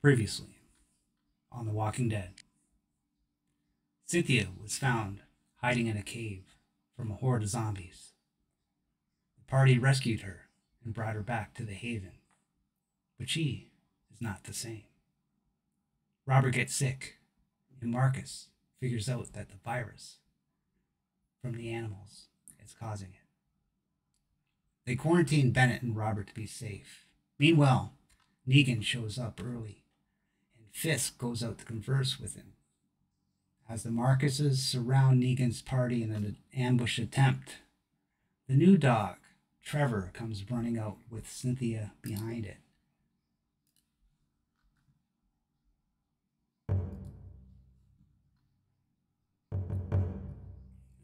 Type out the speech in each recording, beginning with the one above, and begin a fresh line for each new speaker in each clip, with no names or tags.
Previously on The Walking Dead, Cynthia was found hiding in a cave from a horde of zombies. The party rescued her and brought her back to the haven, but she is not the same. Robert gets sick, and Marcus figures out that the virus from the animals is causing it. They quarantine Bennett and Robert to be safe. Meanwhile, Negan shows up early, and Fisk goes out to converse with him. As the Marcuses surround Negan's party in an ambush attempt, the new dog, Trevor, comes running out with Cynthia behind it.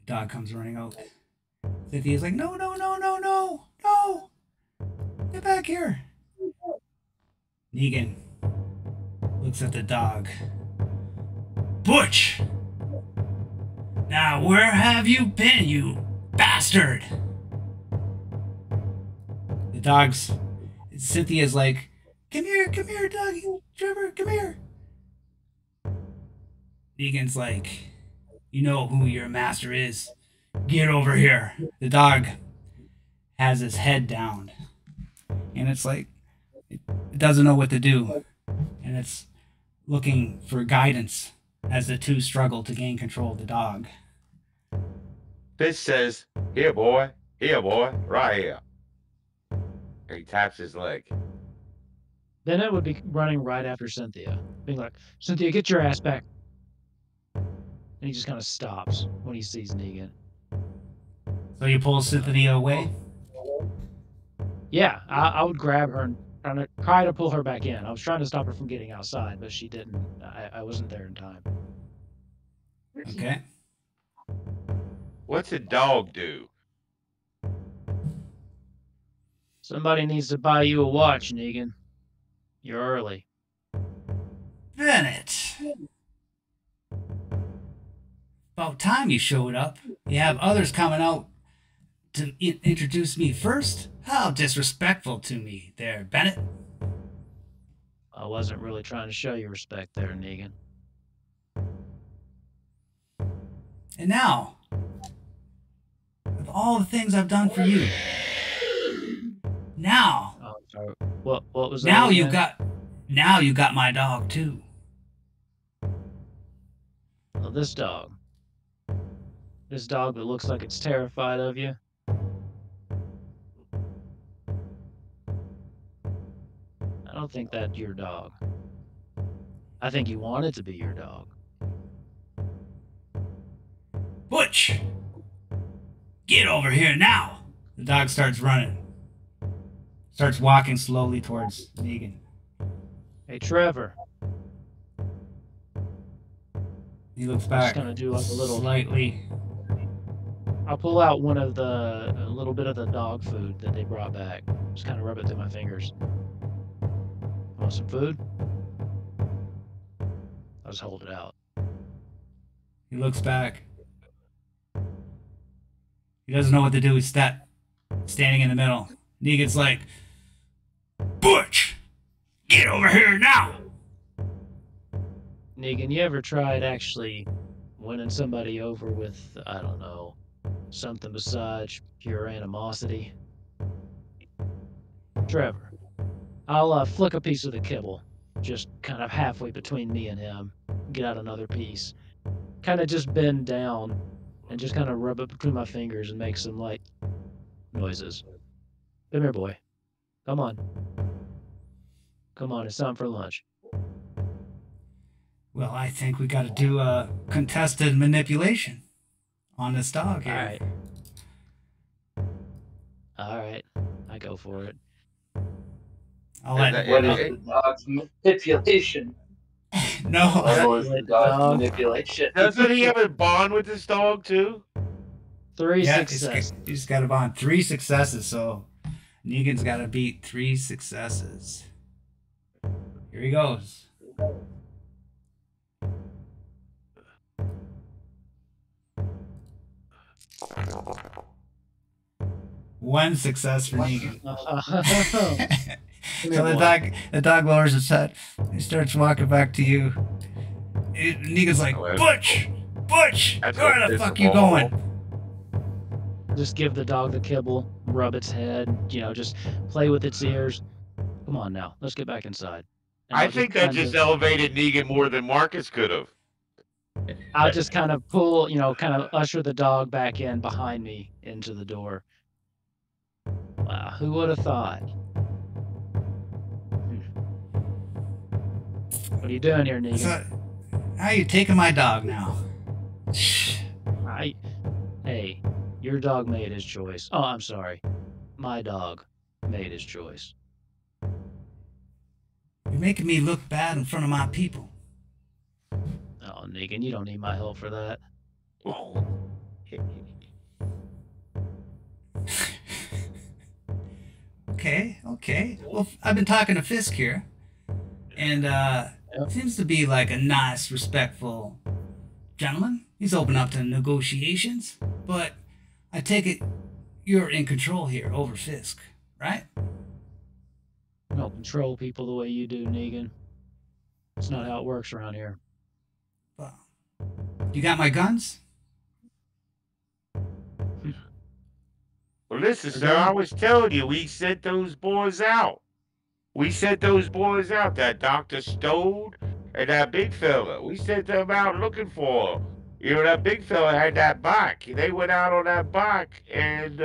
The dog comes running out. Cynthia's like, no, no, no, no, no, no! Get back here! Negan looks at the dog. Butch! Now where have you been, you bastard? The dog's... Cynthia's like, come here, doggy. Trevor, come here. Negan's like, you know who your master is. Get over here. The dog has his head down. And it's like, it doesn't know what to do. And it's looking for guidance as the two struggle to gain control of the dog.
Fish says, here, boy, right here. And he taps his leg.
Bennett would be running right after Cynthia, being like, Cynthia, get your ass back. And he just kind of stops when he sees Negan.
So you pull Cynthia away?
Yeah, I would grab her and try to pull her back in. I was trying to stop her from getting outside, but she didn't. I wasn't there in time.
Okay.
What's a dog do?
Somebody needs to buy you a watch, Negan. You're early.
Bennett! About time you showed up. You have others coming out to introduce me first? How disrespectful to me there, Bennett.
I wasn't really trying to show you respect there, Negan.
And now, of all the things I've done for you, now,
Oh, sorry. What was that?
now
again?
you got my dog too.
Well, this dog that looks like it's terrified of you. I don't think that's your dog. I think you want it to be your dog.
Butch! Get over here now! The dog starts running. Starts walking slowly towards Negan.
Hey, Trevor.
He looks
I'm
back
just gonna do like a little.
slightly.
I'll pull out a little bit of the dog food that they brought back. Just kind of rub it through my fingers. Want some food? I'll just hold it out.
He looks back. He doesn't know what to do. He's standing in the middle. Negan's like, Butch! Get over here now!
Negan, you ever tried actually winning somebody over with, I don't know, something besides pure animosity? Trevor, I'll flick a piece of the kibble, just kind of halfway between me and him, get out another piece, kind of just bend down and just kind of rub it between my fingers and make some light noises. Come here, boy. Come on. Come on, it's time for lunch.
Well, I think we gotta do a contested manipulation on this dog here.
Alright. I go for it.
I'll let
What is the dog's manipulation?
No.
What is the dog's manipulation?
Doesn't he have a bond with this dog too?
3 successes.
He's got to bond 3 successes, so Negan's got to beat 3 successes. Here he goes. One success for Negan.
Come
So
here,
the dog lowers its head. He starts walking back to you. Negan's like,
Well,
Butch! Butch!
that's
Where
gonna
the
piss
fuck
him
you
off.
going?
Just give the dog the kibble, rub its head, just play with its ears. Come on now, let's get back inside. And
I think that just elevated Negan more than Marcus could have.
I'll just kind of pull, kind of usher the dog back in behind me into the door. Wow, who would have thought? What are you doing here, Negan?
So, how you taking my dog now?
Hey, your dog made his choice. Oh, I'm sorry. My dog made his choice.
You're making me look bad in front of my people.
Oh, Negan, you don't need my help for that.
Okay. Well, I've been talking to Fisk here, and seems to be like a nice, respectful gentleman. He's open up to negotiations, but I take it you're in control here over Fisk, right?
I don't control people the way you do, Negan. It's not how it works around here.
Well, you got my guns?
Well, listen, sir, I was telling you, we sent those boys out. We sent those boys out, that Dr. Stone and that big fella. We sent them out looking for them. That big fella had that bike. They went out on that bike and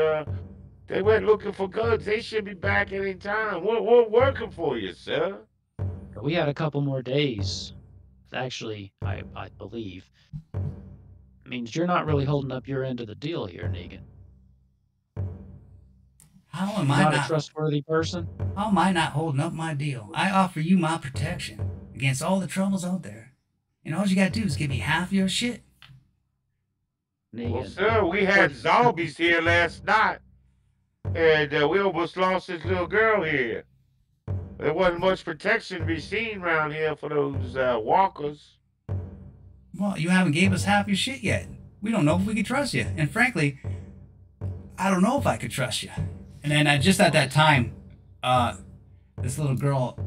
they went looking for guns. They should be back any time. We're working for you, sir.
We had a couple more days. Actually, I believe. Means you're not really holding up your end of the deal here, Negan.
How am
You're
I
not
not
a trustworthy person?
How am I not holding up my deal? I offer you my protection against all the troubles out there. And all you gotta do is give me half your shit.
Negan.
Well, sir, we had zombies here last night. And we almost lost this little girl here. There wasn't much protection to be seen around here for those walkers.
Well, you haven't gave us half your shit yet. We don't know if we can trust you. And frankly, I don't know if I could trust you. And then just at that time, this little girl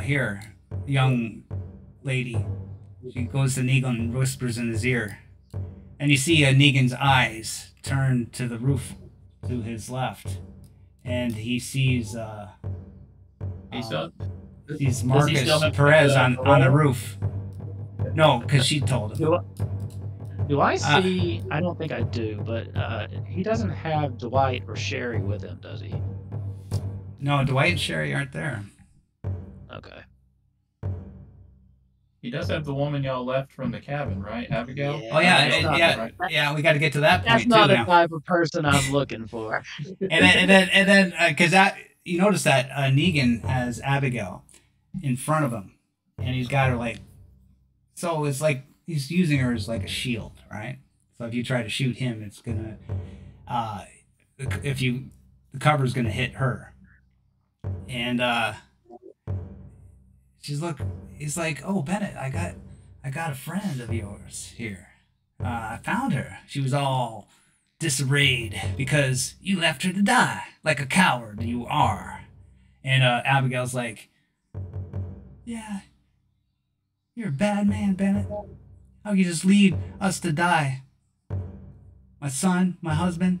here, young lady, she goes to Negan and whispers in his ear. And you see Negan's eyes turn to the roof to his left. And he sees sees Marcus Perez on the roof. No, because she told him.
Do I see? I don't think I do, but he doesn't have Dwight or Sherry with him, does he?
No, Dwight and Sherry aren't there.
Okay.
He does have the woman y'all left from the cabin, right, Abigail?
Oh yeah. We got to get to that
That's
point
not
too
the
now.
type of person I'm looking for.
And then, because you notice that Negan has Abigail in front of him, and he's got her like, so it's like he's using her as like a shield, right? So if you try to shoot him, it's gonna, the cover's gonna hit her, and he's like, oh Bennett, I got a friend of yours here. I found her. She was all disarrayed because you left her to die like a coward you are. And Abigail's like, yeah, you're a bad man, Bennett. How you just leave us to die? My son, my husband,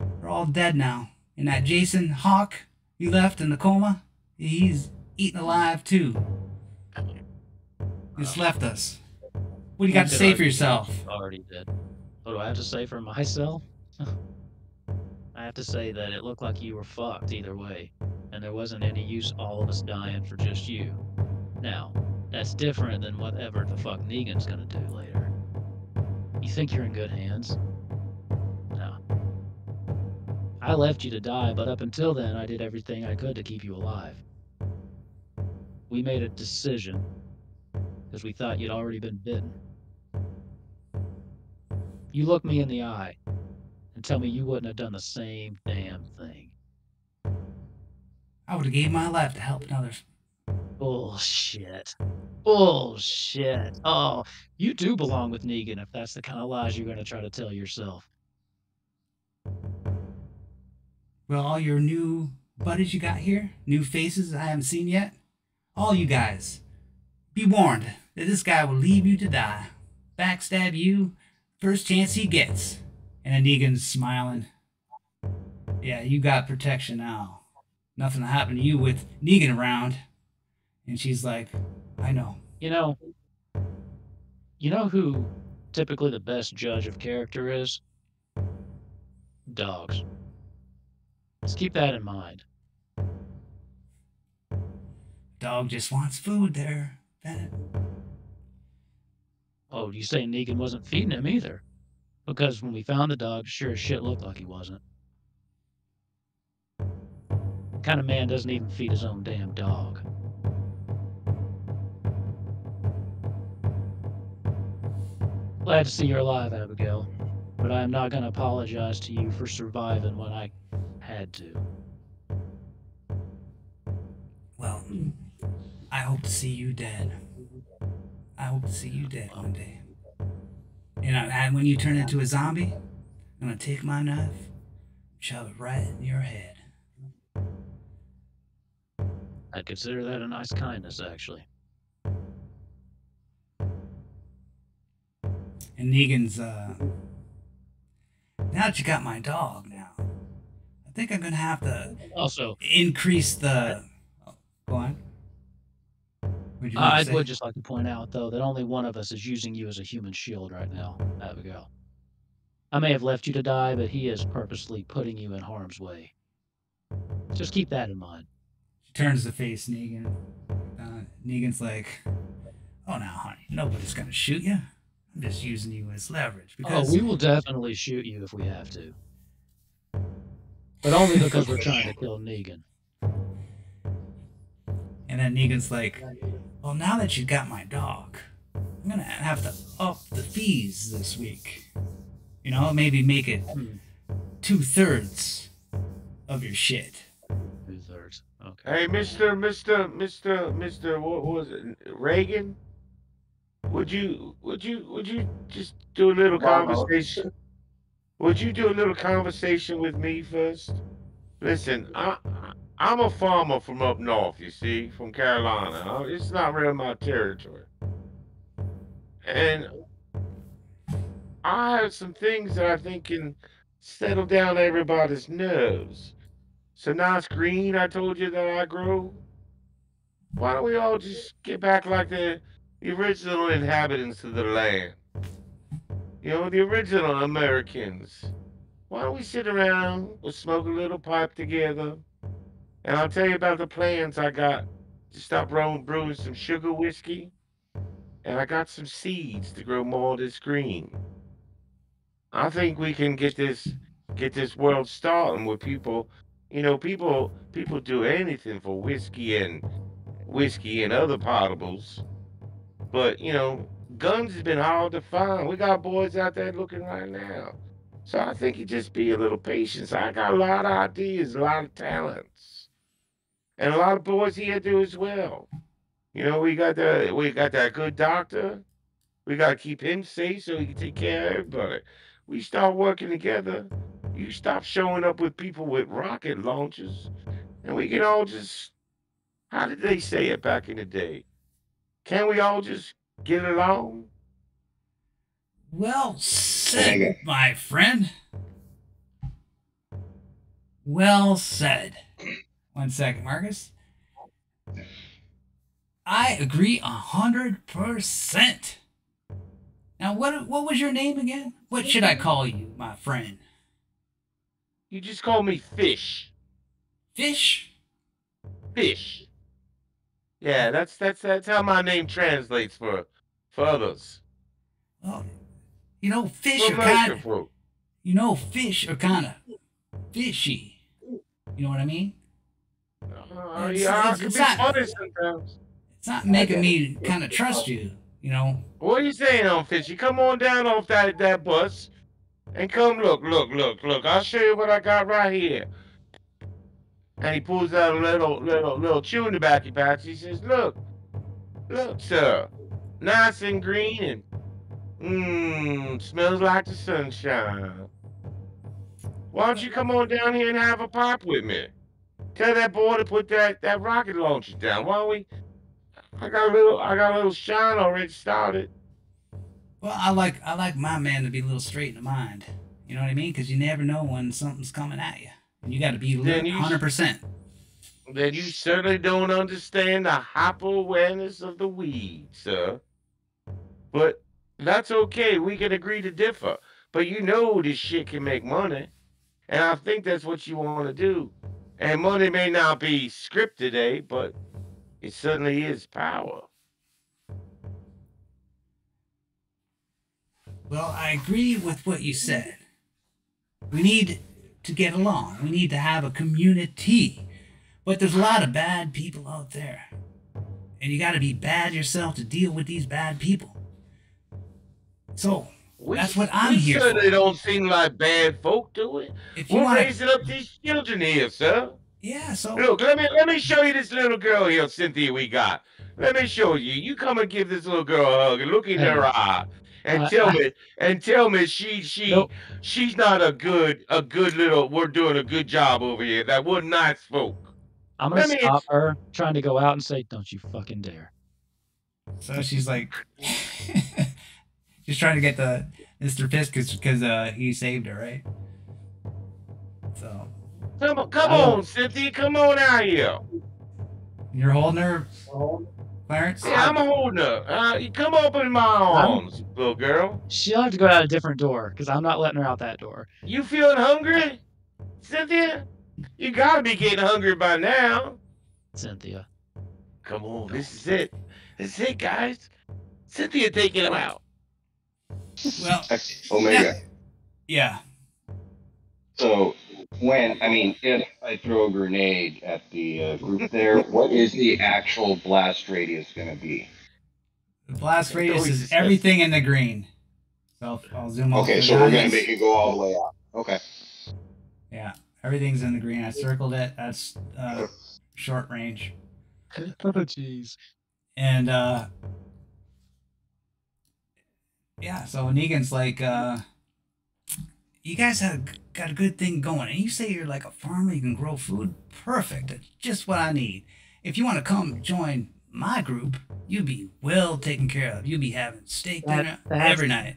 they're all dead now. And that Jason Hawk you left in the coma, he's eaten alive too. You just left us. What do you got to say for yourself?
Already did. What do I have to say for myself? I have to say that it looked like you were fucked either way, and there wasn't any use all of us dying for just you. Now, that's different than whatever the fuck Negan's gonna do later. You think you're in good hands? No. I left you to die, but up until then, I did everything I could to keep you alive. We made a decision because we thought you'd already been bitten. You look me in the eye and tell me you wouldn't have done the same damn thing.
I would have gave my life to help others.
Bullshit. Bullshit. Oh, you do belong with Negan if that's the kind of lies you're going to try to tell yourself.
Well, all your new buddies you got here? New faces I haven't seen yet? All you guys, be warned that this guy will leave you to die. Backstab you first chance he gets. And Negan's smiling. Yeah, you got protection now. Nothing will happen to you with Negan around. And she's like, I know.
You know who typically the best judge of character is? Dogs. Let's keep that in mind.
Dog just wants food there, Bennett.
Oh, you say Negan wasn't feeding him either? Because when we found the dog, sure as shit looked like he wasn't. The kind of man doesn't even feed his own damn dog. Glad to see you're alive, Abigail. But I am not going to apologize to you for surviving when I had to.
Well, I hope to see you dead. I hope to see you dead one day. And when you turn into a zombie, I'm going to take my knife, shove it right in your head.
I'd consider that a nice kindness, actually.
And Negan's, now that you got my dog now, I think I'm going to have to
Also,
increase the... Oh, go on.
I would just like to point out, though, that only one of us is using you as a human shield right now, Abigail. I may have left you to die, but he is purposely putting you in harm's way. Just keep that in mind.
She turns to face Negan. Negan's like, oh, now, honey, nobody's going to shoot you. I'm just using you as leverage. Because...
Oh, we will definitely shoot you if we have to. But only because we're trying to kill Negan.
And then Negan's like, well, now that you got my dog, I'm going to have to up the fees this week. You know, maybe make it 2/3 of your shit.
2/3. Okay.
Hey, Mr. What was it? Reagan? Would you just do a little conversation? Would you do a little conversation with me first? Listen, I'm a farmer from up north, you see, from Carolina. It's not really my territory. And I have some things that I think can settle down everybody's nerves. So nice green I told you that I grow. Why don't we all just get back like the original inhabitants of the land? You know, the original Americans. Why don't we sit around, we'll smoke a little pipe together, and I'll tell you about the plans I got to stop brewing some sugar whiskey, and I got some seeds to grow more of this green. I think we can get this world starting with people. You know, people do anything for whiskey and other potables. But, you know, guns has been hard to find. We got boys out there looking right now. So I think you just be a little patient. I got a lot of ideas, a lot of talents. And a lot of boys here do as well. You know, we got that good doctor. We got to keep him safe so he can take care of everybody. We start working together. You stop showing up with people with rocket launchers. And we can all just, how did they say it back in the day? Can't we all just get along?
Well said, my friend. Well said. 1 second, Marcus. I agree 100%. Now, what was your name again? What should I call you, my friend?
You just call me Fish.
Fish?
Fish. Yeah, that's how my name translates for others.
Oh, you know, fish are kind of fishy. You know what I mean?
Yeah, it can be funny sometimes.
It's not making me kind of trust you, you know.
What are you saying on Fishy? Come on down off that bus and come look. I'll show you what I got right here. And he pulls out a little chewing tobacco pouch. He says, look, sir, nice and green and smells like the sunshine. Why don't you come on down here and have a pop with me? Tell that boy to put that rocket launcher down. Why don't we? I got a little shine already started.
Well, I like my man to be a little straight in the mind. You know what I mean? Because you never know when something's coming at you, and you got to be
Then
alert,
you
100%.
then you certainly don't understand the hyper awareness of the weed, sir. But that's okay. We can agree to differ. But you know this shit can make money. And I think that's what you want to do. And money may not be script today, but it certainly is power.
Well, I agree with what you said. We need to get along. We need to have a community. But there's a lot of bad people out there. And you got to be bad yourself to deal with these bad people. So, that's what I'm
we
here
certainly
for.
don't seem like bad folk, do we?
If you
We're
want
raising
to,
up these children here, sir.
yeah, so,
Look, let me show you this little girl here, Cynthia, we got. Let me show you. You come and give this little girl a hug and look in
Hey,
her eye and
I,
tell
I
me she's
nope.
not a good little we're doing a good job over here. That we're nice folk.
I'm gonna
Let me
stop her trying to go out and say, "Don't you fucking dare."
so she's like, she's trying to get the Mr. Fisk because he saved her, right? So,
come on, Cynthia, come on out here.
you're holding her, Clarence?
Yeah, I'm holding her. You come up in my arms, little girl.
She'll have to go out a different door because I'm not letting her out that door.
You feeling hungry, Cynthia? You gotta be getting hungry by now.
Cynthia.
Come on, this is it. This is it, guys. Cynthia taking him out.
Well,
Omega.
yeah.
So if I throw a grenade at the group there, what is the actual blast radius going to be?
The blast radius is everything in the green. So I'll zoom out.
Okay, so we're going to make it go all the way out. Okay.
Yeah, everything's in the green. I circled it. That's short range.
Oh jeez.
And yeah, so Negan's like, you guys got a good thing going, and you say you're like a farmer, you can grow food. Perfect. That's just what I need. If you want to come join my group, you'll be well taken care of. You'll be having steak dinner every night.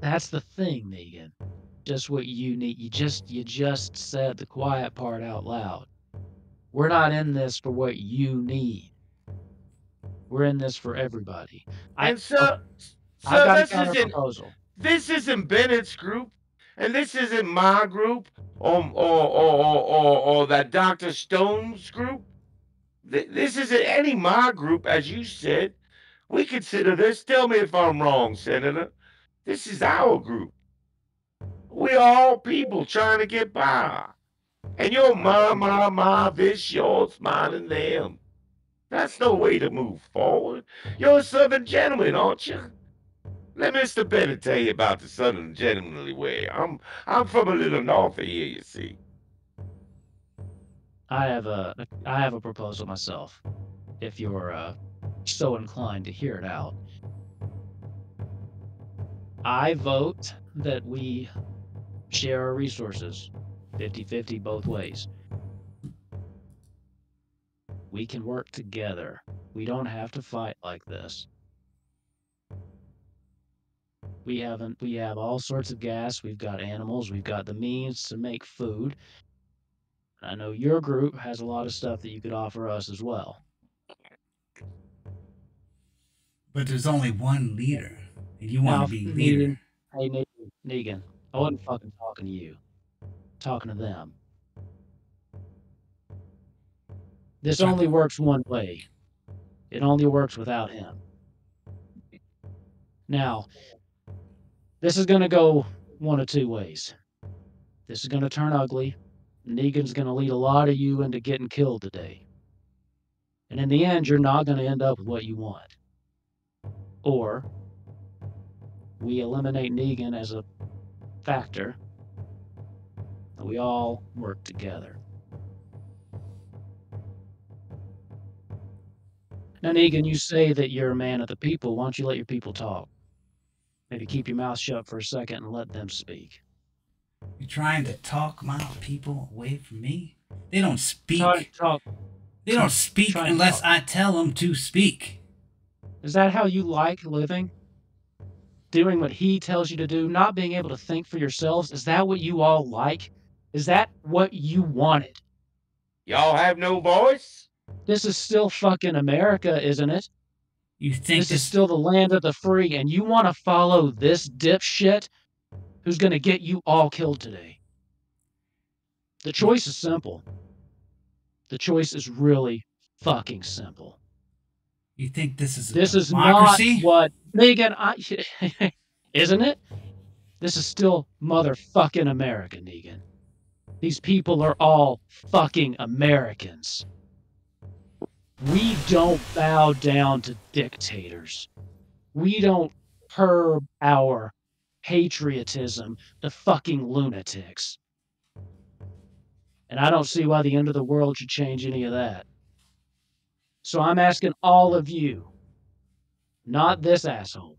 That's the thing, Negan. Just what you need. You just said the quiet part out loud. We're not in this for what you need. We're in this for everybody.
And so
I've got a
this isn't
proposal.
this isn't Bennett's group, and this isn't my group, or that Dr. Stone's group. This isn't any my group, as you said. We consider this. Tell me if I'm wrong, Senator. This is our group. We're all people trying to get by. And you're my, this, yours, mine, and them. That's no way to move forward. You're a Southern gentleman, aren't you? Let Mr. Bennett tell you about the Southern gentlemanly way. I'm from a little north of here, you see.
I have a proposal myself. If you're so inclined to hear it out. I vote that we share our resources 50-50 both ways. We can work together. We don't have to fight like this. We have all sorts of gas, we've got animals, we've got the means to make food. I know your group has a lot of stuff that you could offer us as well.
But there's only one leader, and you want to be leader.
Hey, Negan, I wasn't fucking talking to you. I'm talking to them. This only works one way. It only works without him. Now, this is going to go one of two ways. This is going to turn ugly. Negan's going to lead a lot of you into getting killed today. And in the end, you're not going to end up with what you want. Or we eliminate Negan as a factor, and we all work together. Now, Negan, you say that you're a man of the people. Why don't you let your people talk? Maybe keep your mouth shut for a second and let them speak.
You're trying to talk my people away from me? They don't speak.
Talk.
They don't speak
Try and
unless
talk.
I tell them to speak.
Is that how you like living? Doing what he tells you to do, not being able to think for yourselves? Is that what you all like? Is that what you wanted?
Y'all have no voice?
This is still fucking America, isn't it?
You think
This is still the land of the free, and you want to follow this dipshit who's going to get you all killed today? The choice is simple. The choice is really fucking simple.
You think this is a
This is not
democracy?
what Negan, isn't it? This is still motherfucking America, Negan. These people are all fucking Americans. We don't bow down to dictators. We don't curb our patriotism to fucking lunatics. And I don't see why the end of the world should change any of that. So I'm asking all of you, not this asshole,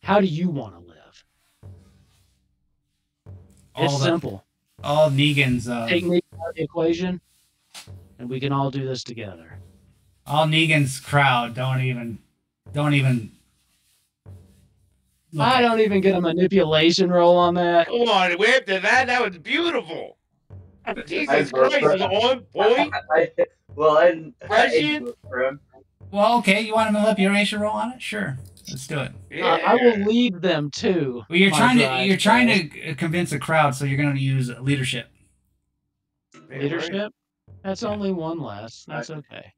how do you want to live? It's simple.
All Negan's
Take Negan out of the equation, and we can all do this together.
all Negan's crowd don't even look
I
at
don't even get a manipulation roll on that.
Come on, we after that. That was beautiful. Jesus
I vote
Christ,
for-
was on point.
I
Prescient?
vote for him.
Well, okay, you want a manipulation roll on it? Sure. Let's do it.
Yeah.
I will lead them to.
Well, you're
my
trying
drive,
to you're trying
guys.
to convince a crowd, so you're going to use leadership.
Yeah,
Leadership.
right.
That's only one less. That's okay.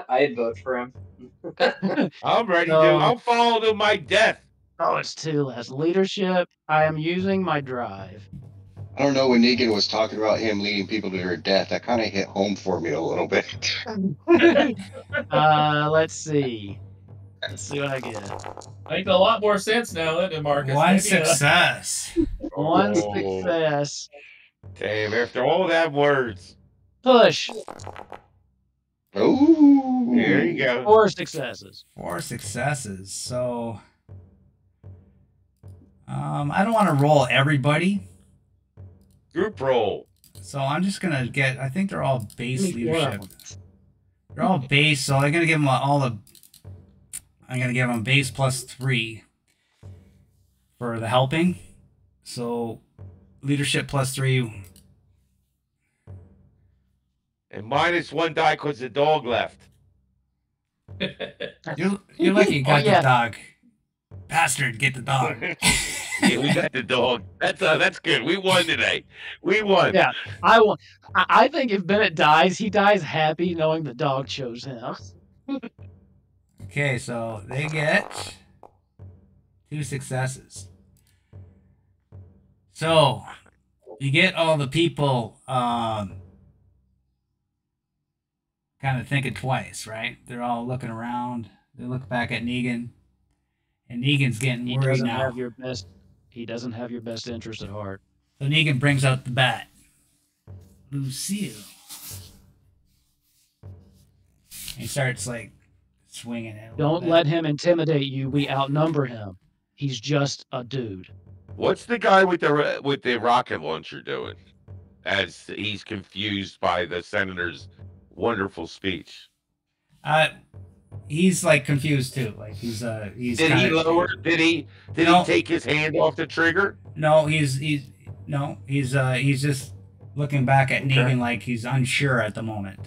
I'd vote for him.
I'm ready to.
No.
I'll follow to my death.
Oh, it's two less. Leadership. I am using my drive.
I don't know, when Negan was talking about him leading people to their death, that kind of hit home for me a little bit.
Let's see. Let's see what I get.
Makes a lot more sense now, doesn't it, Marcus?
One
Maybe,
success.
One
Oh.
success.
Damn, after all that words.
Push.
Ooh.
There you go.
4 successes.
4 successes. So I don't want to roll everybody.
Group roll.
So I'm just going to get, I think they're all base
Give me 4 of
leadership.
them.
They're all base, so I'm going to give them I'm going to give them base plus 3 for the helping. So leadership plus 3.
And -1 die because the dog left.
You're lucky you got
Oh, yeah.
the dog. Bastard, get the dog.
Yeah, we got the dog. That's good. We won today. We won.
Yeah, I think if Bennett dies, he dies happy knowing the dog chose him.
Okay, so they get 2 successes. So you get all the people kind of thinking twice, right? They're all looking around. They look back at Negan, and Negan's getting
He
worried
doesn't
now.
have your best. He doesn't have your best interest at heart.
So Negan brings out the bat. Lucille. He starts like swinging it. a little
Don't
bit.
let him intimidate you. We outnumber him. He's just a dude.
What's the guy with the rocket launcher doing? As he's confused by the senator's wonderful speech.
He's like confused too. Like he's
Did he
kinda-
lower? Did he
No.
take his hand off the trigger?
No, he's just looking back at
Okay.
Negan like he's unsure at the moment.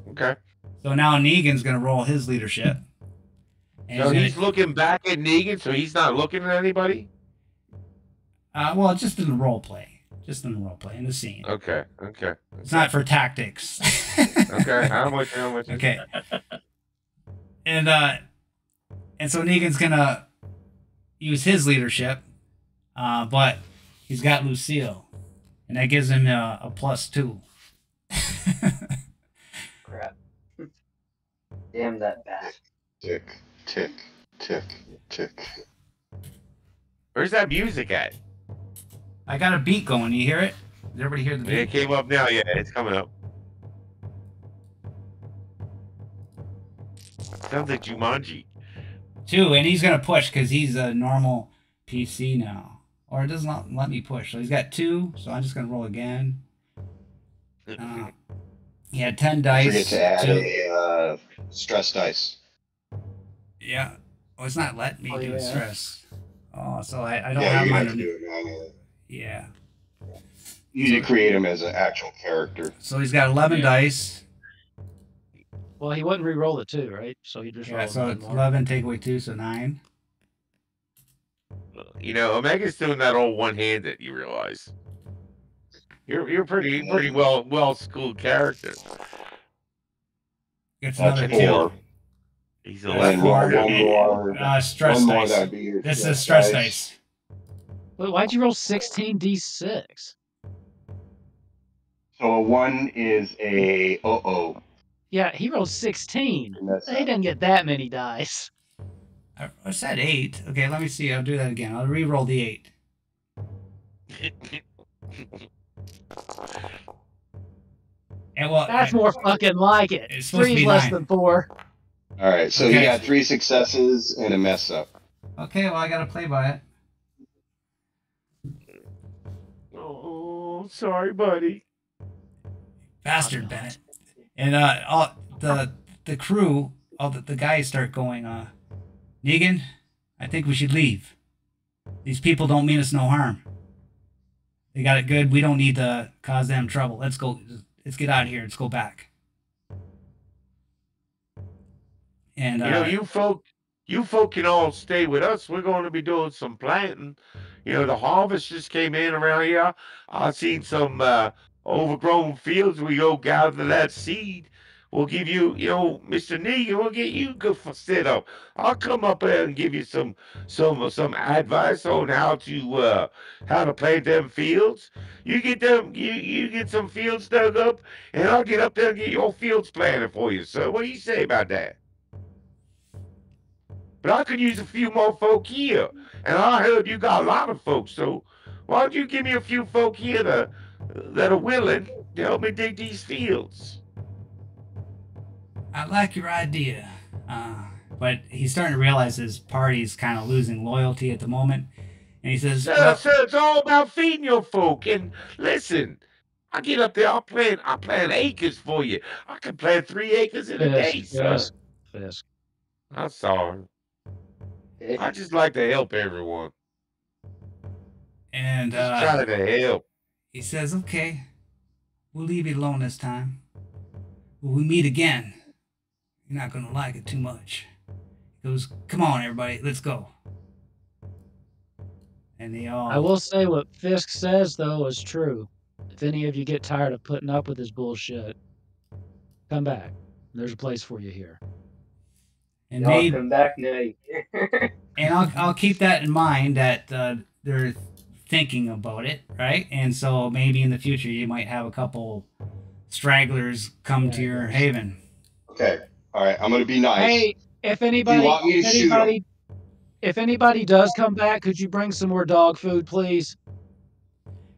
Okay.
So now Negan's gonna roll his leadership. And
So
he's
he's looking back at Negan, so he's not looking at anybody?
well, just in the role play. Just in the role play, in the scene.
Okay. Okay.
It's not for tactics.
Okay. I'm with you. I'm with you.
Okay. And so Negan's gonna use his leadership, but he's got Lucille, and that gives him a +2.
Crap. Damn that bat.
Tick, tick, tick, tick.
Where's that music at?
I got a beat going. You hear it? Does everybody hear the beat?
It came up now. Yeah, it's coming up. Sounds like Jumanji.
2, and he's gonna push because he's a normal PC now, or it does not let me push. So he's got 2. So I'm just gonna roll again. He had 10
Don't forget
dice.
to add a stress dice.
Yeah. Oh, it's not letting me do
yeah.
stress. Oh, so I don't
Yeah,
have
you're
mine.
gonna have to do it manually.
Yeah.
You need to create him as an actual character.
So he's got 11 dice.
Well, he wouldn't re-roll it too, right? So he just
Yeah,
rolled
so
9
it's
more.
11, take away 2, so 9.
You know, Omega's doing that all one-handed. You realize? You're pretty well schooled character.
Gets
That's
another
4.
2.
He's
That's
And then
4.
roll one more.
Stress
One more,
dice.
that'd be your
This is stress dice.
Wait, why'd you roll 16d6?
So a 1 is a uh-oh.
Yeah, he rolled 16.
And that's
He didn't get that many dice.
I said 8. Okay, let me see. I'll do that again. I'll re-roll the 8. And well,
That's more fucking like it.
It's supposed to
3's
be
less
9.
than 4.
All right, so
Okay.
you got 3 successes and a mess up.
Okay, well, I gotta play by it.
Oh, sorry, buddy.
Bastard, Bennett. And all the crew, all the guys start going, Negan, I think we should leave. These people don't mean us no harm. They got it good. We don't need to cause them trouble. Let's go. Let's get out of here. Let's go back. And
You know, you folk can all stay with us. We're going to be doing some planting. You know, the harvest just came in around here. I've seen some overgrown fields. We go gather that seed. We'll give you, you know, Mr. Negan, we'll get you good for sit up. I'll come up there and give you some advice on how to plant them fields. You get them, you get some fields dug up, and I'll get up there and get your fields planted for you. So what do you say about that? But I could use a few more folk here. And I heard you got a lot of folks, so why don't you give me a few folk here that are willing to help me dig these fields?
I like your idea. But he's starting to realize his party's kind of losing loyalty at the moment. And he says,
Sir, it's all about feeding your folk. And listen, I get up there, I'll plant acres for you. I can plant 3 acres in a day, sir.
Fisk.
I'm sorry. I just like to help everyone.
and
Just trying to help.
he says, okay, we'll leave you alone this time. When we meet again, you're not going to like it too much. He goes, come on, everybody, let's go. And they all...
I will say what Fisk says, though, is true. If any of you get tired of putting up with his bullshit, come back. There's a place for you here.
And
Y'all
they,
come back now.
and I'll keep that in mind that they're thinking about it, right? And so maybe in the future you might have a couple stragglers come to your haven.
Okay. All right. I'm gonna be nice.
Hey, if anybody,
want me to shoot 'em?
if anybody does come back, could you bring some more dog food, please?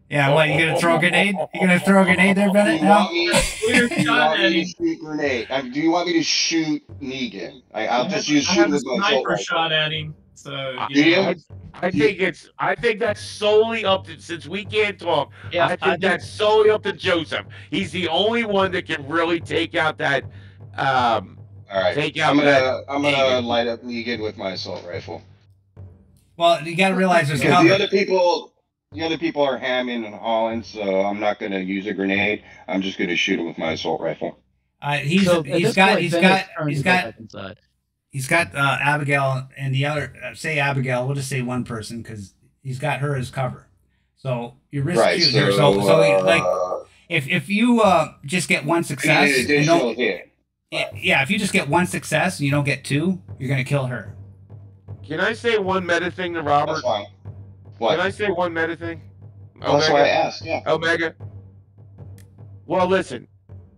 Yeah, what, you gonna throw a grenade? You gonna throw a grenade there,
Do
Bennett?
you
No?
want me?
Weird
Do you
shot
want
at
me
him.
to shoot grenade? Do you want me to shoot Negan? I'll just use
I
shoot
have a
with my assault
sniper
rifle.
shot at him. So
Do you?
know,
I think that's solely up to, since we can't talk,
Yeah,
I think that's solely up to Joseph. He's the only one that can really take out that
All right.
take out
I'm
that
gonna
Negan.
light up Negan with my assault rifle.
Well, you gotta realize there's
Because
cover.
the other people are hamming and hawing, so I'm not gonna use a grenade. I'm just gonna shoot him with my assault rifle.
He's
Bennett's turned his back inside.
He's got Abigail and the other, say Abigail, we'll just say one person because he's got her as cover. So you risk
Right.
shooting her. So like if you just get one
I need
success,
an
and
additional hit.
yeah, if you just get one success and you don't get 2, you're gonna kill her.
Can I say one meta thing to
That's
Robert?
fine.
Can
What?
I say one meta thing?
That's why I asked. Yeah.
Omega. Well, listen,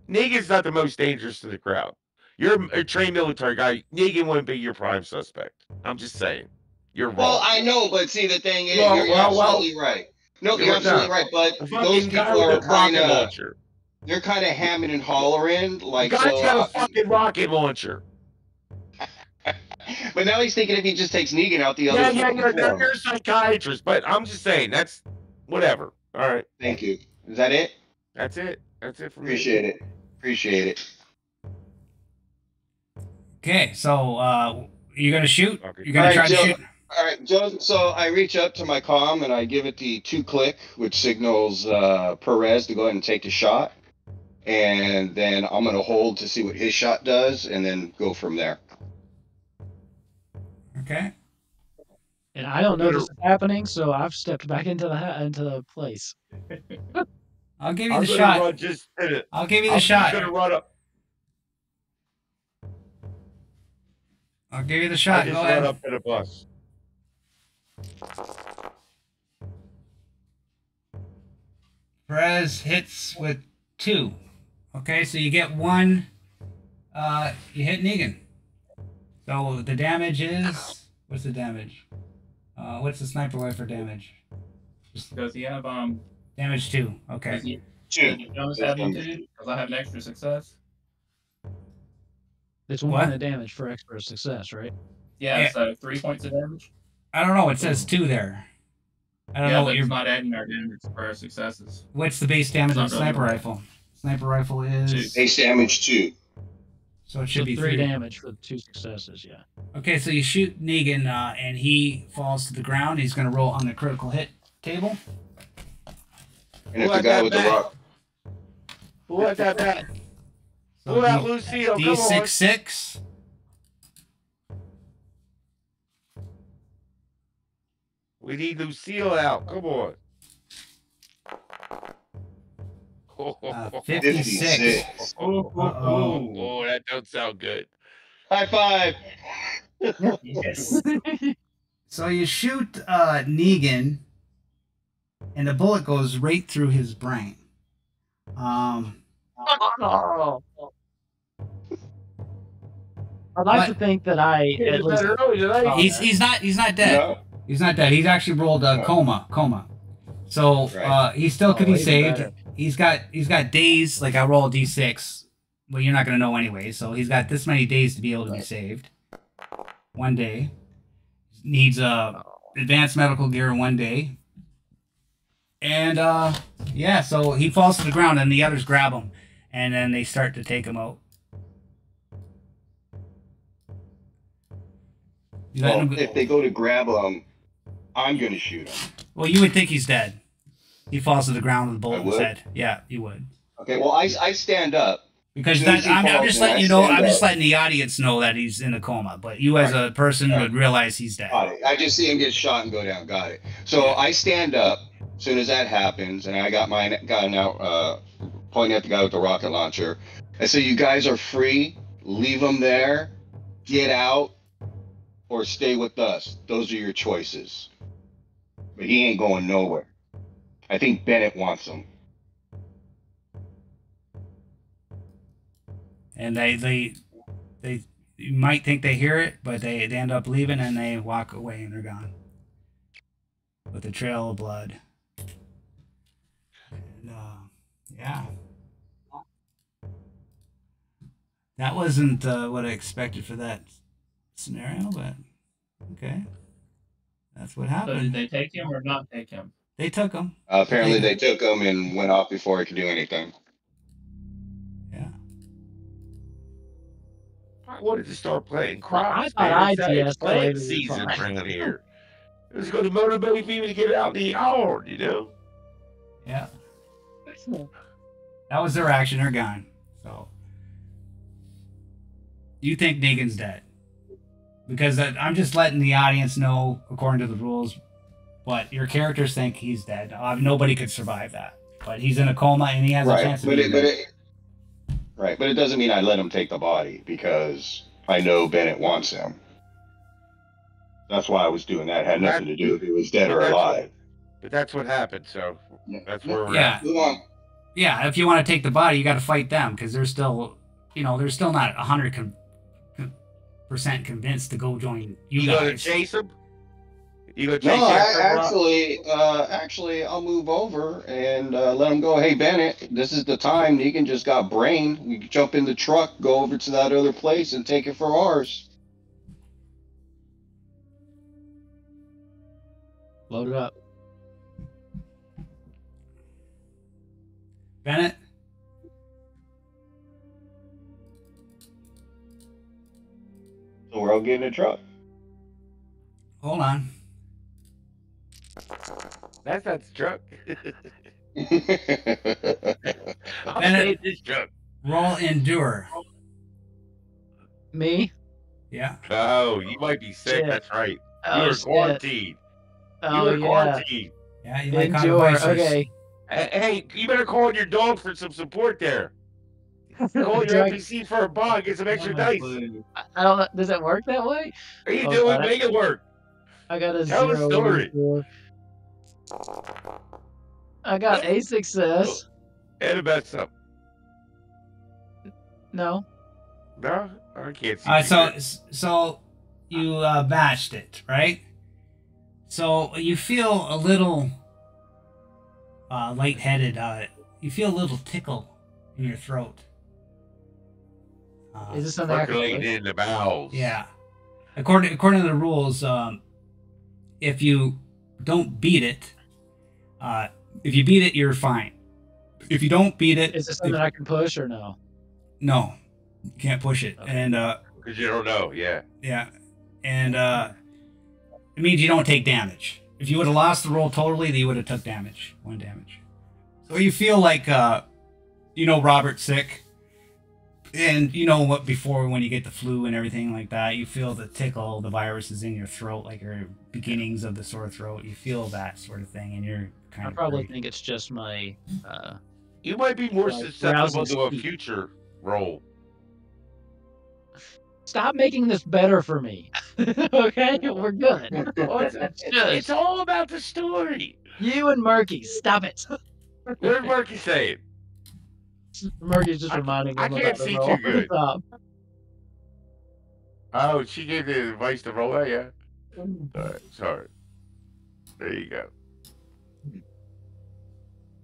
Negan's not the most dangerous to the crowd. You're a trained military guy. Negan wouldn't be your prime suspect. I'm just saying. You're wrong.
Well, I know, but see, the thing is,
Well,
you're
well,
absolutely right. No, you're absolutely right. But
The
those
fucking guy
people are
with the rocket
kind of,
launcher.
they're kind of hamming and hollering,
The
like
guy's
so.
got a fucking rocket launcher.
But now he's thinking if he just takes Negan out, the others will perform.
You're a psychiatrist, but I'm just saying that's whatever. All right,
Thank you. Is that it?
that's it. That's it for me.
Appreciate it. Appreciate it.
Okay, so you're gonna shoot?
Okay.
You're gonna try to shoot?
All right, Joe. So I reach up to my comm and I give it the 2-click, which signals Perez to go ahead and take the shot. And then I'm going to hold to see what his shot does and then go from there.
Okay.
And I don't know this is happening, so I've stepped back into the place.
I'll give you
I'm
the
gonna
shot.
run just a minute.
I'll give you the
I'm
shot.
just gonna run up.
I'll give you the
I
shot.
just
Go
run
ahead.
up to the bus.
Perez hits with 2. Okay, so you get 1. You hit Negan. So the damage is, what's the damage? What's the sniper rifle damage?
Does he have
Damage 2. Okay.
Does he,
2.
does Jonas have you too? Because I have an extra success.
It's
What?
1 point of damage for extra success, right?
Yeah,
Yeah.
so 3 points of damage.
I don't know. It says 2 there. I don't
Yeah,
know
but
what
it's
your.
not adding our damage for our successes.
What's the base damage of
It's not
sniper
really
rifle? Sniper rifle is.
Base damage 2.
So it should
So
be
3
3
damage for the 2 successes, yeah.
Okay, so you shoot Negan, and he falls to the ground. He's going to roll on the critical hit table.
And it's the guy with the rock.
Who let that back?
So
Who let Lucille? Come on.
D6.
We need Lucille out. Come on.
56.
Oh, that don't sound good.
High five.
Yes.
So you shoot Negan, and the bullet goes right through his brain.
I'd like
But-
to think that I
Get
at
it
least
better early tonight.
He's not dead.
No.
He's not dead. He's actually rolled a coma. So
Right.
he still could be
even
saved.
better.
He's got days. Like I roll a d6. Well, you're not gonna know anyway. So he's got this many days to be able to be saved. 1 day. Needs advanced medical gear 1 day. And yeah, so he falls to the ground and the others grab him, and then they start to take him out. You letting
Well,
him go-
if they go to grab him, I'm going to shoot him.
Well, you would think he's dead. He falls to the ground with a bullet
I
in his
would?
head. Yeah, you would.
Okay, well, I stand up.
Because
As soon as he
I'm
falls
just
in,
letting
I
you know.
stand
I'm just
up.
letting the audience know that he's in a coma. But you, as a person,
Right.
would realize he's dead.
Got it. I just see him get shot and go down. Got it. So I stand up as soon as that happens, and I got my gun out, pointing at the guy with the rocket launcher. I say, "You guys are free. Leave him there. Get out, or stay with us. Those are your choices." But he ain't going nowhere. I think Bennett wants him.
And they you might think they hear it, but they end up leaving and they walk away and they're gone with a trail of blood. And yeah, that wasn't what I expected for that scenario, but okay, that's what
So
happened.
did they take him or not take him?
They took him.
Apparently, they took him and went off before he could do anything.
Yeah.
I wanted to start playing
Well,
crops.
I thought
man.
I
It's playing
de-escalated
season
fine.
around here. It was going to motivate me to get out in the yard, you know?
Yeah. That was their action. They're gone. So, you think Negan's dead? Because I'm just letting the audience know, according to the rules, but your characters think he's dead. Nobody could survive that. But he's in a coma and he has a chance of being dead.
But it doesn't mean I let him take the body because I know Bennett wants him. That's why I was doing that. It had nothing to do if he was dead or alive.
But that's what happened, so that's where we're
Yeah.
at.
Move on.
Yeah, if you want to take the body, you got to fight them because they're still, they're still not 100% convinced to go join you
You going to
guys.
chase him? You going to
No,
chase him?
actually, I'll move over and let him go. Hey, Bennett, this is the time. Negan just got brained. We can jump in the truck, go over to that other place, and take it for ours.
Load it up.
Bennett?
get in the truck.
Hold on.
That's not the truck. I'll
Bennett-
stay in this truck.
Roll endure.
Me?
Yeah.
Oh, you might be sick.
Shit.
That's right.
Oh,
You're
shit.
quarantined.
Oh,
You're
yeah.
quarantined.
Yeah, you like hot
Endure.
advisors.
Okay.
Hey, you better call your dog for some support there. Call
Do
your
I-
NPC for a bug. Get some extra dice.
I don't know. Does it work that way?
What are you
Oh,
doing?
God.
Make it work.
I got a
Tell the
0
story.
endure. I got a success.
And a mess up.
No.
No, I can't see.
So you matched it, right? So you feel a little lightheaded. You feel a little tickle in your throat.
Is this something I can
Percolating
push?
in the bowels.
Yeah. According to the rules, if you don't beat it, if you beat it, you're fine. If you don't beat it,
Is this something I can push or no?
no, you can't push it.
Okay.
And
Because you don't know. Yeah.
yeah, and it means you don't take damage. If you would have lost the roll totally, then you would have took damage, 1 damage. So you feel like Robert's sick, and you know what before when you get the flu and everything like that, you feel the tickle, the virus is in your throat, like your beginnings of the sore throat. You feel that sort of thing, and you're kind
I
of
probably
worried.
think it's just my.
You might be more
Like
susceptible
rousing
to a
speed.
future roll.
Stop making this better for me. Okay, we're good.
It's all about the story.
You and Murky, stop it.
What did Marky say?
Murky's just
I
reminding
I
him
can't
about the
see
roll.
too good.
Stop.
Oh, she gave the advice to roll that, yeah? Alright, sorry. There you go.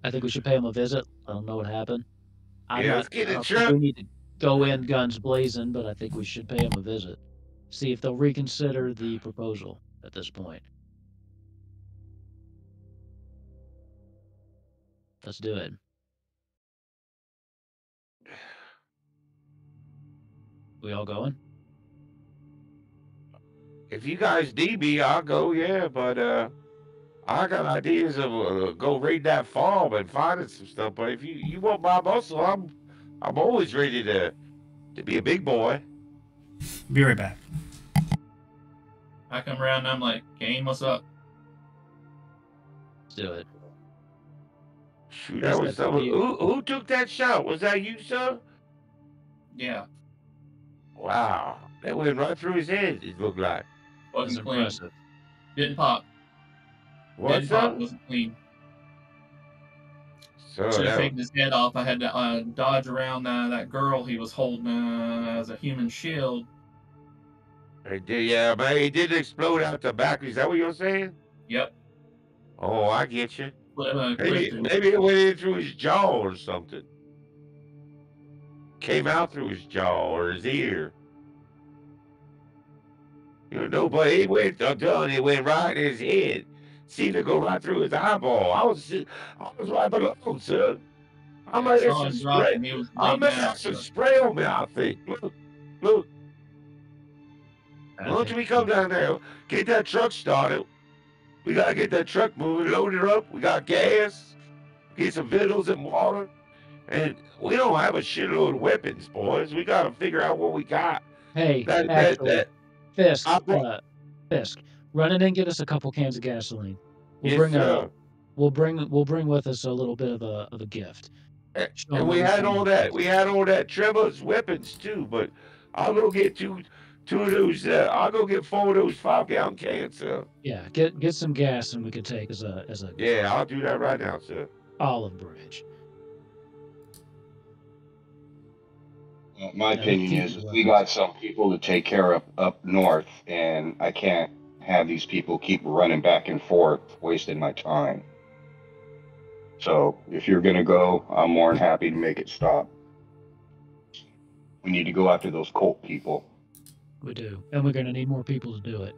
I think we should pay him a visit. I don't know what happened.
Yeah, let's get
I
a
don't think
truck.
we need to go in guns blazing, but I think we should pay him a visit. See if they'll reconsider the proposal at this point. Let's do it. We all going?
If you guys need me, I'll go, yeah, but I got ideas of go raid that farm and finding some stuff. But if you want my muscle, I'm always ready to be a big boy.
Be right back.
I come around and I'm like, Kane, what's up?
Let's do it.
Shoot,
Yes,
that was
that's
someone.
you.
Who took that shot? Was that you, sir?
Yeah,
Wow, that went right through his head. It looked like.
That's
wasn't clean.
impressive.
Didn't pop.
What's
Didn't pop.
up?
Wasn't clean.
So
Should have
that
taken his head off. I had to dodge around that girl he was holding as a human shield.
it did, yeah, man. It did explode out the back. Is that what you're saying?
Yep.
Oh, I get you.
Clipped
Maybe
him.
maybe it went in through his jaw or something. Came out through his jaw or his ear. You know, but it went done. It went right in his head. Seemed to go right through his eyeball. I was right below, son. I might have
Saw
some
him drop
spray.
and he was
I
laying
may
down.
have some spray on me. I think. Look. Why don't we come down there? Get that truck started. We gotta get that truck moving, load it up. We got gas. Get some victuals and water. And we don't have a shitload of weapons, boys. We gotta figure out what we got.
Hey, actually, Fisk, Fisk, run in and get us a couple cans of gasoline. We'll
Yes,
bring
sir.
we'll bring with us a little bit of a gift. Show 'em
And we
that
had
can
all
do
that.
this.
We had all that Trevor's weapons too. But I'll go get two of those. I'll go get 4 of those 5-gallon cans, sir.
Yeah, get some gas and we can take as a
Yeah, I'll do that right now, sir.
olive branch.
My
Yeah,
opinion
keep
is
the
we got some people to take care of up north, and I can't have these people keep running back and forth, wasting my time. So if you're gonna go, I'm more than happy to make it stop. We need to go after those cult people.
We do, and we're gonna need more people to do it.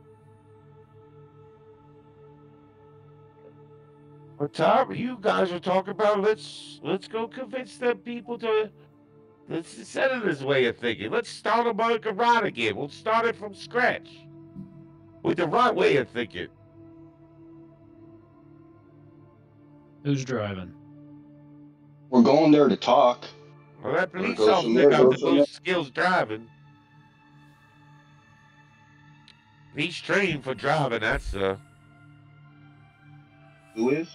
What time you guys are talking about? Let's go convince them people to the senator's way of thinking. Let's start America right again. We'll start it from scratch with the right way of thinking.
Who's driving?
We're going there to talk.
Well, that
Where it
police
goes from
officer
there,
got
goes
the
from
most skills driving. He's trained for driving. That's
Who is?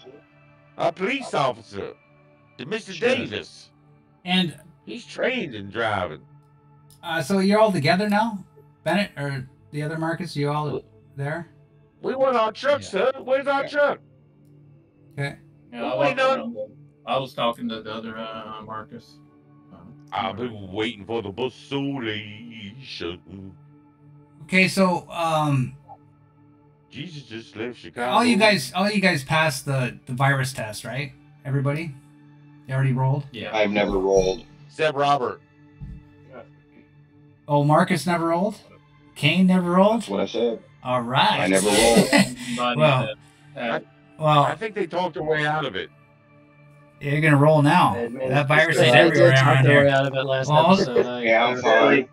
a police officer, Mr.
Shit.
Davis.
And
He's trained in driving.
so you're all together now, Bennett, or the other Marcus? You all there?
We want our truck,
Yeah.
sir. Where's our truck?
Okay.
Yeah,
Oh, wait, no.
I was talking to the other Marcus.
I've been waiting for the bus so late.
Okay. So
Jesus just left Chicago.
all you guys passed the virus test, right? Everybody, you already rolled.
Yeah.
I've never rolled.
Except Robert.
Oh, Marcus never rolled. Kane never rolled.
That's what I said.
All right.
I never rolled.
Anybody
Well,
that
well,
I think they talked their way out of it.
you're gonna roll now.
Admit
That
it.
virus
They
ain't
did
everywhere
talk
around
their way
here.
out of it last
Well,
episode.
Yeah, I'm
They're
fine.
like,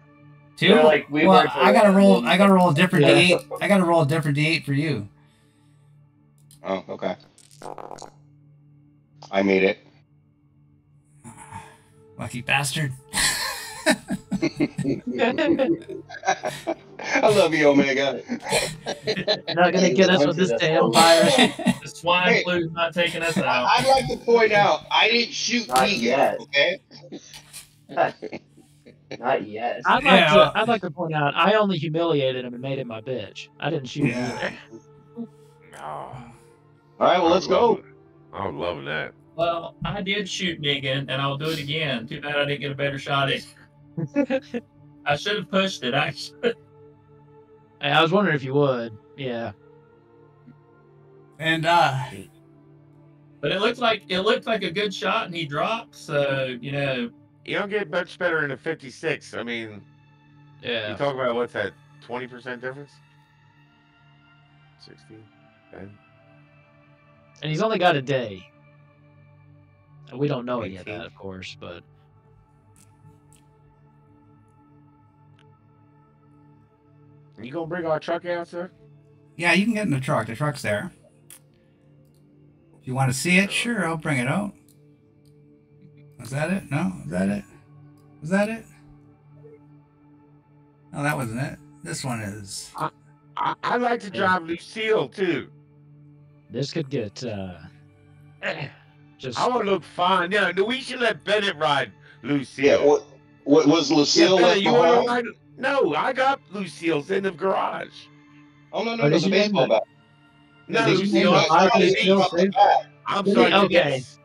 Two?
they're like, we
Well,
worked
I gotta
around
roll.
and-
I gotta roll a different
Yeah.
D8. I gotta roll a different D8 for you.
Oh, okay. I made it.
Lucky bastard.
I love you, Omega.
Not gonna get us with this damn virus.
the swine flu's not taking us out.
I'd like to point out, I didn't shoot
Not
Negan,
yet.
okay?
Not yet.
I'd like to point out I only humiliated him and made him my bitch. I didn't shoot him
Yeah.
either.
Oh,
All right, well, let's go.
I'm loving that.
Well, I did shoot Negan, and I'll do it again. Too bad I didn't get a better shot at it. I should have pushed it. Actually,
Hey, I was wondering if you would. Yeah.
And
but it looked like a good shot, and he dropped. So
You don't get much better in a 56. I mean, you
Yeah.
talk about what's that, 20% difference? 60, 10.
And he's only got a day. And we don't know any of
18.
that, of course, but
You gonna bring our truck out, sir?
yeah, you can get in the truck. The truck's there. If you want to see it, sure, I'll bring it out. Was that it? No? Was that it? Was that it? No, that wasn't it. This one is.
I like to drive Lucille too.
this could get just
I want to look fine. Yeah, we should let Bennett ride Lucille.
Yeah, what was Lucille
Yeah,
left
Bennett, you want to
behind?
ride? No, I got Lucille's in the garage.
Oh, no,
Oh,
no,
did
the
you name
baseball
that?
bat.
No,
Did you name
Lucille.
it
I'm sorry,
Lucille
Denise.
too?
I'm sorry,
Okay.
Denise.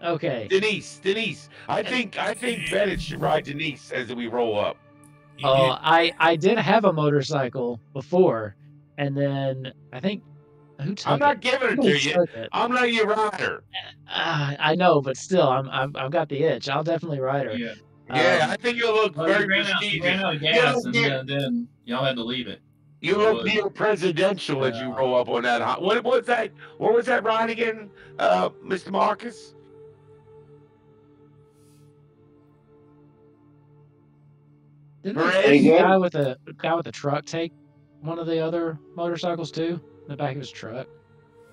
okay.
Denise. I think Bennett should ride Denise as we roll up.
Oh, I did have a motorcycle before, and then I think who took
I'm not
it?
giving it
Somebody
to you.
took it.
I'm not your rider.
I know, but still, I've got the itch. I'll definitely ride her.
yeah.
Yeah, I think you'll look
Well,
very
you ran out
prestigious.
of
You
gas,
look
and then y'all had to leave it.
You look neo-presidential as you roll up on that. What was that? What was that ride again, Mr. Marcus?
Didn't
Hooray.
the
Again?
guy with the truck take one of the other motorcycles too? In the back of his truck.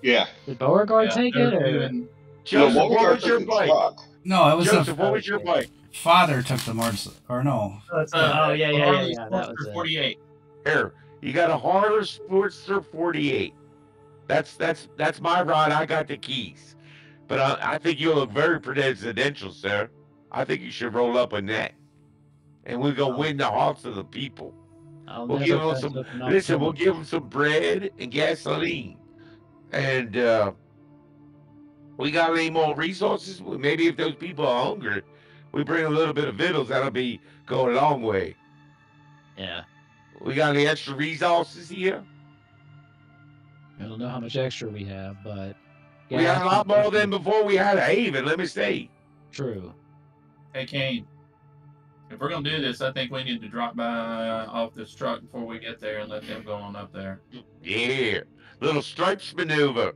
Yeah.
Did Beauregard
Yeah,
take
they're
it, or
doing-
Joseph,
No,
what was your
took the
bike?
truck.
No, it was
Joseph,
the
what was your bike?
father took the motorcycle. Or no.
Oh, yeah,
Harley
that
Sportster
was it.
48.
Here, you got a Harley Sportster 48. That's my ride. I got the keys, but I think you look very presidential, sir. I think you should roll up in that, and we're gonna win the hearts of the people.
I'll
We'll
never
give them
pass
some.
up an
Listen, we'll
opportunity.
give them some bread and gasoline, and we got any more resources? Maybe if those people are hungry, we bring a little bit of victuals. That'll be going a long way.
Yeah.
We got any extra resources here?
I don't know how much extra we have, but
We got a lot more than before we had a haven. Let me say.
True.
Hey, Kane. If we're gonna do this, I think we need to drop by off this truck before we get there and let them go on up there.
Yeah, little stripes maneuver.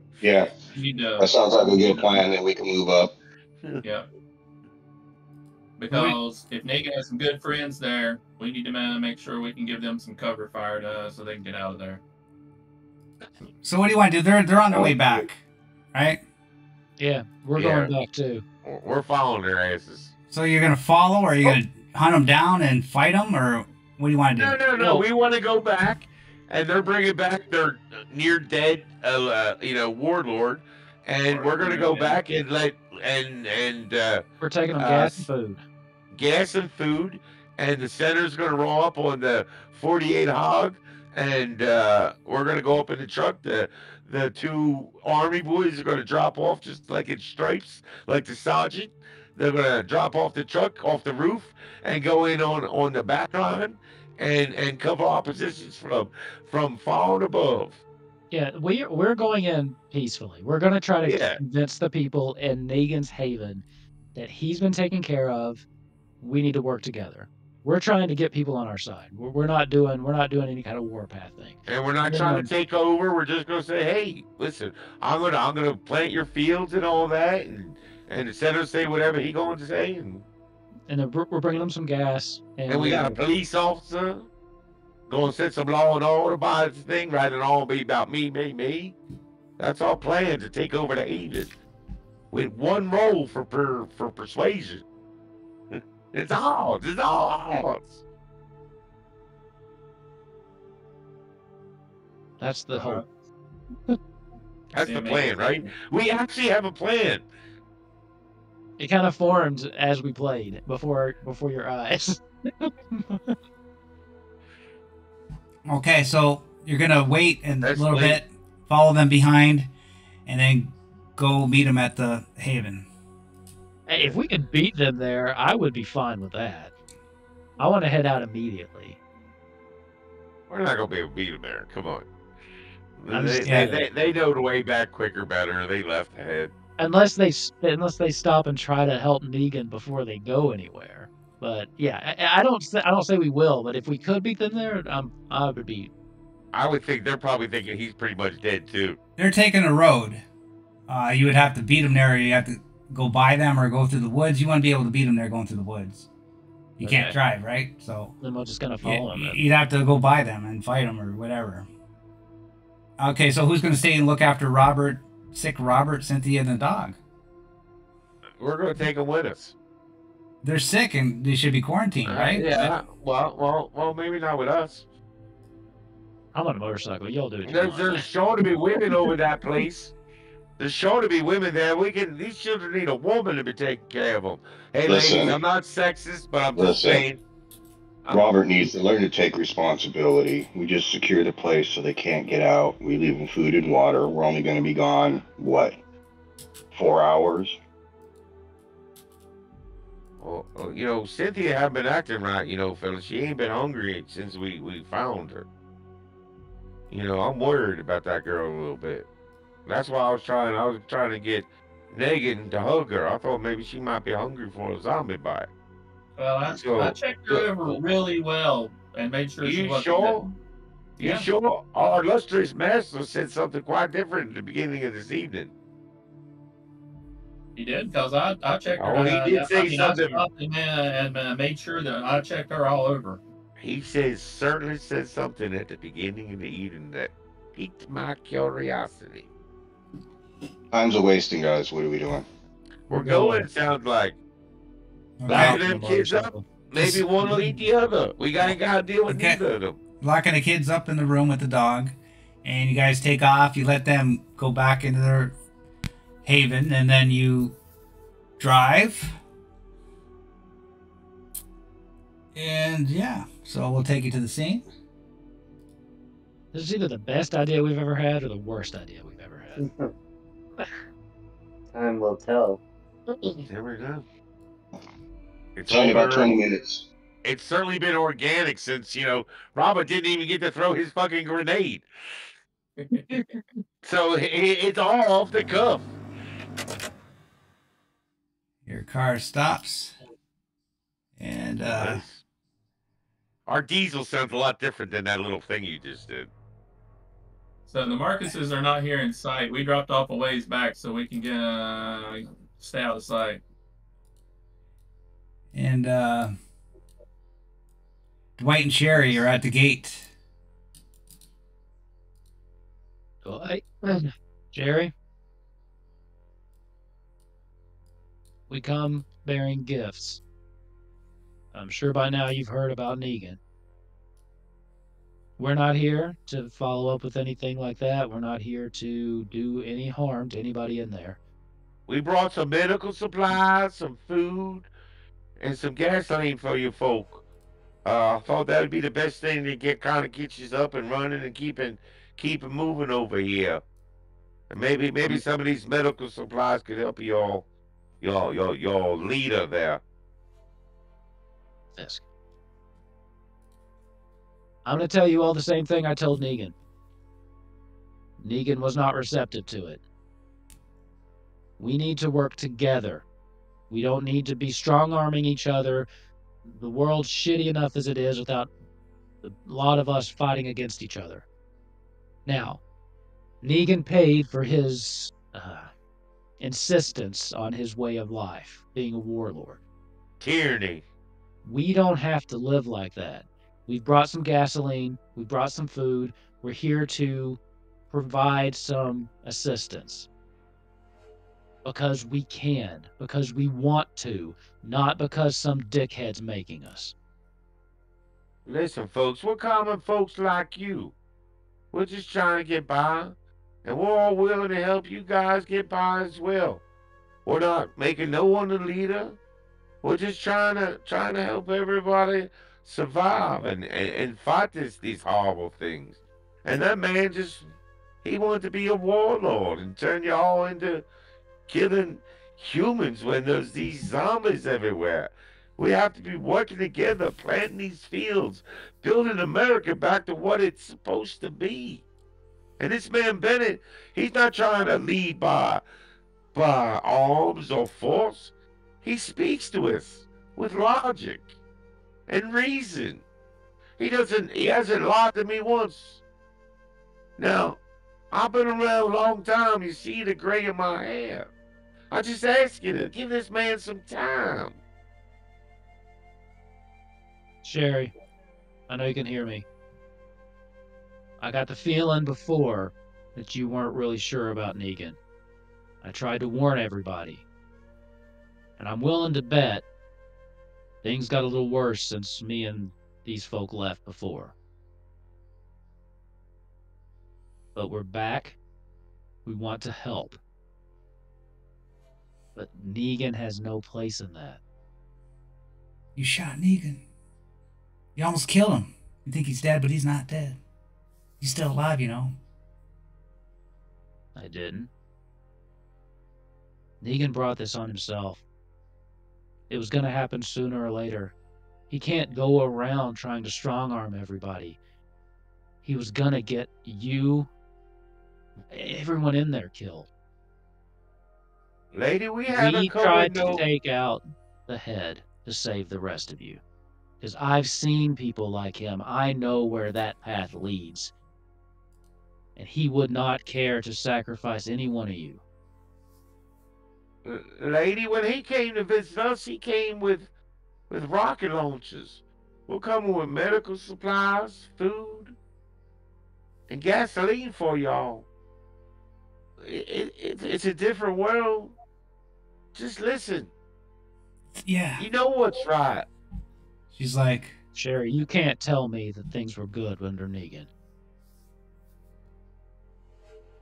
Because if Negan has some good friends there, we need to make sure we can give them some cover fire so they can get out of there.
So what do you want to do? They're on their way back, right?
Yeah, we're
Yeah.
going back too.
We're following their asses.
So you're gonna follow, or are you gonna hunt them down and fight them, or what do you want to do?
No.
No.
We want to go back, and they're bringing back their near dead, warlord, and we're gonna go back and
We're taking them
Uh,
gas and food.
gas and food, and the center's gonna roll up on the 48 hog, and we're gonna go up in the truck. The two army boys are gonna drop off just like in stripes, like the sergeant. They're gonna drop off the truck off the roof and go in on the back line and cover our positions from far and above.
Yeah, we're going in peacefully. We're going to try to
Yeah.
convince the people in Negan's Haven that he's been taken care of. We need to work together. We're trying to get people on our side. We're not doing any kind of warpath thing.
And we're not trying to take over. We're just gonna say, hey, listen, I'm gonna plant your fields and all that, and the senator say whatever he going to say, and
then we're bringing them some gas.
and we got a police officer gonna set some law and order by this thing rather than all be about me. That's our plan, to take over the Haven with one role for persuasion. It's ours. It's all ours.
That's the hope.
That's the plan, right? We actually have a plan.
It kind of formed as we played before your eyes.
Okay, so you're gonna wait a
That's
little
late.
bit, follow them behind, and then go meet them at the Haven.
Hey, if we could beat them there, I would be fine with that. I want to head out immediately.
We're not gonna be able to beat them there. Come on.
I'm just
They know the way back quicker, better. They left ahead.
Unless they stop and try to help Negan before they go anywhere. But yeah, I don't say we will. But if we could beat them there, I would be.
I would think they're probably thinking he's pretty much dead too.
They're taking a road. You would have to beat them there. You have to go by them or go through the woods. You want to be able to beat them there going through the woods. You can't
Okay.
drive, right? So
Then we're just gonna follow them. then.
you'd have to go by them and fight them or whatever. Okay, so who's going to stay and look after sick Robert, Cynthia, and the dog?
We're gonna take them with us.
They're sick and they should be quarantined, right?
Yeah. Well, maybe not with us.
I'm on a motorcycle. Y'all do it.
There's sure to be women over that place. There's sure to be women there. These children need a woman to be taking care of them. Hey,
Listen.
ladies, I'm not sexist, but I'm just
Listen.
saying.
Robert needs to learn to take responsibility. We just secure the place so they can't get out. We leave them food and water. We're only going to be gone, 4 hours?
Well, Cynthia haven't been acting right, fellas. She ain't been hungry since we found her. I'm worried about that girl a little bit. That's why I was trying to get Negan to hug her. I thought maybe she might be hungry for a zombie bite.
Well, I checked her over really well and made sure she
You
wasn't
sure?
dead. Yeah.
You sure? Our illustrious master said something quite different at the beginning of this evening.
He did, because I checked her.
Oh, he did say
I
something.
stopped and made sure that I checked her all over.
He certainly said something at the beginning of the evening that piqued my curiosity.
Time's a wasting, guys. What are we doing?
We're going, it sounds like. Locking them kids up. Maybe one will eat the other. We ain't got to deal with
Okay.
neither of them.
Locking the kids up in the room with the dog, and you guys take off. You let them go back into their haven, and then you drive. And yeah, so we'll take you to the scene.
This is either the best idea we've ever had or the worst idea we've ever had.
Time will tell.
There we go.
It's only about 20 minutes.
It's certainly been organic since, Robert didn't even get to throw his fucking grenade. So it's all off the cuff.
Your car stops, and
Nice. Our diesel sounds a lot different than that little thing you just did.
So the Marcuses are not here in sight. We dropped off a ways back so we can stay out of sight.
And Dwight and Sherry are at the gate.
Dwight, Jerry, we come bearing gifts. I'm sure by now you've heard about Negan. We're not here to follow up with anything like that. We're not here to do any harm to anybody in there.
We brought some medical supplies, some food, and some gasoline for you folk. I thought that would be the best thing to get you up and running and keep it moving over here. And maybe some of these medical supplies could help your leader there.
Fisk. I'm going to tell you all the same thing I told Negan. Negan was not receptive to it. We need to work together. We don't need to be strong-arming each other. The world's shitty enough as it is without a lot of us fighting against each other. Now, Negan paid for his insistence on his way of life, being a warlord.
Tyranny.
We don't have to live like that. We've brought some gasoline. We've brought some food. We're here to provide some assistance. Because we can. Because we want to. Not because some dickhead's making us.
Listen, folks, we're common folks like you. We're just trying to get by, and we're all willing to help you guys get by as well. We're not making no one a leader. We're just trying to help everybody survive and fight these horrible things. And that man he wanted to be a warlord and turn you all into killing humans when there's these zombies everywhere. We have to be working together, planting these fields, building America back to what it's supposed to be. And this man Bennett, he's not trying to lead by arms or force. He speaks to us with logic and reason. He hasn't lied to me once. Now, I've been around a long time. You see the gray in my hair. I just ask you to give this man some time.
Sherry, I know you can hear me. I got the feeling before that you weren't really sure about Negan. I tried to warn everybody. And I'm willing to bet things got a little worse since me and these folk left before. But we're back. We want to help. But Negan has no place in that.
You shot Negan. You almost killed him. You think he's dead, but he's not dead. He's still alive, you know.
I didn't. Negan brought this on himself. It was going to happen sooner or later. He can't go around trying to strong-arm everybody. He was going to get you, everyone in there killed.
Lady, we haven't
tried
covered
to take out the head to save the rest of you. Because I've seen people like him. I know where that path leads. And he would not care to sacrifice any one of you.
Lady, when he came to visit us, he came with rocket launchers. We're coming with medical supplies, food, and gasoline for y'all. It's a different world. Just listen.
Yeah.
You know what's right.
She's like,
Sherry, you can't tell me that things were good under Negan.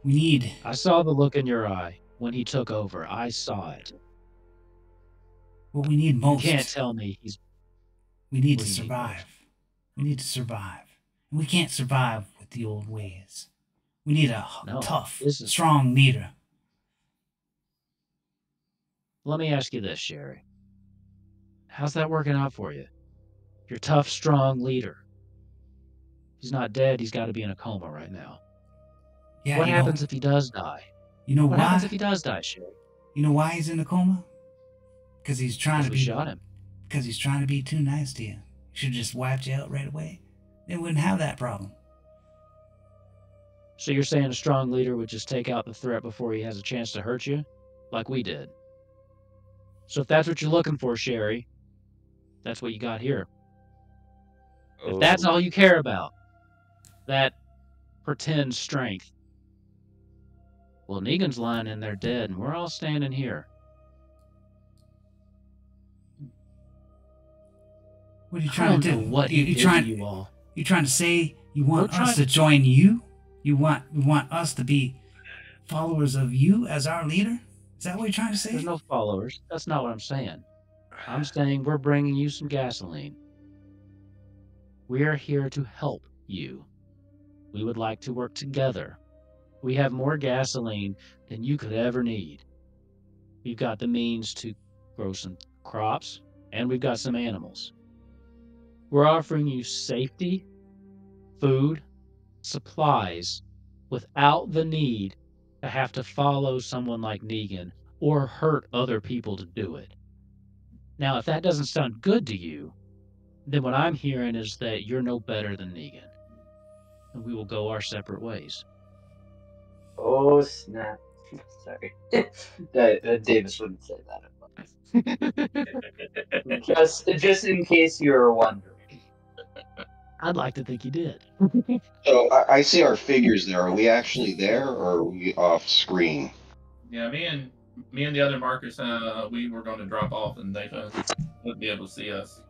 we need.
I saw the look in your eye when he took over. I saw it.
What we need
You
most.
can't tell me he's...
We need
What
to
do you need
survive. We need to survive. And we can't survive with the old ways. We need a
No,
tough,
this is-
strong leader.
Let me ask you this, Sherry. How's that working out for you? Your tough, strong leader. He's not dead. He's got to be in a coma right now.
Yeah,
What
you
happens
know,
if he does die?
you know
What
why?
happens if he does die, Sherry?
You know why he's in a coma? Because he's trying
Because
to
we
be.
shot him.
Because he's trying to be too nice to you. He should just wiped you out right away. Then we wouldn't have that problem.
So you're saying a strong leader would just take out the threat before he has a chance to hurt you? Like we did. So if that's what you're looking for, Sherry, That's what you got here. If that's all you care about, that pretend strength, well, Negan's lying in there dead, and we're all standing here.
What are you
I
trying
don't
to
know
do?
what he did to you all.
You trying to say you want
We're
us
trying-
to join you? You want us to be followers of you as our leader? Is that what you're trying to say?
There's no followers. That's not what I'm saying. I'm saying we're bringing you some gasoline. We are here to help you. We would like to work together. We have more gasoline than you could ever need. We've got the means to grow some crops, and we've got some animals. We're offering you safety, food, supplies, without the need to have to follow someone like Negan or hurt other people to do it. Now, if that doesn't sound good to you, then what I'm hearing is that you're no better than Negan, and we will go our separate ways.
Oh snap! Sorry, Davis wouldn't say that. Just in case you were wondering.
I'd like to think you did.
So I see our figures there. Are we actually there, or are we off screen?
Yeah, me and the other markers, we were going to drop off, and they wouldn't be able to see us.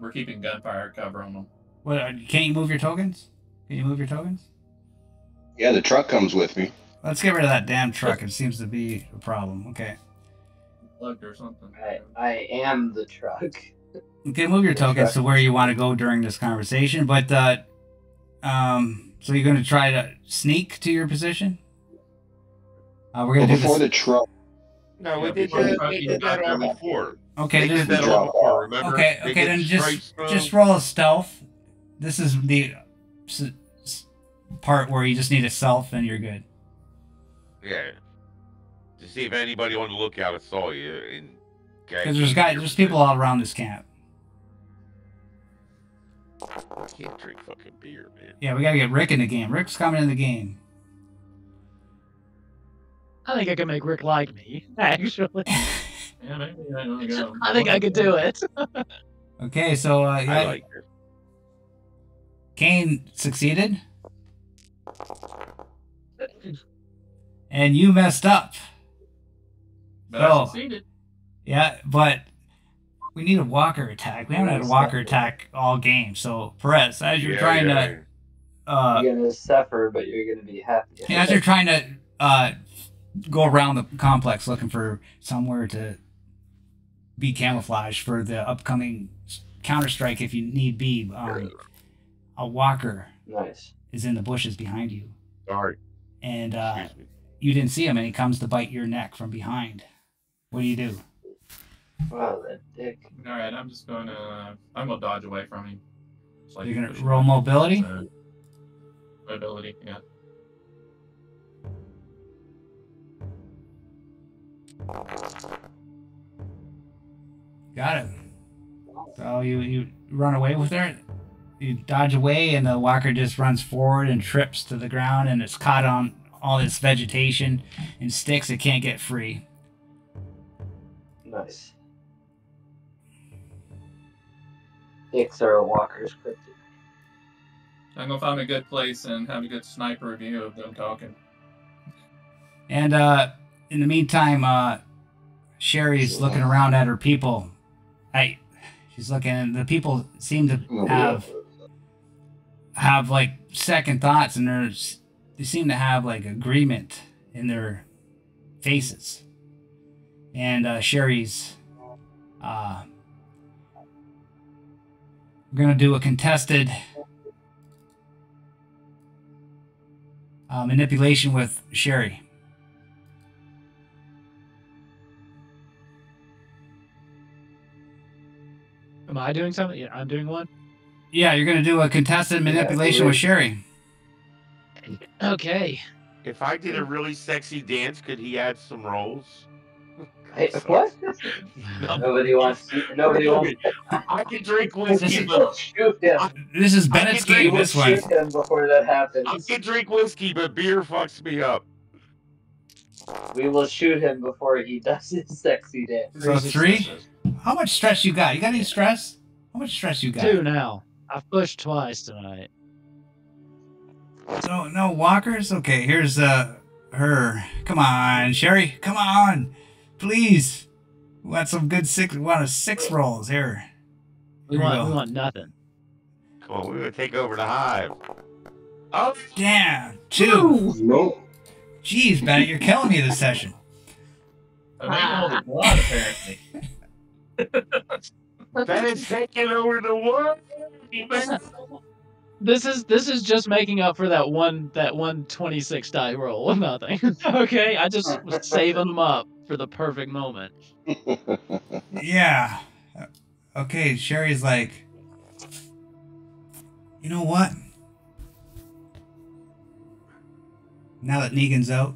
We're keeping gunfire cover on them.
What? Can't you move your tokens? Can you move your tokens?
Yeah, the truck comes with me.
Let's get rid of that damn truck. It seems to be a problem. Okay.
Plugged or something.
I am the truck.
Okay, move your tokens to where you want to go during this conversation. But so you're going to try to sneak to your position? We're going to do
Before
this.
the truck.
No,
Yeah,
we did
before the
that.
truck
We
is
did that
back
all
there.
before.
Okay,
They did
just,
that all before. Remember?
okay,
They
okay.
did
Then
stripes through
just
them.
roll a stealth. This is the part where you just need a self and you're good.
Yeah. To see if anybody on the lookout saw you. And
Because there's people all around this camp.
I can't drink fucking beer, man.
Yeah, we gotta get Rick in the game. Rick's coming in the game.
I think I can make Rick like me, actually.
Yeah, maybe I don't know.
I think I could do it.
Okay, so
I like it.
Kane succeeded. And you messed up.
But I
Oh.
succeeded.
Yeah, but we need a walker attack. We haven't had a walker attack all game. So Perez, as you're trying to
You're gonna suffer, but you're gonna be happy.
as you're trying to go around the complex looking for somewhere to be camouflaged for the upcoming counter-strike if you need be, a walker
Nice.
is in the bushes behind you.
Sorry.
And
Excuse me.
you didn't see him, and he comes to bite your neck from behind. What do?
Wow, that dick.
All right, I'm just going to. I'm going to dodge away from him. It's like
You're gonna
pushing
roll
me.
mobility?
So, mobility, yeah.
Got it. So you run away with her. You dodge away, and the walker just runs forward and trips to the ground, and it's caught on all this vegetation and sticks. It can't get free.
Nice. Dicks are a walker's kryptonite.
I'm going to find a good place and have a good sniper view of them talking.
And in the meantime, Sherry's looking around at her people. She's looking, and the people seem to have like second thoughts, and they seem to have like agreement in their faces. And Sherry's we're gonna do a contested manipulation with Sherry.
Am I doing something? Yeah, I'm doing one.
Yeah, you're gonna do a contested manipulation with Sherry.
Okay.
If I did a really sexy dance, could he add some rolls?
Hey, what? Nobody wants. Nobody wants.
I can drink
We
whiskey,
will
but
shoot him.
This is Bennett's
can
We
game.
will
This one.
shoot him before that
I
happens.
can drink whiskey, but beer fucks me up.
We will shoot him before he does his sexy dance.
So three.
successes.
How much stress you got? You got any stress? How much stress you got?
2 now. I've pushed twice tonight.
No walkers? Okay, here's her. Come on, Sherry. Come on. Please. We want some good we want a 6 rolls here.
We want nothing.
Come on, we're gonna take over the hive. Oh,
Damn. 2.
Nope.
Jeez, Bennett, you're killing me this session.
I mean, all the blood apparently.
that is taking over the world. Man.
This is just making up for that one 26 die roll with nothing. Okay, I just was saving them up for the perfect moment.
Yeah. Okay, Sherry's like, you know what? Now that Negan's out,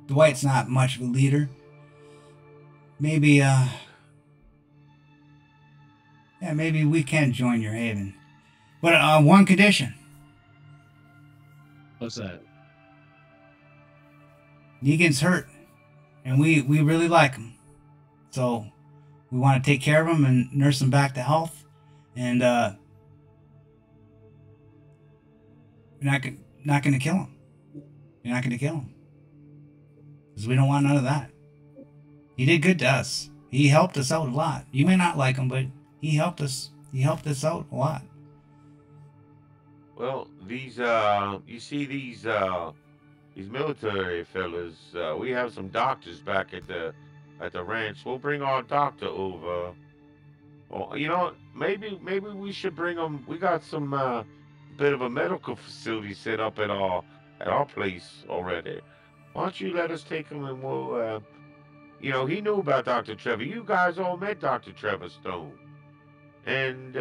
Dwight's not much of a leader. Maybe, maybe we can join your haven. But on one condition.
What's that?
Negan's hurt, and we really like him. So we want to take care of him and nurse him back to health. And we're not going to kill him. You're not going to kill him. Because we don't want none of that. He did good to us. He helped us out a lot. You may not like him, but he helped us. He helped us out a lot.
Well, these you see these military fellas. We have some doctors back at the ranch. We'll bring our doctor over. Well, you know, maybe we should bring them. We got some bit of a medical facility set up at our place already. Why don't you let us take him and we'll, you know, he knew about Dr. Trevor. You guys all met Dr. Trevor Stone. And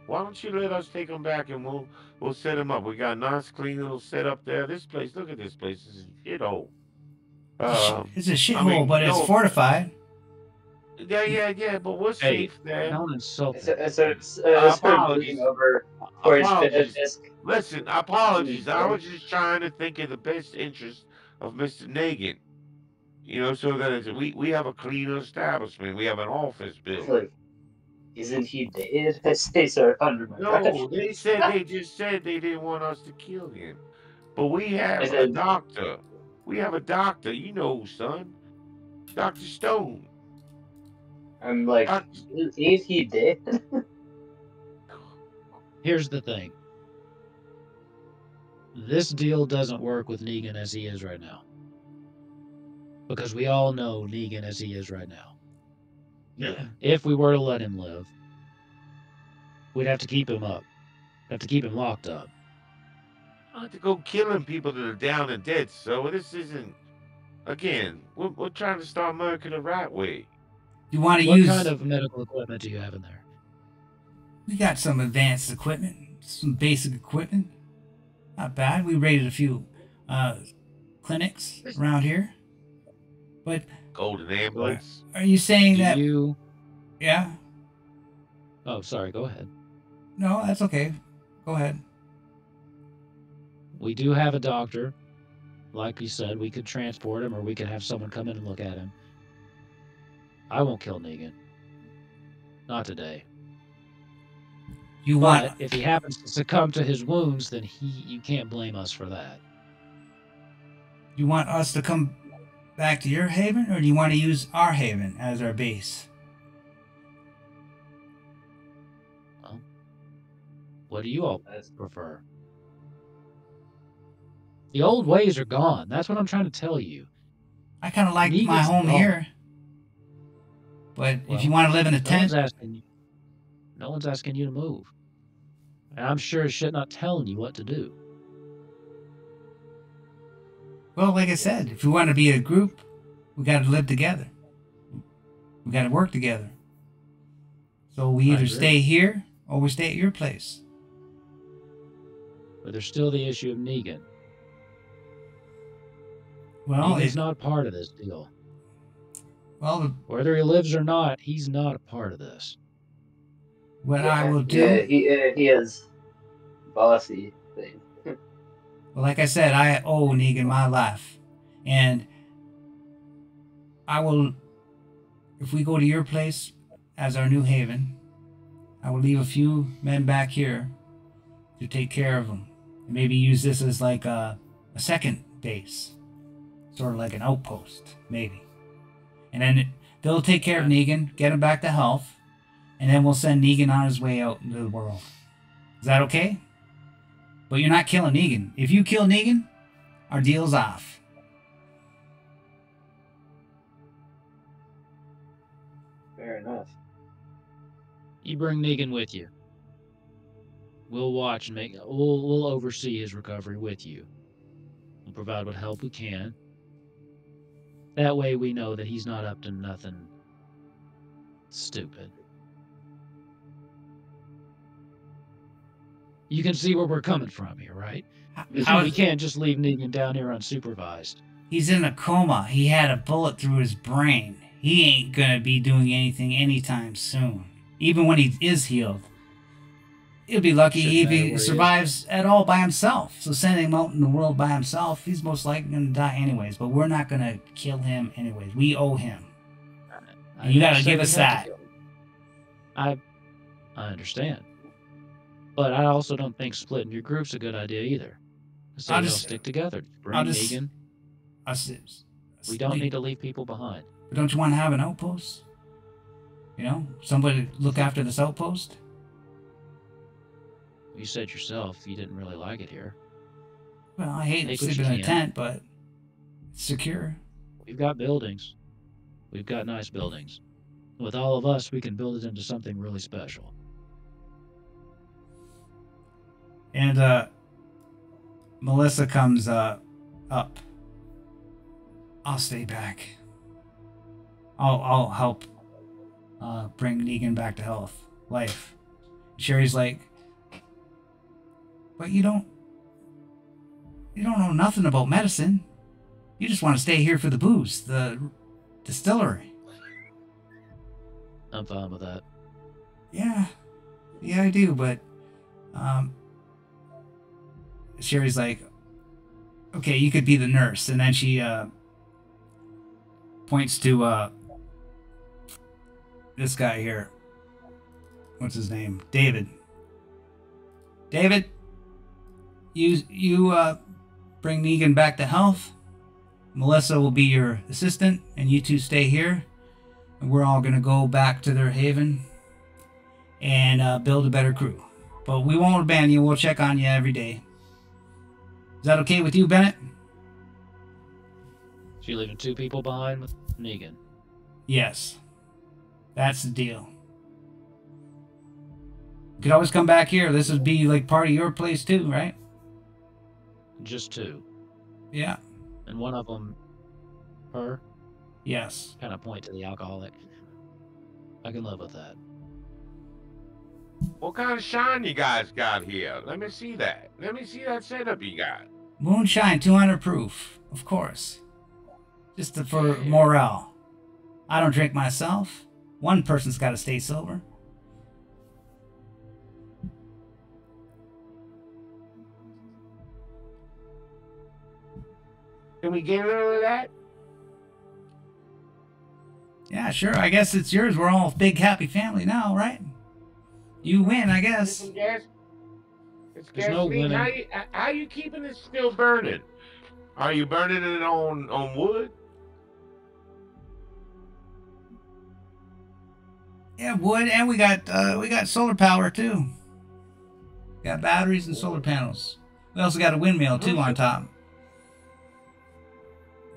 why don't you let us take him back and we'll set him up. We got a nice clean little setup there. This place, look at this place. This is a shithole.
It's a shithole, but it's fortified.
Yeah, but we're safe there.
Don't insult
So
me.
it's
Apologies.
over towards
Apologies.
Fisk.
Listen, apologies. I was just trying to think of the best interest of Mr. Negan. You know, so that we have a cleaner establishment. We have an office building.
Like, isn't he dead? They are under my
No, they just said they didn't want us to kill him. But we have
I
a
said-
doctor. We have a doctor. You know, son. Dr. Stone.
I'm like, is he dead?
Here's the thing. This deal doesn't work with Negan as he is right now. Because we all know Negan as he is right now.
Yeah.
If we were to let him live, we'd have to keep him up. Have to keep him locked up.
I have to go killing people that are down and dead. So this isn't. Again, we're trying to start America the right way.
You want to
What
use?
kind of medical equipment do you have in there?
We got some advanced equipment, some basic equipment. Not bad. We raided a few clinics around here. But
Golden ambulance.
are you saying
Do
that?
you...
Yeah.
Oh, sorry, go ahead.
No, that's okay. Go ahead.
We do have a doctor. Like you said, we could transport him or we could have someone come in and look at him. I won't kill Negan. Not today.
You
But
want?
if he happens to succumb to his wounds, then you can't blame us for that.
You want us to come back to your haven, or do you want to use our haven as our base?
Well, what do you all prefer? The old ways are gone. That's what I'm trying to tell you.
I kind of like my
Negan's
home
gone.
here. But
Well,
if you want to live in a tent,
No one's asking you to move. And I'm sure as shit not telling you what to do.
well, like I said, if we want to be a group, we got to live together. We got to work together. So we
I
either
agree.
stay here or we stay at your place.
But there's still the issue of Negan.
Well,
Negan's not part of this deal.
well,
Whether he lives or not, he's not a part of this.
what
Yeah,
I will do.
Yeah, he is bossy thing.
Well, like I said, I owe Negan my life. And I will, if we go to your place as our new haven. I will leave a few men back here to take care of them. And maybe use this as like a second base. Sort of like an outpost, maybe. And then they'll take care of Negan, get him back to health, and then we'll send Negan on his way out into the world. Is that okay? But you're not killing Negan. If you kill Negan, our deal's off.
Fair enough.
You bring Negan with you. We'll watch and we'll oversee his recovery with you. We'll provide what help we can. That way we know that he's not up to nothing stupid. You can see where we're coming from here, right? We can't just leave Negan down here unsupervised.
He's in a coma. He had a bullet through his brain. He ain't gonna be doing anything anytime soon. Even when he is healed. He'll be lucky if he survives at all by himself. So sending him out in the world by himself, he's most likely gonna die anyways. But we're not gonna kill him anyways. We owe him. And you gotta give us that.
I understand. But I also don't think splitting your group's a good idea either. So they'll stick together. Bring Negan. We don't need to leave people behind.
But don't you want to have an outpost? You know, somebody look after this outpost?
You said yourself you didn't really like it here.
Well, I hate sleeping in a tent, but it's secure.
We've got buildings. We've got nice buildings. With all of us, we can build it into something really special.
And Melissa comes up. I'll stay back. I'll help bring Negan back to life. Sherry's like, but you don't know nothing about medicine. You just want to stay here for the booze, the distillery.
I'm fine with that.
Yeah, I do, but Sherry's like, okay, you could be the nurse. And then she points to this guy here. What's his name? David. David, you bring Negan back to health. Melissa will be your assistant, and you two stay here. And we're all going to go back to their haven and build a better crew. But we won't abandon you. We'll check on you every day. Is that okay with you, Bennett?
So you're leaving 2 people behind with Negan?
Yes. That's the deal. You could always come back here. This would be like part of your place too, right?
Just 2.
Yeah.
And one of them, her?
Yes.
Kind of point to the alcoholic. I can live with that.
What kind of shine you guys got here? Let me see that. Let me see that setup you got.
Moonshine, 200 proof, of course. Just for morale. I don't drink myself. One person's got to stay sober.
Can we get rid of that?
Yeah, sure. I guess it's yours. We're all a big happy family now, right? You win, I guess.
It's
There's no winning.
How you keeping it still burning? Are you burning it on wood?
Yeah, wood, and we got solar power too. Got batteries and solar panels. We also got a windmill too on top.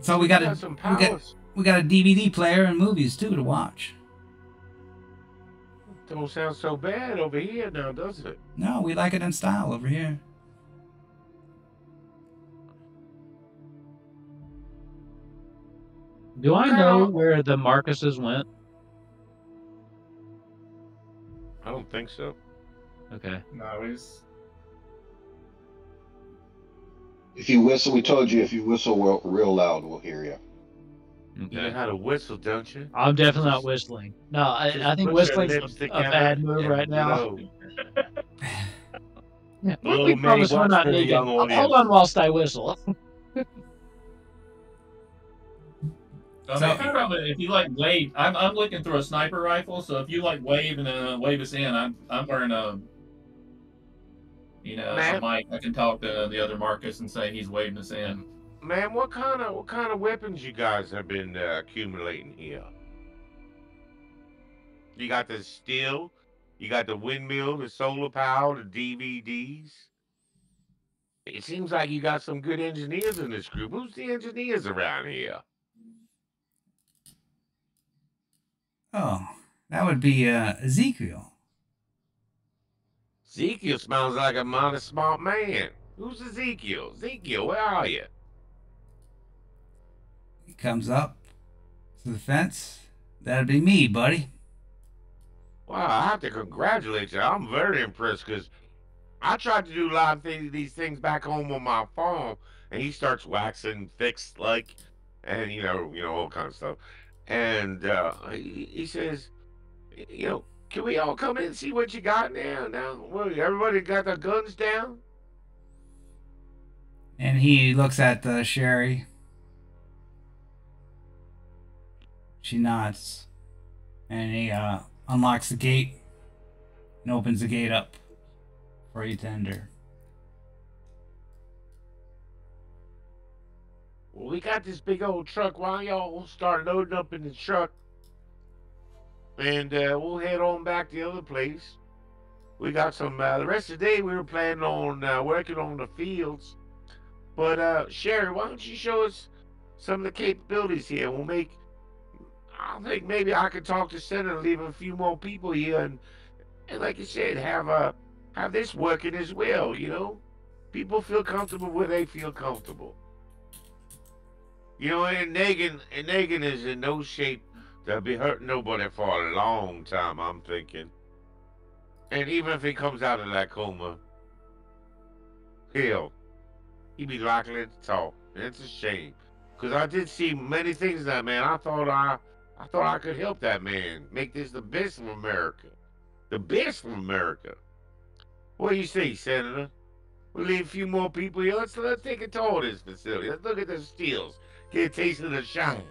So we got a DVD player and movies too to watch.
Don't sound so bad over here now, does it?
No, we like it in style over here.
Do I know where the Marcuses went?
I don't think so.
Okay.
No, he's.
If you whistle, we told you if you whistle real loud, we'll hear you.
You know how to whistle, don't you?
I'm definitely not whistling. No, I think whistling's a bad move right now. Yeah, we promise we're not Negan. Hold on whilst I whistle.
I mean, if you probably, if you like wave, I'm looking through a sniper rifle. So if you like wave and wave us in, I'm wearing a a
Man,
mic. I can talk to the other Marcus and say he's waving us in.
man, what kind of weapons you guys have been accumulating here? You got the steel, you got the windmill, the solar power, the DVDs. It seems like you got some good engineers in this group. Who's the engineers around here?
Oh, that would be Ezekiel.
Ezekiel smells like a mighty smart man. Who's Ezekiel? Ezekiel, where are you?
He comes up to the fence. That'd be me, buddy.
Wow, I have to congratulate you. I'm very impressed because I tried to do a lot of these things back home on my farm, and he starts waxing fixed like, and all kind of stuff. And he says, can we all come in and see what you got now? Well, everybody got their guns down?
And he looks at Sherry. She nods. And he unlocks the gate and opens the gate up for you to enter.
Well, we got this big old truck. Why don't y'all start loading up in the truck? And we'll head on back to the other place. We got some, the rest of the day we were planning on working on the fields. But Sherry, why don't you show us some of the capabilities here? I think maybe I could talk to Senator, leave a few more people here, and like you said, have this working as well. People feel comfortable where they feel comfortable. And Negan is in no shape to be hurting nobody for a long time, I'm thinking. And even if he comes out of that coma, hell, he be likely to talk. And it's a shame, because I did see many things in that man. I thought I could help that man make this the best of America, the best of America. What do you say, Senator? We'll leave a few more people here. Let's take a tour of this facility. Let's look at the steels, get a taste of the shine.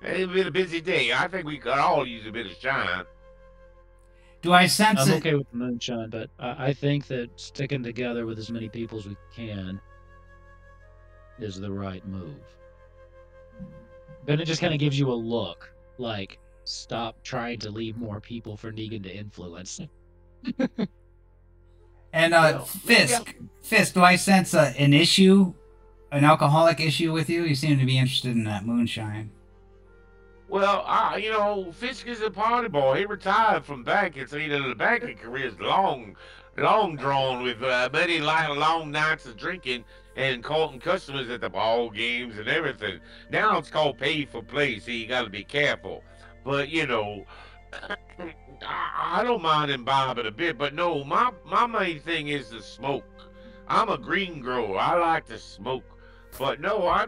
It's been a busy day. I think we could all use a bit of shine.
Do I sense
I'm
it?
okay with the moonshine, but I think that sticking together with as many people as we can is the right move. But it just kind of gives you a look, like, stop trying to leave more people for Negan to influence.
And
Well,
Fisk, do I sense an issue, an alcoholic issue with you? You seem to be interested in that moonshine.
Well, Fisk is a party boy. He retired from banking, so the banking career is long drawn with many long nights of drinking and calling customers at the ball games and everything. Now it's called pay for play, so you got to be careful. But I don't mind imbibing a bit, but no, my main thing is the smoke. I'm a green grower. I like to smoke, but no, I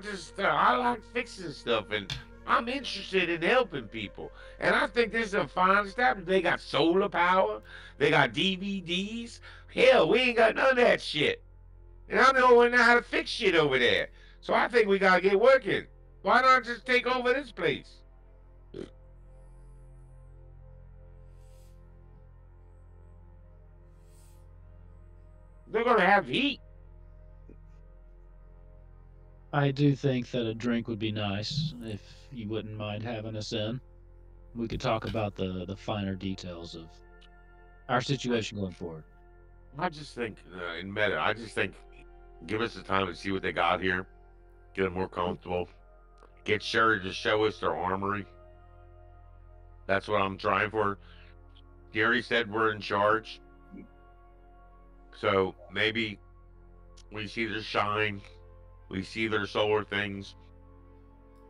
like fixing stuff, and I'm interested in helping people. And I think this is a fine establishment. They got solar power. They got DVDs. Hell, we ain't got none of that shit. And I'm the only one know how to fix shit over there. So I think we gotta get working. Why not just take over this place? They're gonna have heat.
I do think that a drink would be nice, if you wouldn't mind having us in. We could talk about the finer details of our situation going forward.
I just think in meta, give us the time to see what they got here, get them more comfortable, get Sherry to show us their armory. That's what I'm trying for. Gary said we're in charge, so maybe we see their shine, we see their solar things.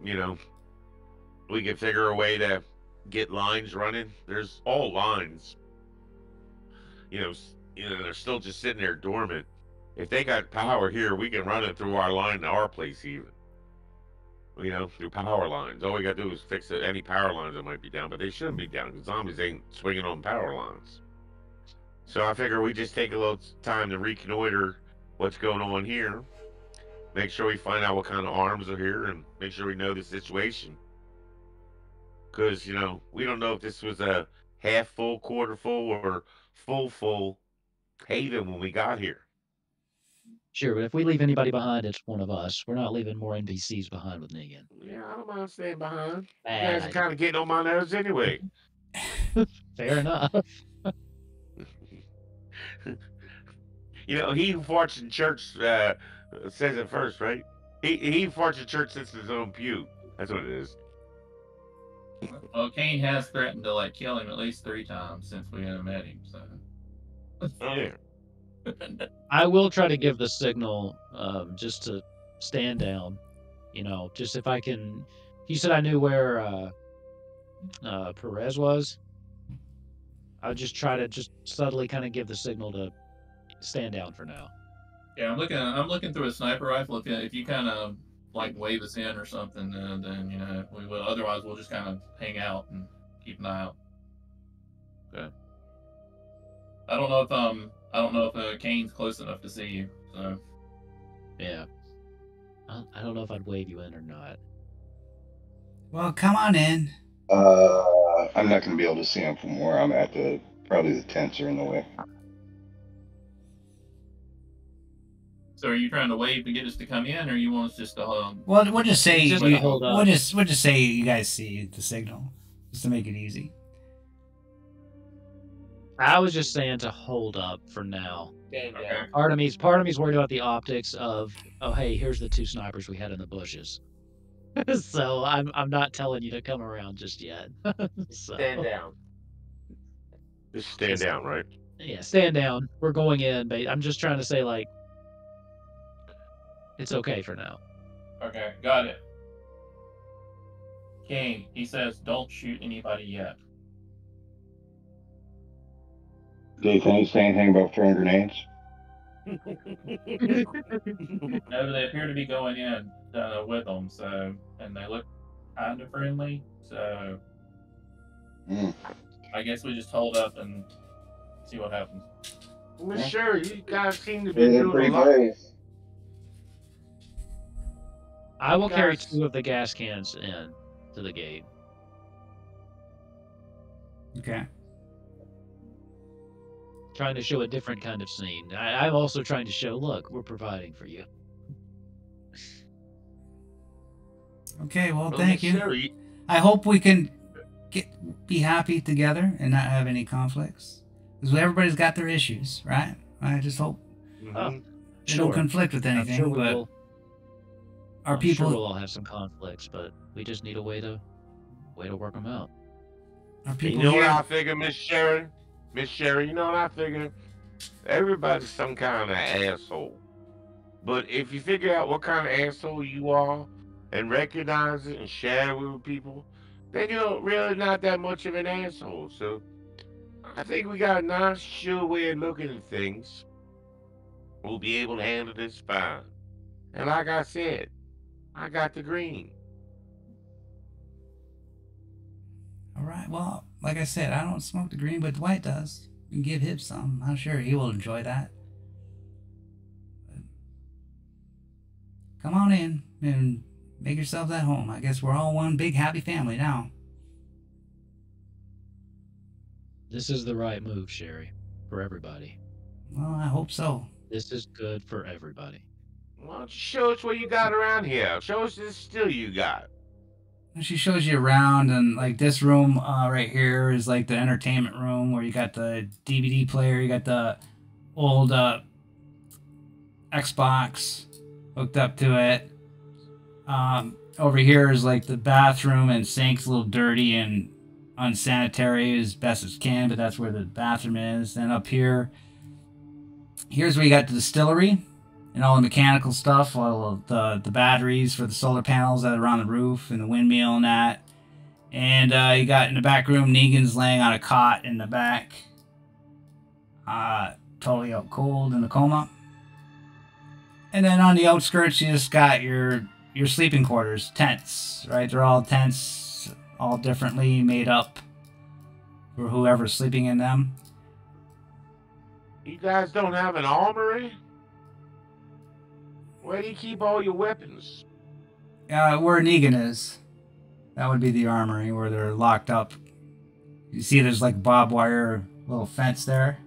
We can figure a way to get lines running. There's all lines. They're still just sitting there dormant. If they got power here, we can run it through our line to our place even. Through power lines. All we gotta do is fix any power lines that might be down, but they shouldn't be down because zombies ain't swinging on power lines. So I figure we just take a little time to reconnoiter what's going on here. Make sure we find out what kind of arms are here and make sure we know the situation. Because, we don't know if this was a half full, quarter full, or full haven when we got here.
Sure, but if we leave anybody behind, it's one of us. We're not leaving more NPCs behind with Negan.
Yeah, I don't mind staying behind. You
Bad
guys are
idea.
kind of getting on my nerves anyway.
Fair enough.
He who farts in church says it first, right? He who farts in church sits in his own pew. That's what it is.
Well, Kane has threatened to like kill him at least 3 times since we haven't met him. So.
Oh, yeah.
I will try to give the signal just to stand down. Just if I can. You said I knew where Perez was. I'll just try to just subtly kind of give the signal to stand down for now.
Yeah, I'm looking through a sniper rifle. If you kind of like wave us in or something, then we will. Otherwise, we'll just kind of hang out and keep an eye out. Okay. I don't know if Kane's close enough to see you. So.
Yeah. I don't know if I'd wave you in or not.
Well, come on in.
I'm not going to be able to see him from where I'm at. Probably the tents are in the way.
So are you trying to wave to get us to come in, or you want us just to
Well, we'll just say
Just
you,
hold up.
we'll just say you guys see the signal, just to make it easy.
I was just saying to hold up for now.
Stand
Okay.
down.
Part of me's worried about the optics of, oh hey, here's the 2 snipers we had in the bushes. So I'm not telling you to come around just yet. So,
Stand down. Just stand down, right?
yeah, stand down. We're going in, but I'm just trying to say like it's okay for now.
Okay, got it. Kane, he says, don't shoot anybody yet.
Dave, can you say anything about throwing grenades?
No, they appear to be going in with them, and they look kind of friendly, so I guess we just hold up and see what happens.
Well, sure, you guys seem to be
They're
doing
pretty
a lot.
brave.
I will carry
Guys.
2 of the gas cans in to the gate.
Okay.
Trying to show a different kind of scene. I'm also trying to show, look, we're providing for you.
Okay. Well,
Well,
thank you.
sure,
I hope we can be happy together and not have any conflicts, because everybody's got their issues, right? I just hope
Mhm.
they don't conflict with
I'm
anything.
sure we
but
will.
our
I'm
people,
sure we'll all have some conflicts, but we just need a way to work them out.
our
You
people
know
here.
what I figure, Miss Sherry? Miss Sherry, you know what I figure? Everybody's some kind of asshole. But if you figure out what kind of asshole you are and recognize it and share it with people, then you're really not that much of an asshole. So I think we got a nice, sure way of looking at things. We'll be able to handle this fine. And like I said, I got the green.
All right. Well, like I said, I don't smoke the green, but Dwight does. You can give him some. I'm sure he will enjoy that. But come on in and make yourselves at home. I guess we're all one big happy family now.
This is the right move, Sherry, for everybody.
Well, I hope so.
This is good for everybody.
Why don't you show us what you got around here? Show us this still you got.
And she shows you around, and like this room right here is like the entertainment room where you got the DVD player, you got the old Xbox hooked up to it. Over here is like the bathroom, and sink's a little dirty and unsanitary as best as can, but that's where the bathroom is. Then up here, here's where you got the distillery and all the mechanical stuff, all of the batteries for the solar panels that are on the roof and the windmill and that. And you got in the back room, Negan's laying on a cot in the back, totally out cold in a coma. And then on the outskirts, you just got your sleeping quarters, tents, right? They're all tents, all differently made up for whoever's sleeping in them.
You guys don't have an armory? Where do you keep all your weapons?
Where Negan is. That would be the armory where they're locked up. You see there's like barbed wire little fence there.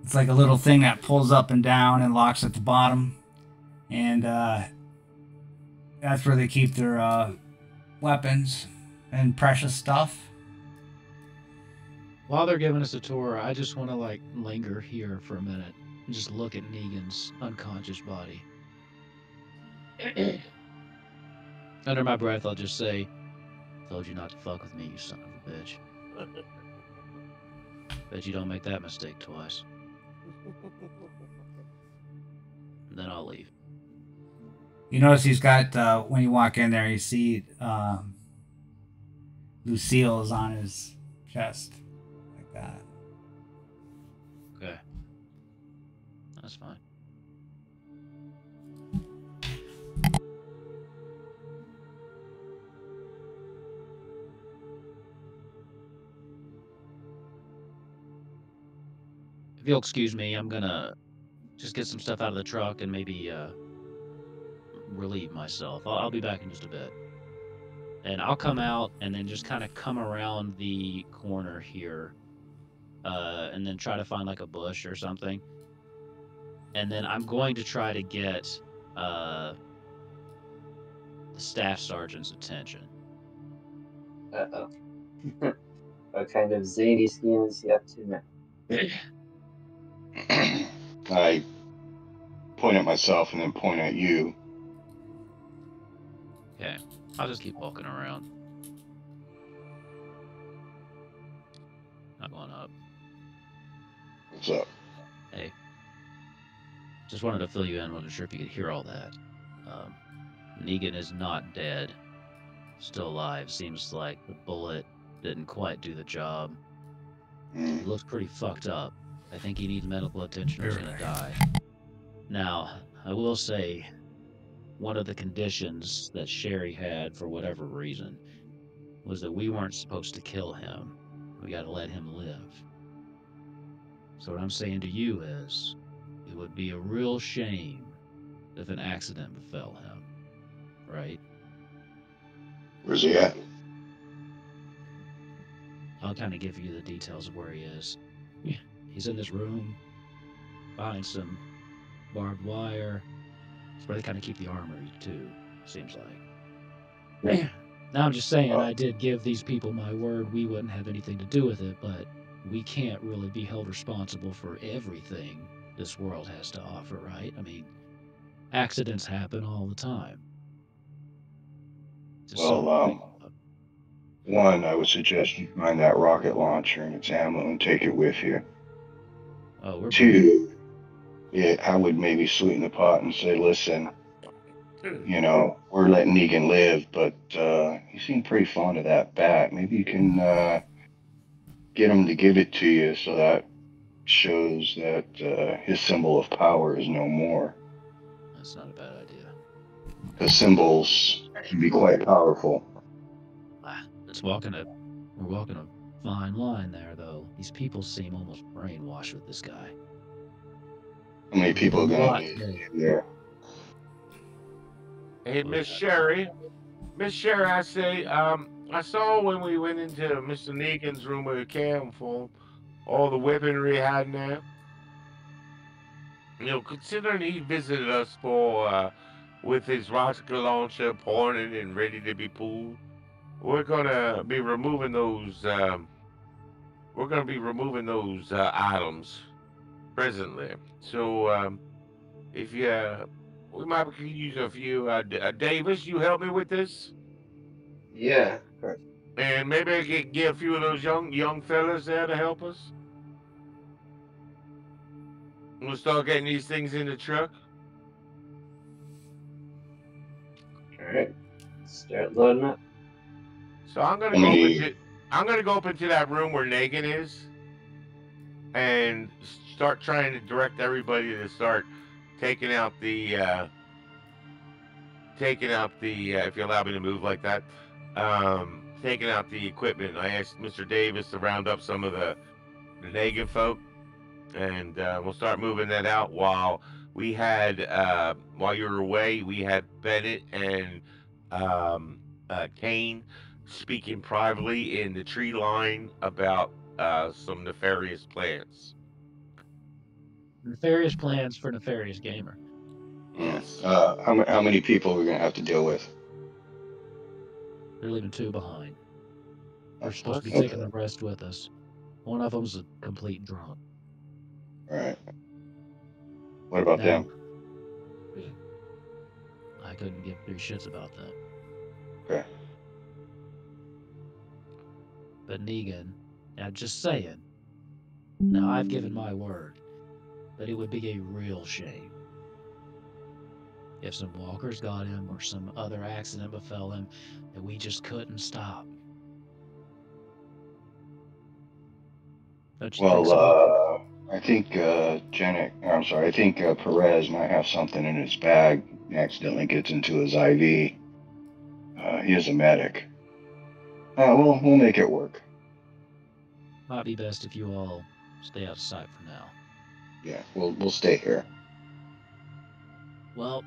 It's like a little thing that pulls up and down and locks at the bottom. And that's where they keep their weapons and precious stuff.
While they're giving us a tour, I just want to like linger here for a minute and just look at Negan's unconscious body. Under my breath, I'll just say, "Told you not to fuck with me, you son of a bitch." Bet you don't make that mistake twice. And then I'll leave.
You notice he's got, when you walk in there, you see Lucille is on his chest. Like that.
Okay. That's fine. If you'll excuse me, I'm gonna just get some stuff out of the truck and maybe relieve myself. I'll be back in just a bit. And I'll come out and then just kind of come around the corner here and then try to find like a bush or something. And then I'm going to try to get the staff sergeant's attention.
Uh-oh. What kind of zany scheme is he up to now?
I point at myself and then point at you.
Okay, I'll just keep walking around. Not going up.
What's up?
Hey. Just wanted to fill you in. Wasn't sure if you could hear all that. Negan is not dead. Still alive. Seems like the bullet didn't quite do the job. He looks pretty fucked up. I think he needs medical attention or he's gonna die. Now, I will say, one of the conditions that Sherry had, for whatever reason, was that we weren't supposed to kill him. We gotta let him live. So what I'm saying to you is, it would be a real shame if an accident befell him, right?
Where's he at?
I'll kind of give you the details of where he is. He's in this room, behind some barbed wire. It's where they kind of keep the armory, too, seems like. Now, I'm just saying, I did give these people my word we wouldn't have anything to do with it, but we can't really be held responsible for everything this world has to offer, right? I mean, accidents happen all the time.
One, I would suggest you find that rocket launcher and its ammo and take it with you.
Oh, we're
Two, yeah, I would maybe sweeten the pot and say, listen, you know, we're letting Negan live, but he seemed pretty fond of that bat. Maybe you can get him to give it to you so that shows that his symbol of power is no more.
That's not a bad idea.
Because symbols can be quite powerful.
We're walking a fine line there, though. These people seem almost brainwashed with this guy.
How many people are going to be there?
Hey, Miss Sherry, I say, I saw when we went into Mr. Negan's room with a cam full, all the weaponry he had in there. You know, considering he visited us with his rocket launcher pointed and ready to be pulled, we're gonna be removing those. Items presently. So, if we might could use a few. Davis, you help me with this,
Yeah, of course.
and maybe I could get a few of those young fellas there to help us. We'll start getting these things in the truck.
Alright. Start loading up.
So I'm gonna go up into that room where Negan is, and start trying to direct everybody to start taking out the if you allow me to move like that, taking out the equipment. I asked Mr. Davis to round up some of the Negan folk, and we'll start moving that out while we had while you were away. We had Bennett and Kane speaking privately in the tree line about some nefarious plans.
Nefarious plans for nefarious gamer.
Yes.
How many people are we gonna have to deal with?
They're leaving 2 behind. We're
That's
supposed to be
what's-
taking the rest with us. One of them's a complete drunk.
All right. What about
Now,
them?
I couldn't give 3 shits about them.
Okay.
But Negan, now just saying. Now I've given my word, but it would be a real shame if some walkers got him or some other accident befell him that we just couldn't stop. Don't you think so?
Well, I think I think Perez might have something in his bag. He accidentally gets into his IV. He is a medic. We'll make it work.
Might be best if you all stay out of sight for now.
Yeah, we'll stay here.
Well,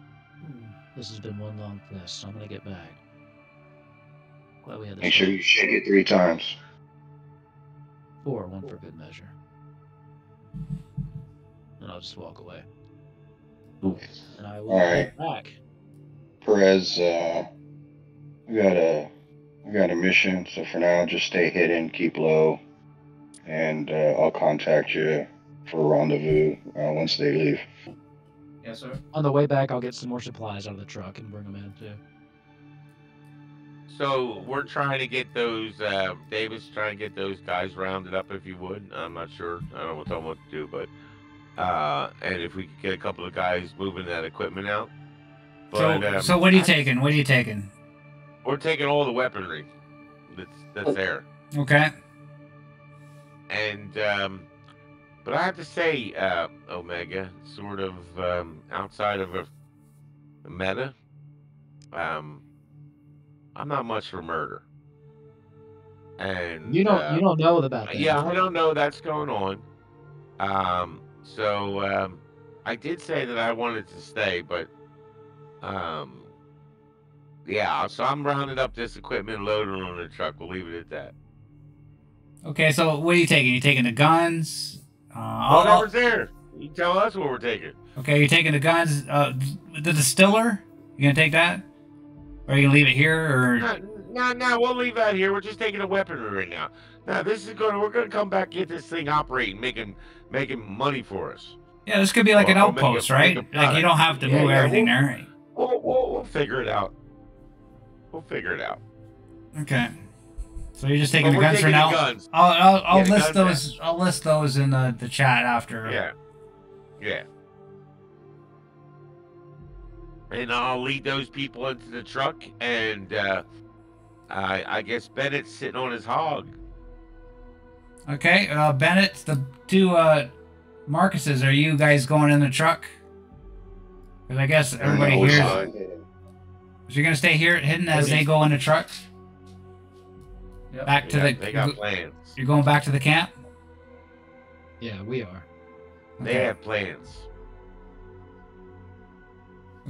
this has been one long fest, so I'm gonna get back. Glad we had this.
Make sure you shake it 3 times.
4, 1 for good measure. And I'll just walk away. And I will
All
head
right.
back.
Perez, we got a mission, so for now, just stay hidden, keep low, and I'll contact you for a rendezvous once they leave.
Yes, sir.
On the way back, I'll get some more supplies out of the truck and bring them in too.
So we're trying to get those, David's trying to get those guys rounded up, if you would. I'm not sure. I don't know what to do, but, and if we could get a couple of guys moving that equipment out. But,
So what are you taking? What are you taking?
we're taking all the weaponry that's there.
Okay.
And, but I have to say, Omega, sort of, outside of a meta, I'm not much for murder. And
You don't know about that.
yeah, I don't know that's going on. So I did say that I wanted to stay, but yeah, so I'm rounding up this equipment, loading it on the truck. We'll leave it at that.
Okay, so what are you taking? You taking the guns?
Whatever's there. You tell us what we're taking.
Okay, you're taking the guns. The distiller? You gonna take that? Or are you gonna leave it here? Or
No, we'll leave that here. We're just taking the weaponry right now. Now this is we're gonna come back, get this thing operating, making money for us.
yeah, this could be like an
Or make
outpost,
a
right? Like
product.
you don't have to
Yeah,
move
yeah,
everything there.
We'll figure it out. We'll figure it out.
Okay. So you're just taking
But
the
we're
guns for
taking the
now.
guns.
I'll
Yeah, the
list
guns
those. I'll list those in the chat after.
Yeah. And I'll lead those people into the truck, and I guess Bennett's sitting on his hog.
Okay, Bennett, the 2 Marcuses, are you guys going in the truck? Because I guess everybody
No, we're
here.
fine.
So you're gonna stay here hidden as they go in the truck?
Yep.
Back to
They
the.
got plans.
You're going back to the camp?
Yeah, we are.
They
Okay.
have plans.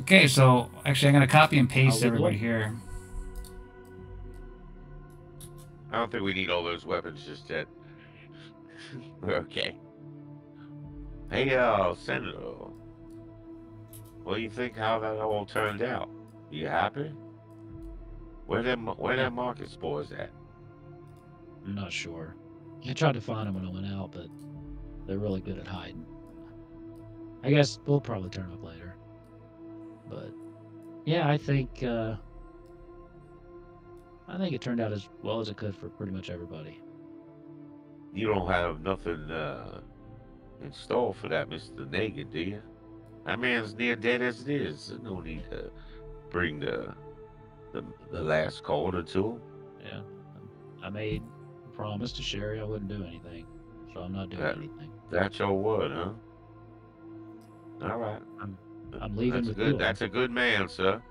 Okay, so actually I'm gonna copy and paste
I'll leave it
everybody
up.
here.
I don't think we need all those weapons just yet. Okay. Hey, Senator. What do you think how that all turned out? You happy? Where them Marcus boys at?
I'm not sure. I tried to find them when I went out, but they're really good at hiding. I guess we'll probably turn up later. But yeah, I think it turned out as well as it could for pretty much everybody.
You don't have nothing in store for that, Mr. Negan, do you? That man's near dead as it is. There's no need to bring the last quarter to him.
Yeah, I made a promise to Sherry I wouldn't do anything, so I'm not doing anything.
That's your word, huh? All right.
I'm leaving
That's
with
good.
you.
That's a good man, sir.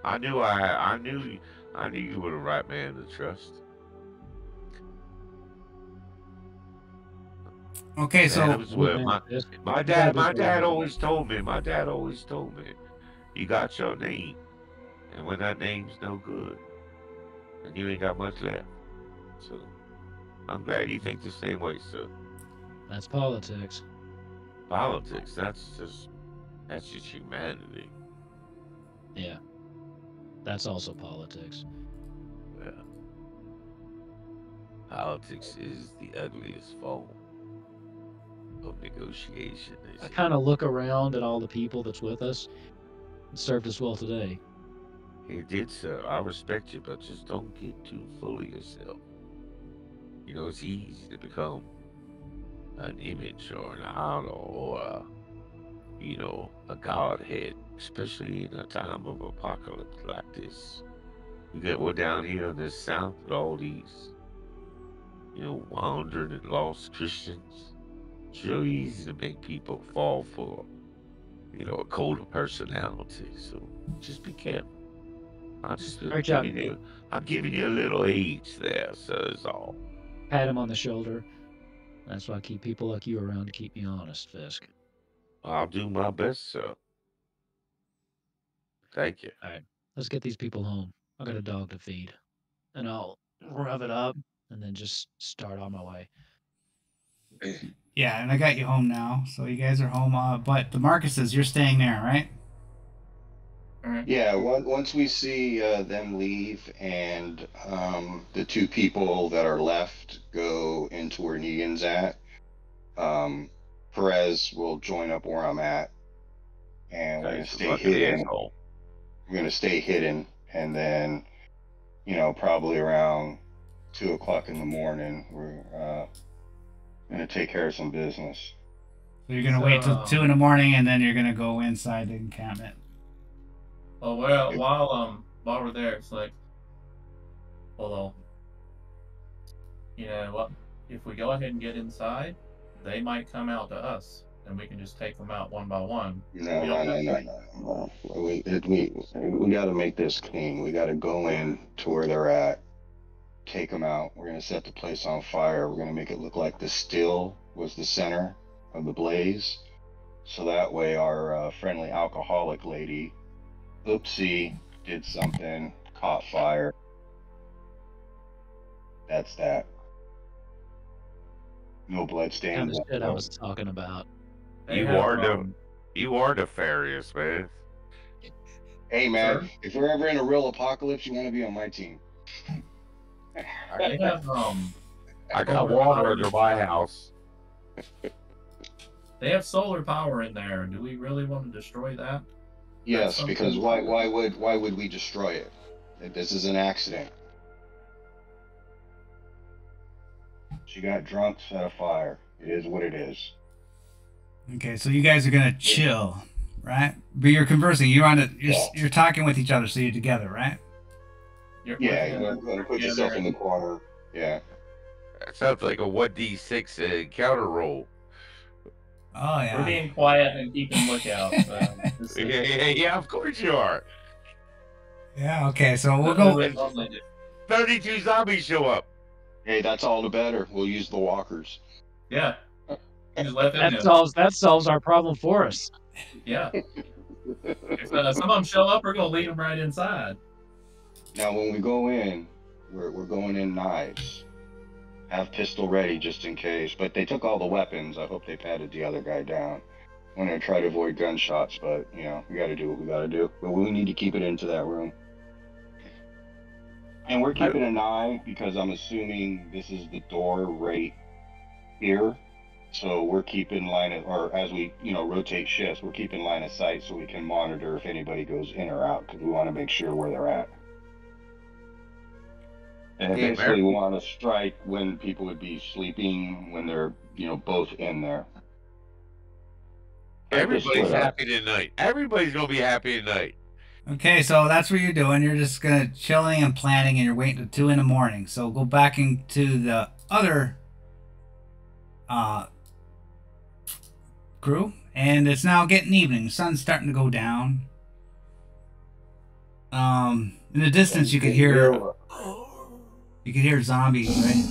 I knew you were the right man to trust.
Okay,
Man,
so
it was well. My dad always told me. You got your name. And when that name's no good, and you ain't got much left. So I'm glad you think the same way, sir.
That's politics.
Politics, that's just humanity.
Yeah. That's also politics.
Yeah. Politics is the ugliest form of negotiation.
I kind of look around at all the people that's with us. It served us well today.
It did, sir. I respect you, but just don't get too full of yourself. You know, it's easy to become an image or an idol or, a godhead, especially in a time of apocalypse like this. We're down here in the South with all these, wandering and lost Christians. It's really easy to make people fall for, a cult of personality. So just be careful. I'm giving you a little age there, so it's all.
Pat him on the shoulder. That's why I keep people like you around to keep me honest, Fisk.
I'll do my best, sir. Thank you.
All right, let's get these people home. I got a dog to feed. And I'll rev it up and then just start on my way.
Yeah, and I got you home now, so you guys are home. But the Marcuses, you're staying there, right?
Yeah, once we see them leave and the two people that are left go into where Negan's at, Perez will join up where I'm at, and we're going to stay hidden. We're going to stay hidden, and then, probably around 2 o'clock in the morning, we're going to take care of some business.
So you're going to wait till 2 in the morning, and then you're going to go inside the encampment.
Oh well, while we're there, it's like, although, you know what? If we go ahead and get inside, they might come out to us, and we can just take them out one by one.
No. We got to make this clean. We got to go in to where they're at, take them out. We're gonna set the place on fire. We're gonna make it look like the still was the center of the blaze, so that way our friendly alcoholic lady, oopsie, did something, caught fire. That's that. No blood stains.
Kind of shit I was talking about.
You are nefarious, man.
Hey, man, if we're ever in a real apocalypse, you want to be on my team.
They have
I got water under my house.
They have solar power in there. Do we really want to destroy that?
Yes, because why would we destroy it? This is an accident. She got drunk, set a fire. It is what it is.
Okay, so you guys are gonna chill, right? But you're conversing. You're talking with each other, so you're together, right?
You're gonna put yourself in the corner. Yeah.
That sounds like a 1d6 encounter roll.
Oh yeah.
We're being quiet and keeping lookout.
Yeah, of course you are.
Yeah. Okay, so we'll go.
32 zombies show up.
Hey, that's all the better. We'll use the walkers.
Yeah. Just let them in.
That solves our problem for us.
Yeah. If some of them show up, we're gonna lead them right inside.
Now, when we go in, we're going in knives. Have pistol ready just in case. But they took all the weapons. I hope they patted the other guy down. I'm gonna try to avoid gunshots, but we got to do what we got to do. But we need to keep it into that room. And we're keeping an eye because I'm assuming this is the door right here. So we're keeping line of, or as we, rotate shifts, we're keeping line of sight so we can monitor if anybody goes in or out because we want to make sure where they're at. And basically we want to strike when people would be sleeping, when they're, both in there.
Everybody's happy tonight. Everybody's going to be happy tonight.
Okay, so that's what you're doing. You're just gonna chilling and planning, and you're waiting till 2 in the morning. So go back into the other crew, and it's now getting evening. The sun's starting to go down. In the distance, you could hear zombies, right?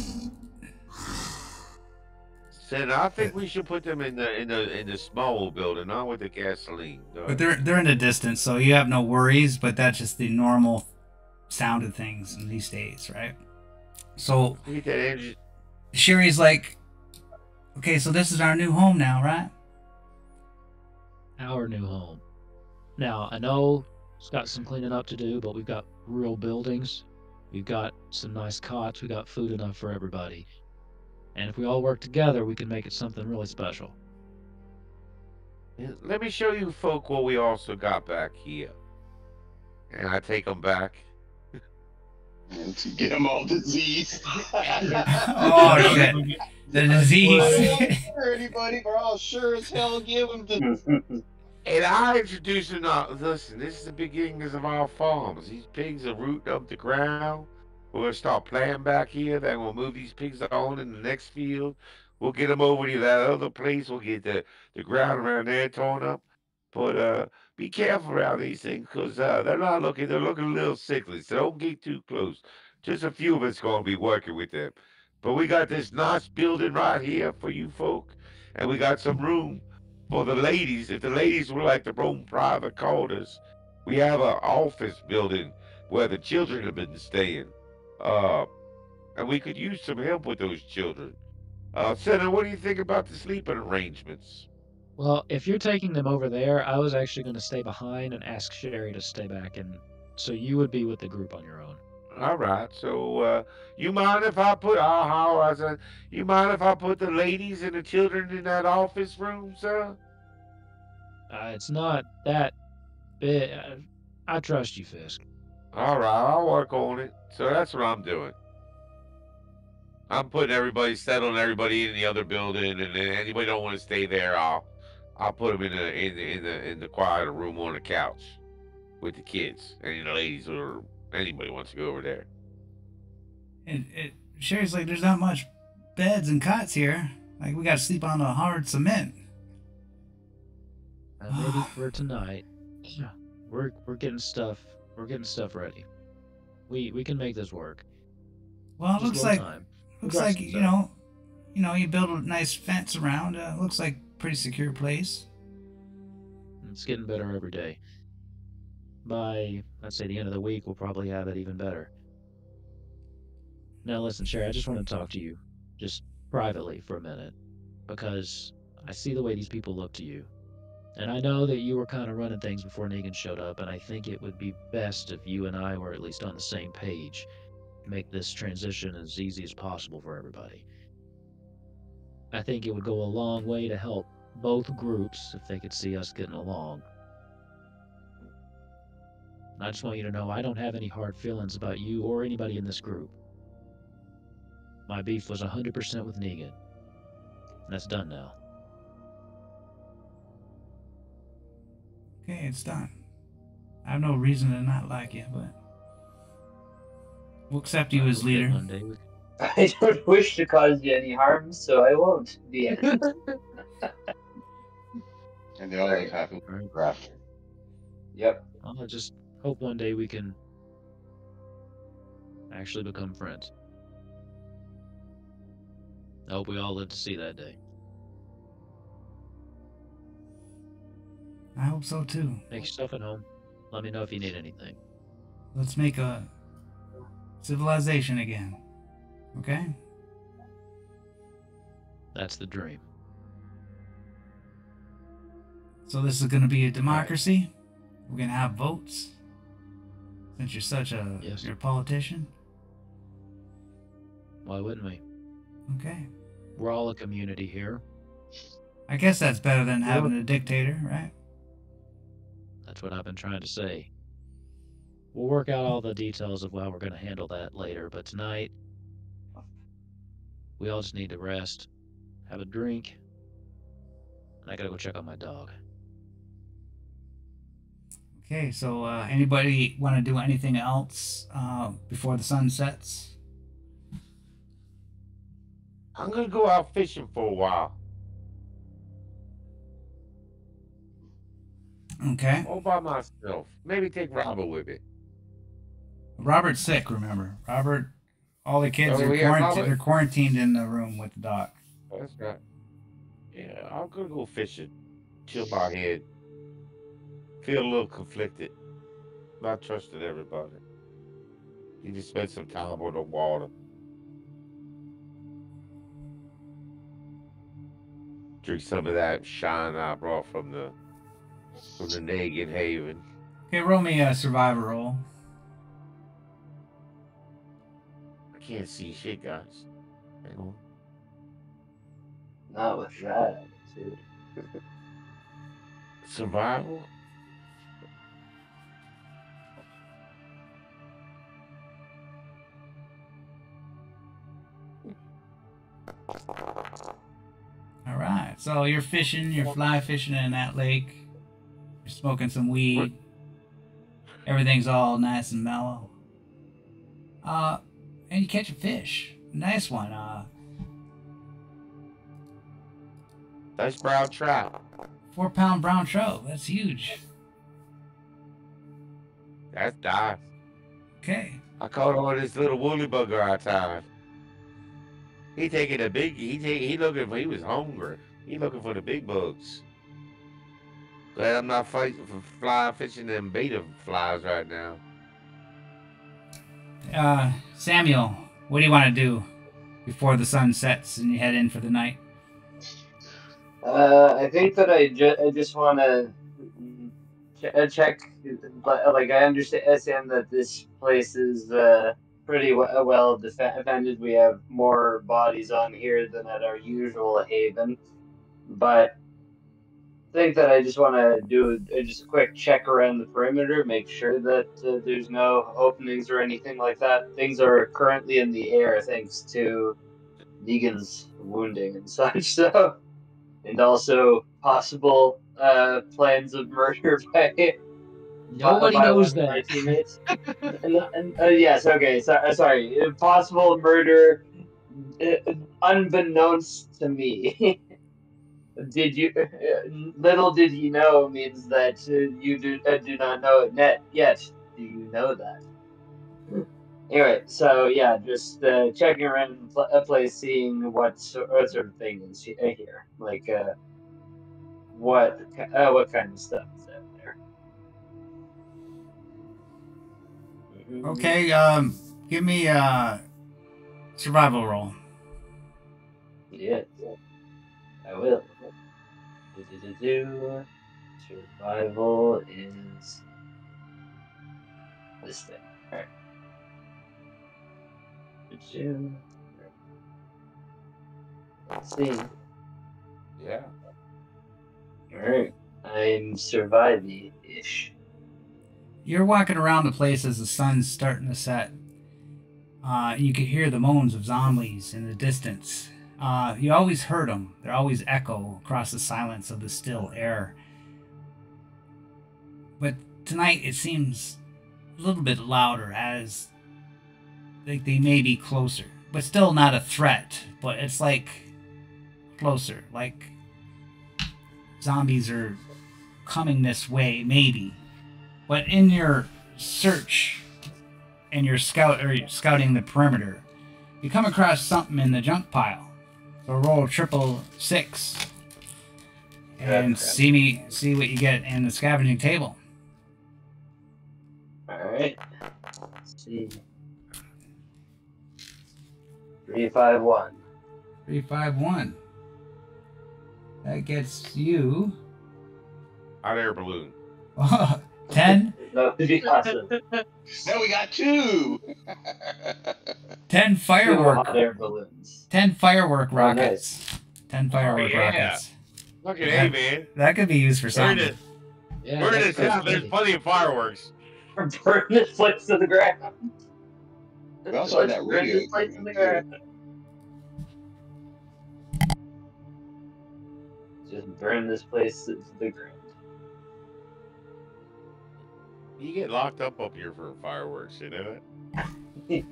Sen, I think we should put them in the small building, not with the gasoline.
But they're in the distance, so you have no worries. But that's just the normal sound of things in these days, right? So
We get that engine.
Sherry's like, okay, so this is our new home now, right?
Our new home. Now, I know it's got some cleaning up to do, but we've got real buildings. We've got some nice cots. We got food enough for everybody. And if we all work together, we can make it something really special.
Let me show you folk what we also got back here. And I take them back.
And to get them all diseased.
Oh shit, the disease.
Anybody, we're all sure as hell give them the.
And I introduce them. Listen, this is the beginnings of our farms. These pigs are rooting up the ground. We're gonna start planting back here. Then we'll move these pigs on in the next field. We'll get them over to that other place. We'll get the ground around there torn up. But be careful around these things, because they're not looking. They're looking a little sickly. So don't get too close. Just a few of us gonna be working with them. But we got this nice building right here for you folk, and we got some room for the ladies. If the ladies would like their own private quarters, we have an office building where the children have been staying. And we could use some help with those children. Senator, what do you think about the sleeping arrangements?
Well, if you're taking them over there, I was actually going to stay behind and ask Sherry to stay back, and so you would be with the group on your own.
All right. So, you mind if I put? I said, you mind if I put the ladies and the children in that office room, sir?
It's not that big. I trust you, Fisk.
All right, I'll work on it. So that's what I'm doing. I'm putting everybody, settling everybody in the other building, and then anybody don't want to stay there, I'll put them in the quieter room on the couch with the kids and the ladies, or anybody wants to go over there.
And Sherry's like, there's not much beds and cots here. Like, we gotta sleep on the hard cement.
Maybe for tonight. We're getting stuff. We're getting stuff ready. We can make this work.
Well, it
Just
looks
a little
like
time.
looks
Got
like
some
you build a nice fence around. Looks like a pretty secure place.
It's getting better every day. By, let's say, the end of the week, we'll probably have it even better. Now, listen, Sherry, I just want to talk to you, just privately for a minute, because I see the way these people look to you. And I know that you were kind of running things before Negan showed up, and I think it would be best if you and I were at least on the same page to make this transition as easy as possible for everybody. I think it would go a long way to help both groups if they could see us getting along. And I just want you to know I don't have any hard feelings about you or anybody in this group. My beef was 100% with Negan. And that's done now.
Okay, it's done. I have no reason to not like you, but we'll accept you as leader.
One day
I don't wish to cause you any harm, so I won't. The end.
And they all live happily ever after.
Yep.
I just hope one day we can actually become friends. I hope we all live to see that day.
I hope so too.
Make yourself at home. Let me know if you need anything.
Let's make a civilization again. Okay?
That's the dream.
So this is going to be a democracy. We're going to have votes. Since you're such a
Yes.
you're a politician.
Why wouldn't we?
Okay.
We're all a community here.
I guess that's better than having a dictator, right?
That's what I've been trying to say. We'll work out all the details of how we're going to handle that later, but tonight, we all just need to rest, have a drink, and I gotta go check on my dog.
Okay, so anybody want to do anything else before the sun sets?
I'm gonna go out fishing for a while.
Okay.
All by myself. Maybe take Robert with me.
Robert's sick, remember. Robert, all the kids
Oh,
are
yeah,
quarantined.
Robert.
They're quarantined in the room with the dog.
That's right. Yeah, I'm gonna go fishing. Chill my head. Feel a little conflicted. Not trusting everybody. You just spend some time on the water. Drink some of that shine I brought from the Negan Haven.
Okay, roll me a survivor roll.
I can't see shit, guys. Hang on.
Not with that attitude.
Survival?
All right. So you're fishing, you're fly fishing in that lake. You're smoking some weed. Everything's all nice and mellow. And you catch a fish. Nice one.
Nice brown trout.
4-pound brown trout. That's huge.
That's nice.
Okay.
I caught on this little woolly bugger I tied. He taking a big. He looking for. He was hungry. He looking for the big bugs. Glad I'm not fighting for fly fishing them beta flies right now.
Samuel, what do you want to do before the sun sets and you head in for the night?
I think that I just want to check. Like I understand that this place is pretty well defended. We have more bodies on here than at our usual haven, but I think that I just want to do just a quick check around the perimeter, make sure that there's no openings or anything like that. Things are currently in the air thanks to Negan's wounding and such. So. And also possible plans of murder by
Nobody knows
one of our
that.
teammates. Yes, okay. Sorry, possible murder unbeknownst to me. Did you? Little did you know means that you do not know it yet. Do you know that? Anyway, so yeah, just checking around a place, seeing what sort of thing is here, like what kind of stuff is out there.
Okay, give me a survival roll.
Yes, I will. Survival is this thing. All right. Let's see.
Yeah.
All right. I'm surviving-ish.
You're walking around the place as the sun's starting to set. You can hear the moans of zombies in the distance. You always heard them. They always echo across the silence of the still air. But tonight it seems a little bit louder, as like they may be closer, but still not a threat. But it's like closer, like zombies are coming this way, maybe. But in your search and your scouting the perimeter, you come across something in the junk pile. So roll 666 and see what you get in the scavenging table.
All right. Let's see. 351.
351. That gets you
Hot air balloon.
10.
That would be awesome.
Now we got 2.
10 firework.
2 hot air balloons.
10 firework
Oh,
rockets. 10 firework
yeah.
rockets.
Look at hey, man.
That could be used for something.
Yeah,
We're in
that's
this town.
pretty
There's plenty of fireworks.
Burn this place to the ground.
We also have that
Burn
radio
this place to the
equipment,
ground. Just burn this place to the ground.
You get locked up here for fireworks, you know it?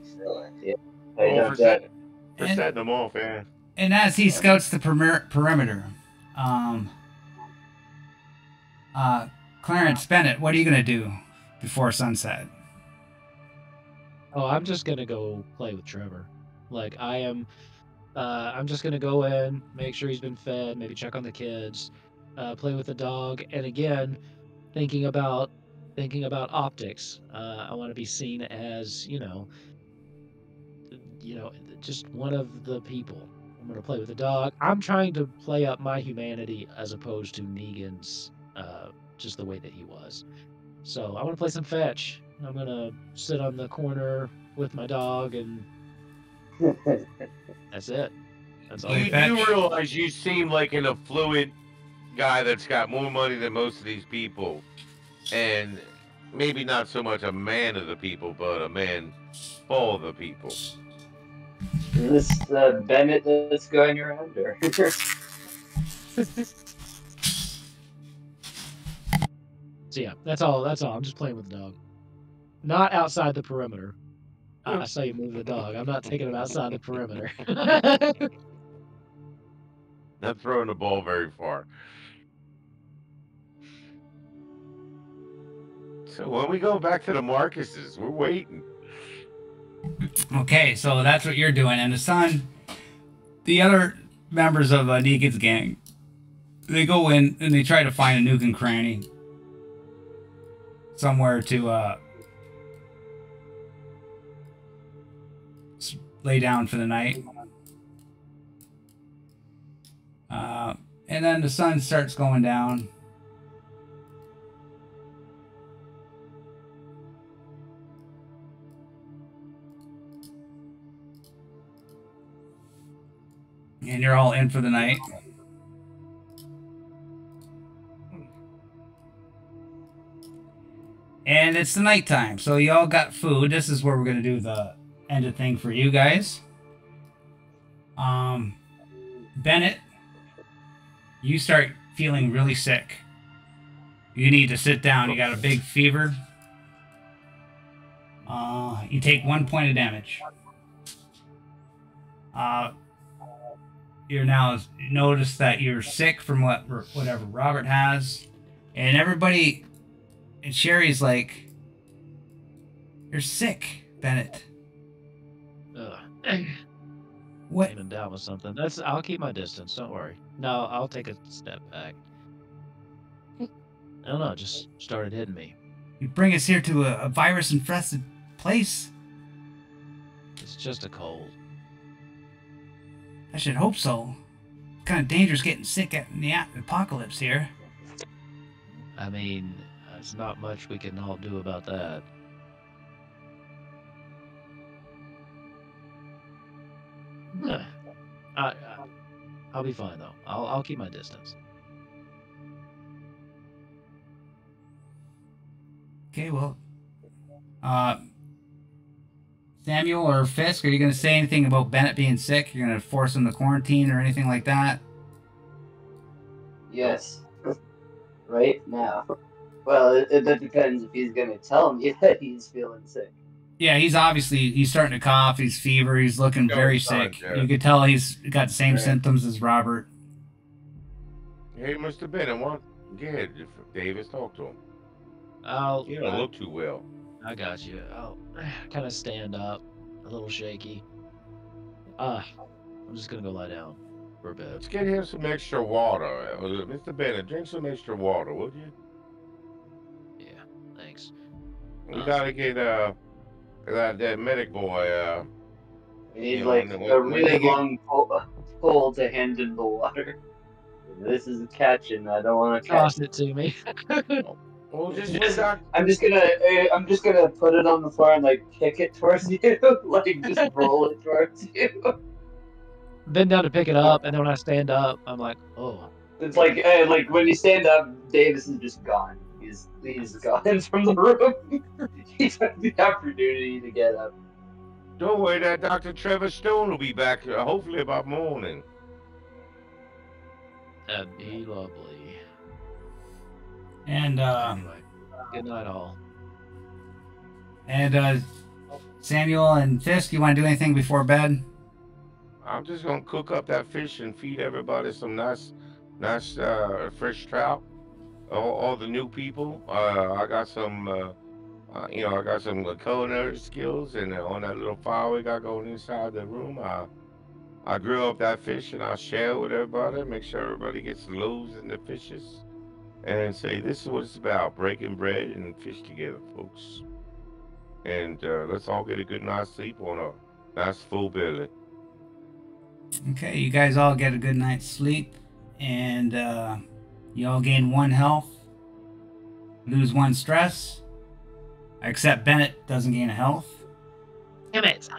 Yeah. I know
for
that.
setting them off, man.
And as he scouts the perimeter, Clarence Bennett, what are you going to do before sunset?
Oh, I'm just gonna go play with Trevor. Like I am I'm just gonna go in, make sure he's been fed, maybe check on the kids, play with the dog, and again, thinking about optics. I want to be seen as just one of the people. I'm gonna play with the dog. I'm trying to play up my humanity as opposed to Negan's, just the way that he was. So I want to play some fetch. I'm gonna sit on the corner with my dog, and that's it. That's all.
You
Play
do
fetch.
realize you seem like an affluent guy that's got more money than most of these people, and maybe not so much a man of the people, but a man for the people.
Is this Bennett that's going around, or?
So yeah, that's all. That's all. I'm just playing with the dog, not outside the perimeter. I saw you move the dog. I'm not taking him outside the perimeter.
Not throwing the ball very far. So when we go back to the Marcuses, we're waiting.
Okay, so that's what you're doing. And the son, the other members of Negan's gang, they go in and they try to find a nook and cranny somewhere to lay down for the night. And then the sun starts going down. And you're all in for the night. And it's the nighttime, so y'all got food. This is where we're gonna do the end of thing for you guys. Bennett, you start feeling really sick. You need to sit down. You got a big fever. You take 1 point of damage. You're now notice that you're sick from whatever Robert has, and everybody. And Sherry's like, "You're sick, Bennett." What?
Came down with something. I'll keep my distance. Don't worry. No, I'll take a step back. I don't know. It just started hitting me.
You bring us here to a virus-infested place?
It's just a cold.
I should hope so. It's kind of dangerous getting sick in the apocalypse here.
I mean, there's not much we can all do about that. I'll be fine though. I'll keep my distance.
Okay, well, Samuel or Fisk, are you going to say anything about Bennett being sick? You're going to force him to quarantine or anything like that?
Yes. Right now. Well, that depends if he's going to tell me that he's feeling sick.
Yeah, he's starting to cough, he's fever, he's looking very sick. You could tell he's got the same symptoms as Robert.
Hey, Mr. Bennett, get ahead, Davis, talk to him. You don't look too well.
I got you. I'll kind of stand up, a little shaky. I'm just gonna go lie down for a bit.
Let's get him some extra water. Mr. Bennett, drink some extra water, would you?
Yeah, thanks.
We gotta get that medic boy.
We need a really long pole to hand in the water. This is a catch, and I don't want to
toss it to me.
Well,
I'm just gonna put it on the floor and like kick it towards you, like just roll it towards you.
Bend down to pick it up, and then when I stand up, I'm like, oh.
It's like when you stand up, Davis is just gone. He's gone from the room. He took the opportunity to get up.
Don't worry, that Dr. Trevor Stone will be back hopefully about morning.
That'd be lovely.
And
anyway, good night, all.
And Samuel and Fisk, you want to do anything before bed?
I'm just gonna cook up that fish and feed everybody some nice fresh trout. All the new people. I got some, I got some culinary skills, and on that little fire we got going inside the room, I'll grill up that fish and I'll share it with everybody. Make sure everybody gets the loaves and the fishes. And say, this is what it's about, breaking bread and fish together, folks. And let's all get a good night's sleep on a nice full belly.
Okay, you guys all get a good night's sleep, and you all gain 1 health, lose 1 stress, except Bennett doesn't gain a health.
Damn it!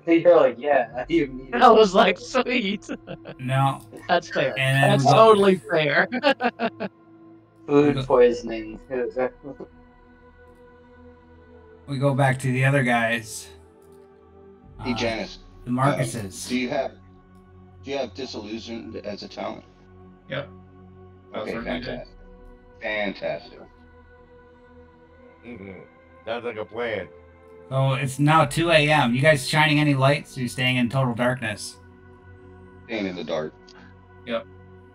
You're like, yeah, you need
I
it.
was like, sweet.
No,
That's fair.
and then
That's
we go,
totally fair.
Food poisoning.
we go back to the other guys.
Hey, Janice.
The Marcuses.
Do you have disillusioned as a talent?
Yep. That's
Okay,
what we did.
fantastic. Fantastic.
Sounds like a plan.
So it's now 2 a.m. You guys shining any lights? Or you staying in total darkness?
Staying in the dark.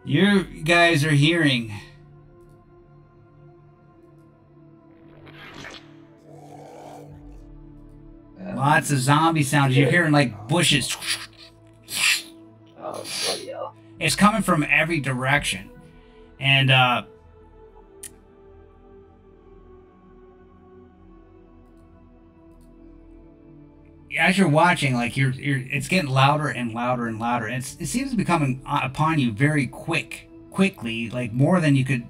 You guys are hearing lots of zombie sounds. You're hearing like bushes.
Oh, bloody hell.
It's coming from every direction. And as you're watching, like it's getting louder and louder and louder. And it seems to be coming upon you very quickly, like more than you could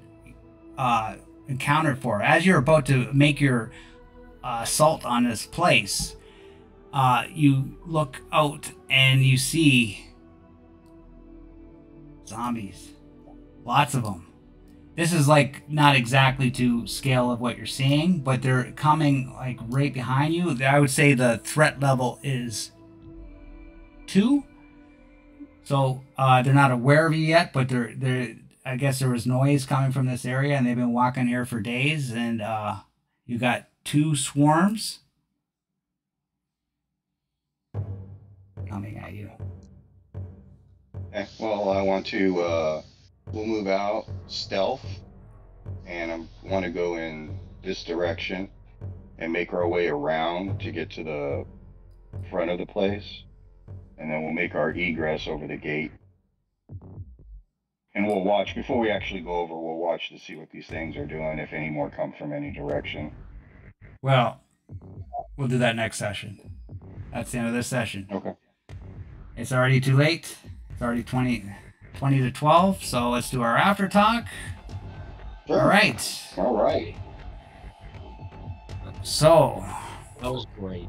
encounter for. As you're about to make your assault on this place, you look out and you see zombies, lots of them. This is like not exactly to scale of what you're seeing, but they're coming like right behind you. I would say the threat level is 2. So they're not aware of you yet, but they're I guess there was noise coming from this area, and they've been walking here for days. And you got 2 swarms coming at you.
Okay, well, I want to, we'll move out stealth, and I want to go in this direction and make our way around to get to the front of the place, and then we'll make our egress over the gate. And we'll watch, before we actually go over, we'll watch to see what these things are doing, if any more come from any direction.
Well, we'll do that next session. That's the end of this session.
Okay.
It's already too late. It's already 20 to 12, so let's do our after talk.
Sure.
All right.
All right.
So,
That was great.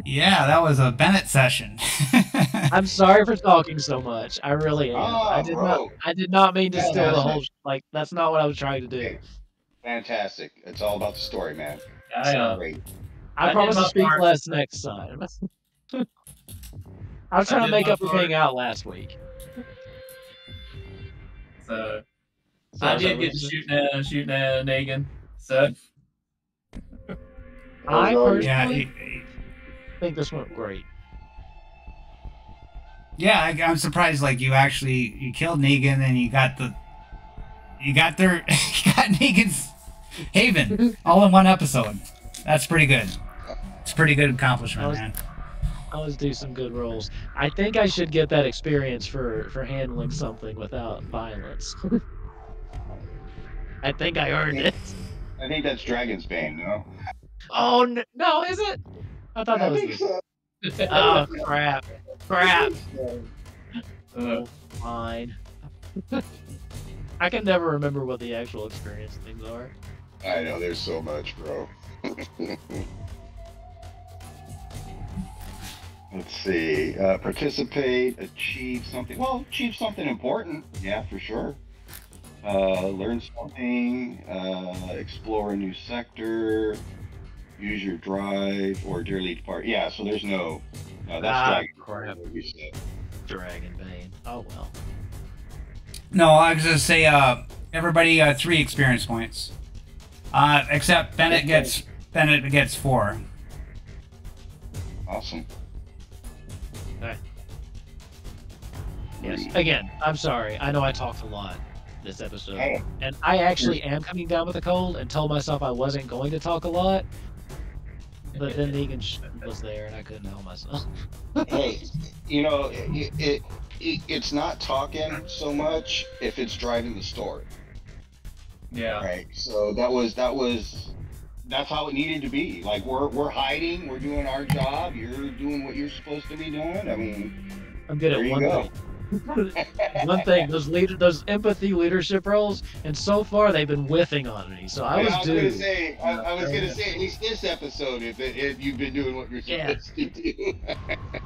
yeah, that was a Bennett session.
I'm sorry for talking so much. I really am.
Ah, bro.
I did not mean to
Yeah,
steal the
that's
whole.
nice.
Like that's not what I was trying to do.
Okay. Fantastic. It's all about the story, man. Great.
I
I
promise
did
to
my
speak
part.
less next time. I was trying to
did
make
my
up for
part.
being out last week.
So
So
I
that
did get
was-
to shooting at Negan. So
I
yeah,
personally think this went great.
yeah. I'm surprised. Like you killed Negan, and you got you got Negan's Haven all in one episode. That's pretty good. It's a pretty good accomplishment, man.
I always do some good rolls. I think I should get that experience for handling something without violence. I think I earned it.
I think that's Dragon's Bane, no?
Oh no, is it? I thought that
I
was.
think so.
Oh crap! Crap!
uh,
Oh, fine. I can never remember what the actual experience things are.
I know, there's so much, bro. Let's see. Participate, achieve something. Well, achieve something important. Yeah, for sure. Learn something, explore a new sector, use your drive, or dearly depart. Yeah, so there's no. No, that's Dragon.
Crap.
What you said.
Dragon Bane. Oh well.
No, I was gonna say everybody 3 experience points, except Bennett gets 4.
Awesome.
Yes. Again, I'm sorry. I know I talked a lot this episode,
Hey.
and I actually am coming down with a cold and told myself I wasn't going to talk a lot. But then Negan was there, and I couldn't help myself.
Hey, it's not talking so much if it's driving the story.
Yeah.
Right. So that's how it needed to be. Like we're hiding, we're doing our job, you're doing what you're supposed to be doing. I mean,
I'm good
there
at
you
one
go.
thing. One thing, those empathy leadership roles, and so far they've been whiffing on me. So I was
gonna
due.
say, I was gonna say at least this episode, if you've been doing what you're supposed to do.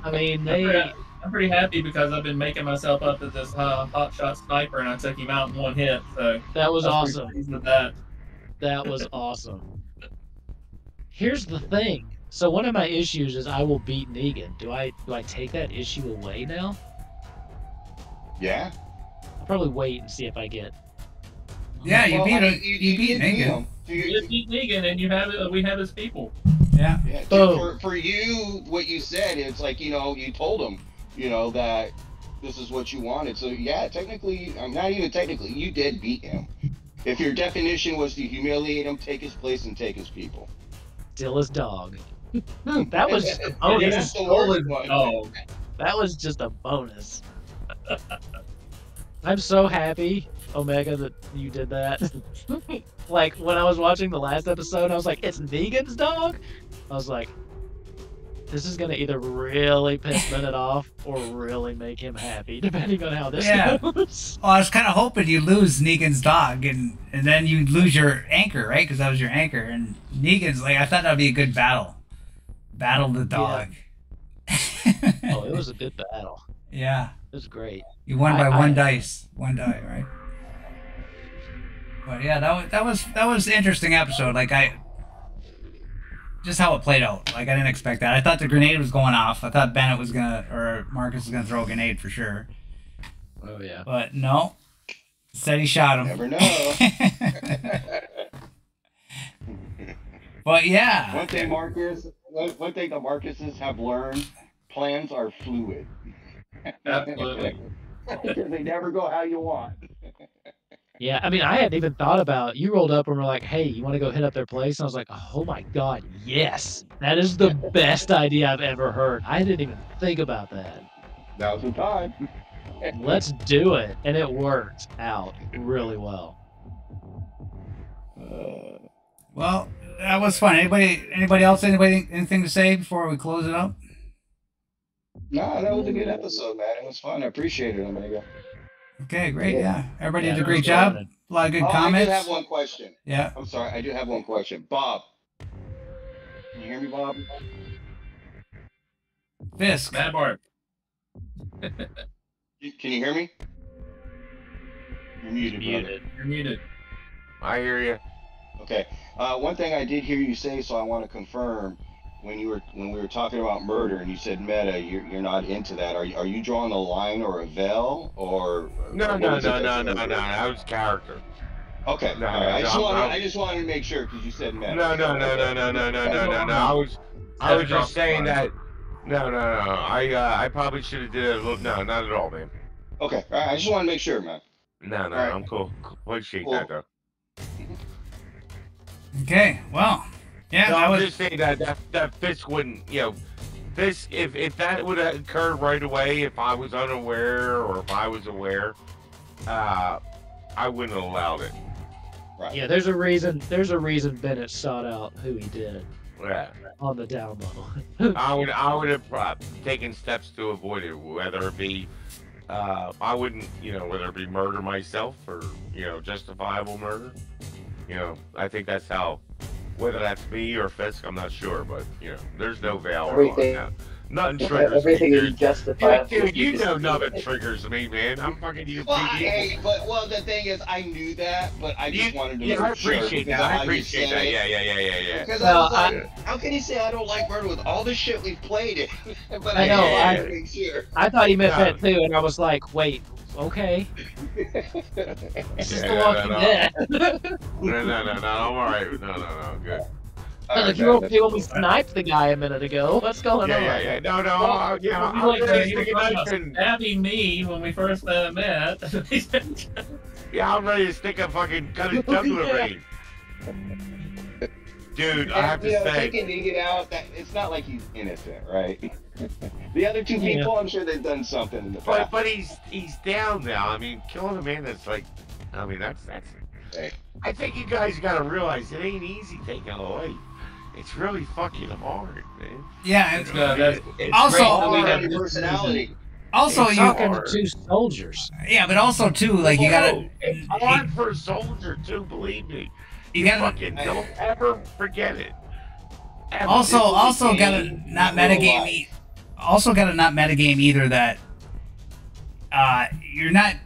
I mean,
I'm pretty happy because I've been making myself up as this hot shot sniper, and I took him out in one hit. So
that was
I was
awesome.
pretty pleased with that.
That was awesome. Here's the thing. So one of my issues is I will beat Negan. Do I take that issue away now?
Yeah.
I'll probably wait and see if I get.
Yeah, you
Well,
beat
I mean,
him. You beat
did
Negan.
You just beat Negan, and we have his people.
Yeah.
Yeah,
Boom.
for you, what you said, it's like, you told him, that this is what you wanted. So yeah, technically, not even technically, you did beat him. If your definition was to humiliate him, take his place and take his people.
Still his dog. That was just a
Yeah,
bonus.
that's the worst one.
Oh,
That was just a bonus. I'm so happy, Omega, that you did that. Like, when I was watching the last episode, I was like, it's Negan's dog? I was like, this is going to either really piss Bennett off or really make him happy, depending on how this goes.
Well, I was kind of hoping you lose Negan's dog, and then you lose your anchor, right? Because that was your anchor. And Negan's like, I thought that would be a good battle. Battle the dog.
Oh, it was a good battle.
Yeah.
It was great.
You won by one dice. One die, right? But yeah, that was an interesting episode. Like just how it played out. Like I didn't expect that. I thought the grenade was going off. I thought Bennett was or Marcus was gonna throw a grenade for sure.
Oh yeah.
But no. Said he shot him.
Never know.
But yeah.
One thing the Marcuses have learned: plans are fluid.
absolutely.
Because they never go how you want.
Yeah, I mean, I hadn't even thought about. You rolled up and were like, "Hey, you want to go hit up their place?" And I was like, "Oh my god, yes! That is the best idea I've ever heard. I didn't even think about that.
That was the time.
Let's do it." And it worked out really well.
Well, that was fun. Anybody else? Anything to say before we close it up?
No, that was a good episode, man. It was fun. I appreciate it, Omega.
Okay, great. Yeah, everybody
Yeah,
did a
that
great
was
job.
good.
A lot of good
I
comments.
do have one question.
Yeah.
I'm sorry, I do have one question. Bob. Can you hear me, Bob?
Fisk.
Mad Barb.
Can you hear me? You're muted, brother.
You're muted.
I hear you.
Okay. One thing I did hear you say, so I want to confirm, when we were talking about murder and you said meta, you're not into that. Are you drawing a line or a veil or?
No. That was character.
Okay.
No,
all right.
no,
I just wanted to make sure because you said meta.
No. I was just saying that. No. I probably should have did it a little. No, not at all, man.
Okay. All right. I just want to make sure, man.
No,
right.
I'm cool. Appreciate
Cool.
that though.
Okay. Well. Yeah,
No,
that
I'm
was.
just saying that Fisk wouldn't, Fisk, if that would have occurred right away, if I was unaware or if I was aware, I wouldn't have allowed it.
Right.
Yeah, there's a reason. There's a reason Bennett sought out who he did
Yeah,
on the down low.
I would have taken steps to avoid it, whether it be, I wouldn't, whether it be murder myself or justifiable murder. I think that's how. Whether that's me or Fisk, I'm not sure, but there's no veil on
Everything-
that. Nothing triggers
Everything
me.
is justified.
Dude, you know nothing triggers me, man. I'm fucking you.
Well, hey, well, the thing is, I knew that, but I just wanted to make
I
sure.
appreciate
because
that.
of
I
how you
appreciate
said
that.
it.
Yeah.
Because
Well,
I was like, how can he say I don't like murder with all the shit we've played it? But
I know,
had to
I-
make sure.
I thought he meant
No.
that too, and I was like, wait, okay, this is The Walking Dead.
No. I'm all right. No. Good.
All right,
You were
man.
okay when we sniped the guy a minute ago. What's going on?
Yeah. No.
You
I'm
like
ready
he
to
was
stick
talking
a
about
knife in.
stabbing me when we first met.
Yeah, I'm ready to stick a fucking cut his jugular
Yeah.
vein. Dude, I have to say,
taking Negan out, it's not like he's innocent, right? The other two people, I'm sure they've done something in the past.
but he's down now. I mean, killing a man that's like, I mean, that's.
Hey.
I think you guys got to realize it ain't easy taking a life. It's really fucking hard, man.
Yeah,
It's,
and
it's
Also-
great that we have
Your
this
personality.
also
It's
you.
Talking to two soldiers.
Yeah, but also too, like you gotta.
It's hard for a soldier too. Believe me.
You gotta.
Fucking don't ever forget it. Ever.
Also
game
gotta not
in real
metagame.
life.
Also gotta not metagame either that. You're not.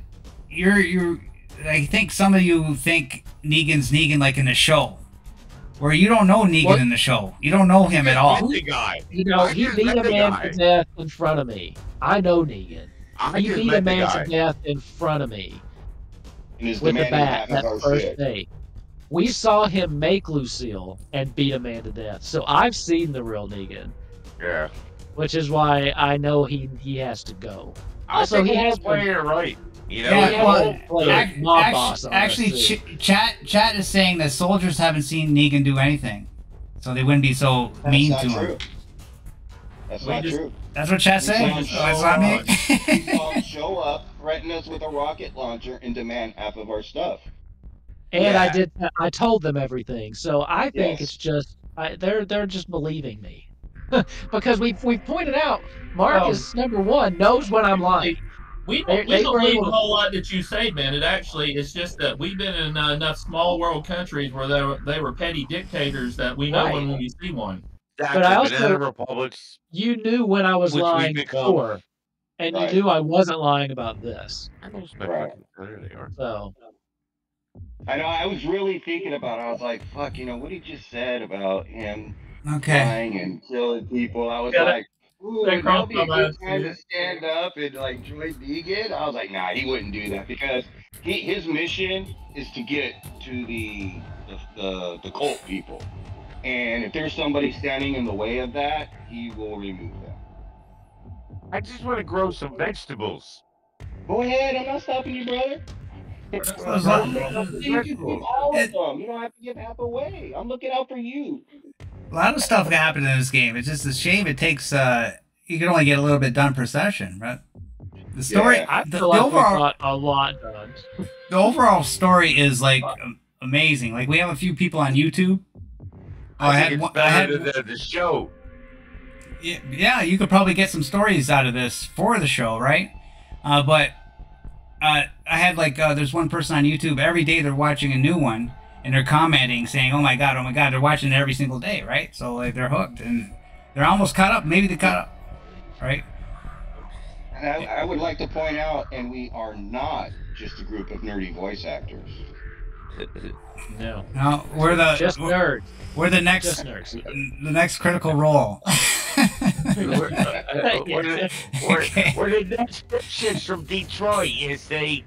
You're. I think some of you think Negan's Negan like in the show, where you don't know Negan
What?
in the show. You don't know him at all.
The guy.
You know,
I
he
just
beat
met
a
the
man
guy.
to death in front of me. I know Negan.
I
He
just
beat a
met the
man
guy.
to death in front of me
And is
with the
demanding
bat
half
that
of our
first
shit.
day. We saw him make Lucille and beat a man to death. So I've seen the real Negan,
Yeah.
which is why I know he has to go.
I
Also,
think
he
he's
has
playing it right. You know,
Yeah,
he
well,
has played mob boss on us,
actually,
too.
chat is saying that soldiers haven't seen Negan do anything, so they wouldn't be so
That's
mean
not
to
true.
him.
That's
We
not
just-
true.
That's what chat's
We
saying.
saw
That's
him
not me.
We saw him show up, threaten us with a rocket launcher, and demand half of our stuff.
And
Yeah.
I told them everything. So I think
Yes.
it's just they're just believing me. Because we pointed out Marcus #1 knows when I'm lying.
We
They-
don't,
they
we don't
were
believe
able
a
to-
whole lot that you say, Ben. It actually, it's just that we've been in enough small world countries where they were petty dictators that we know
Right.
when we see one.
But I also-
Banana Republics.
You knew when I was
Which we've
lying
become.
before, and
Right.
you knew I wasn't lying about this.
I know my
Right.
fucking banana they are.
So
I know. I was really thinking about it. I was like, "Fuck," what he just said about him
Okay.
lying and killing people. I was
Yeah,
like, "Ooh,
that
would that
crossed
be a
my
good
mind,
time
too.
to stand up and like join Negan?" I was like, "Nah, he wouldn't do that because his mission is to get to the cult people, and if there's somebody standing in the way of that, he will remove them."
I just want to grow some vegetables.
Go ahead. I'm not stopping you, brother.
As long-
You can keep all
It-
of them. You don't have to give half away. I'm looking out for you.
A lot of stuff can happen in this game. It's just a shame it takes. You can only get a little bit done per session, right? The story,
Yeah.
I
the,
feel like we
overall,
got a lot done.
the overall story is like amazing. Like we have a few people on YouTube.
I think it's better than the show.
Yeah, you could probably get some stories out of this for the show, right? But I had like there's one person on YouTube every day they're watching a new one and they're commenting saying, "Oh my god, they're watching it every single day," right? So like they're hooked and they're almost caught up. Maybe they caught up, right?
And I would like to point out, and we are not just a group of nerdy voice actors.
No,
No, we're the
just nerds.
we're the next
Just nerds.
the next critical role.
We're
Okay.
the next shits from Detroit, you see.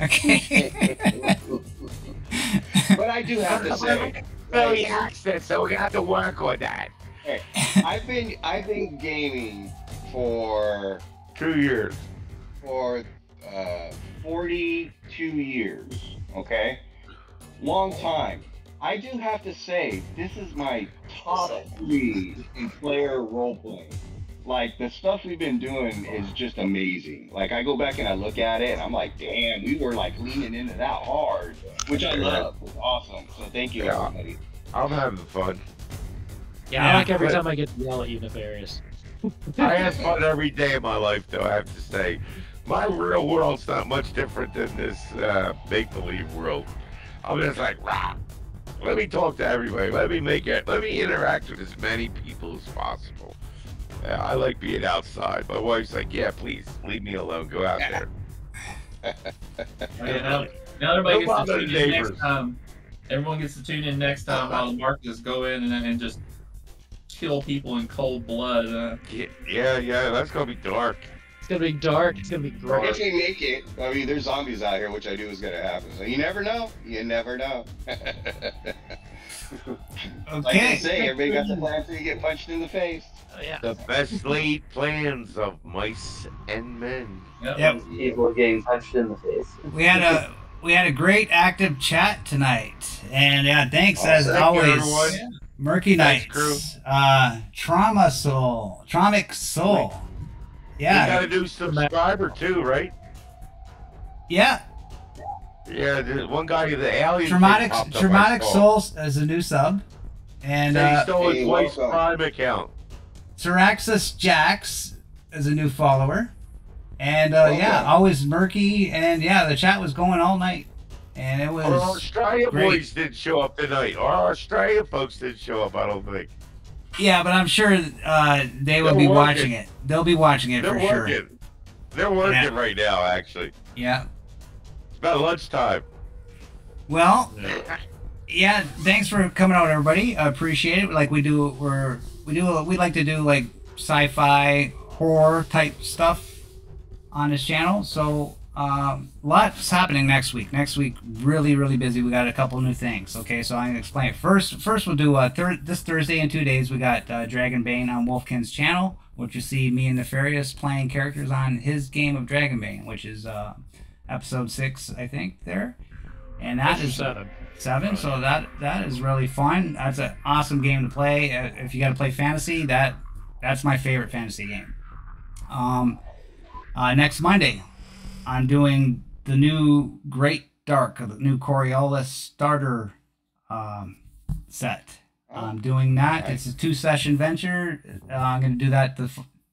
Okay.
But I do have to say,
Philly accent, so we're gonna have to work on that.
I've been gaming for
2 years.
42 years. Okay, long time. I do have to say, this is my top 3 in player role playing. Like, the stuff we've been doing is just amazing. Like, I go back and I look at it and I'm like, damn, we were like leaning into that hard, which I love. It's awesome. So thank you,
Yeah.
everybody.
I'm having fun.
Yeah, I
Yeah,
like every
but-
time I get to yell at you, Nefarious.
I have fun every day of my life, though, I have to say. My real world's not much different than this make-believe world. I'm just like, rah. Let me talk to everybody. Let me interact with as many people as possible. I like being outside. My wife's like, yeah, please, leave me alone. Go out there.
Yeah, now everybody
No
gets to
bother
tune in
neighbors.
next time. Everyone gets to tune in next time while the Marcus go in and just kill people in cold blood.
Yeah, that's going to be dark.
It's gonna be dark. It's gonna be
If
great.
we make it, I mean, there's zombies out here, which I do is going to happen. So you never know. You never know. Like they
Okay.
say, everybody got the plan until you get punched in the face.
Yeah.
The best laid plans of mice and men.
Yep.
People getting punched in the face.
We had we had a great active chat tonight, and yeah, thanks
Oh,
as
thank you,
always.
everyone.
Murky
Thanks,
Nights,
crew.
Traumic Soul.
We
Yeah,
got a new subscriber too, right?
yeah.
Yeah, the one guy, the alien.
Traumatic Soul is a new sub, and
Said he stole
Hey,
his wife's
welcome.
Prime account.
Syraxis Jax is a new follower, and
Welcome.
yeah, always Murky, and yeah, the chat was going all night, and it was
Our Australia
great.
boys didn't show up tonight. Our Australia folks didn't show up, I don't think.
Yeah, but I'm sure they will
They're
be
working.
watching it. They'll be watching it
They're
for sure.
working. They're working
Yeah.
right now, actually.
Yeah.
It's about lunchtime.
Well, yeah. Thanks for coming out, everybody. I appreciate it. Like we like to do like sci-fi horror type stuff on this channel. So lots happening next week. Next week, really busy. We got a couple new things. Okay, so I'm gonna explain it. First we'll do this Thursday in 2 days. We got Dragonbane on Wolfkin's channel, which you see me and Nefarious playing characters on his game of Dragonbane, which is episode 6, I think. There, and that is 7. So that is really fun. That's an awesome game to play. If you got to play fantasy, that's my favorite fantasy game. Next Monday, I'm doing the new Great Dark, the new Coriolis starter set. I'm doing that. It's a 2-session venture. I'm going to do that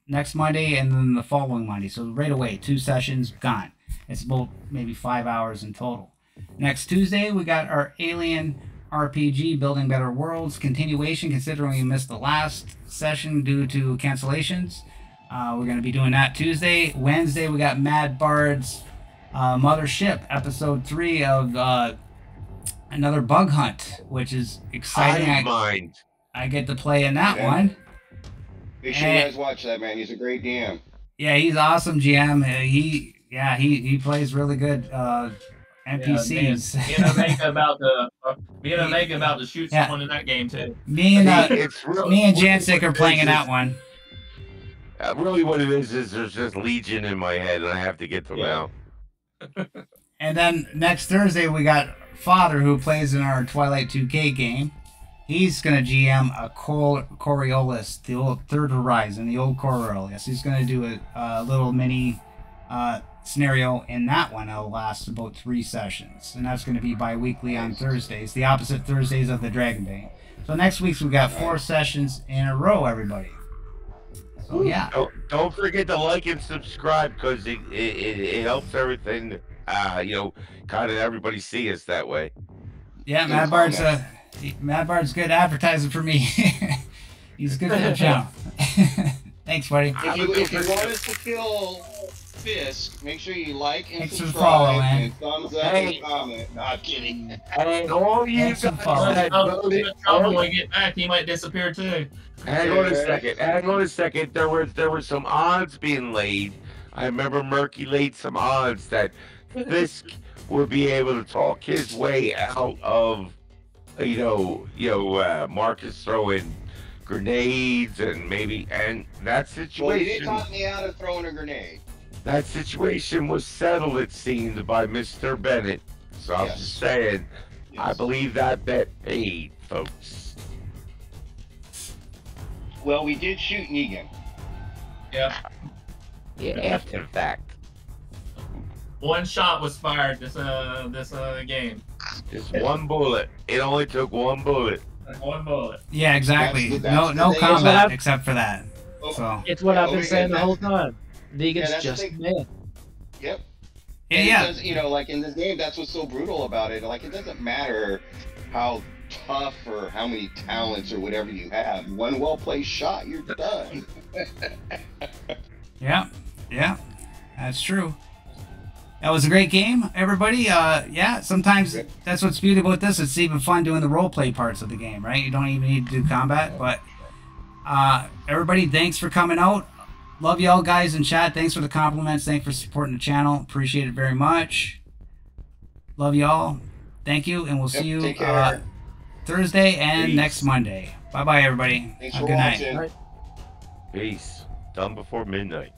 next Monday and then the following Monday. So right away, 2 sessions gone. It's about maybe 5 hours in total. Next Tuesday, we got our Alien RPG Building Better Worlds continuation, considering we missed the last session due to cancellations. We're going to be doing that Tuesday. Wednesday, we got Mad Bard's Mothership, episode 3 of another bug hunt, which is exciting.
Hive Mind.
I get to play in that
Yeah.
one.
Make sure you guys watch that, man. He's a great DM.
Yeah, he's awesome, GM. He plays really good NPCs.
Me and Omega about to shoot
Yeah.
someone in that game too.
me and
It's really,
me and Jancic are playing in that one.
Really, what it is there's just Legion in my head, and I have to get them
Yeah.
Oh,
out.
And then next Thursday we got Father, who plays in our Twilight 2K game. He's gonna GM a Coriolis, the old Third Horizon, the old Coriolis. He's gonna do a little mini scenario in that one. It'll last about 3 sessions, and that's gonna be bi-weekly on Thursdays, the opposite Thursdays of the Dragonbane. So next week's we got 4 sessions in a row, everybody. So yeah.
Don't forget to like and subscribe, because it helps everything. Kind of everybody see us that way.
Yeah, Mad Bard's good advertising for me. He's good for the channel. Thanks, buddy.
If you want us to kill Fisk, make sure you like and
Thanks for the
subscribe
follow, man.
and thumbs up and comment. No, I'm kidding.
And all you
Thanks for
guys
following.
that voted,
When we get back, he might disappear too.
hang on a second. There were some odds being laid. I remember Murky laid some odds that Fisk would be able to talk his way out of, Marcus throwing grenades and that
Well, you
situation.
didn't talk me out of throwing a grenade.
That situation was settled, it seemed, by Mr. Bennett. So I'm
Yes.
just saying, I
Yes.
believe that bet paid, folks.
Well, we did shoot Negan.
Yeah.
Yeah, after the fact.
One shot was fired this game.
Just one bullet. It only took one bullet.
One bullet.
Yeah, exactly.
That's
No
the thing.
combat except for that.
Oh,
So
It's what I've been
Okay,
saying the
that's-
whole time. Negan's
that's the
just a
thing.
man.
Yep.
yeah,
And
yeah.
it does, like in this game, that's what's so brutal about it. Like, it doesn't matter how tough or how many talents or whatever you have. One well-placed shot, you're done.
Yeah, that's true. That was a great game, everybody. Yeah, sometimes that's what's beautiful about this. It's even fun doing the role play parts of the game, right? You don't even need to do combat. But everybody, thanks for coming out. Love you all, guys in chat. Thanks for the compliments. Thanks for supporting the channel. Appreciate it very much. Love you all. Thank you, and we'll see you
take care.
Thursday and
Peace.
next Monday. Bye-bye, everybody.
Thanks
Have a
for
good night.
watching.
Right.
Peace. Done before midnight.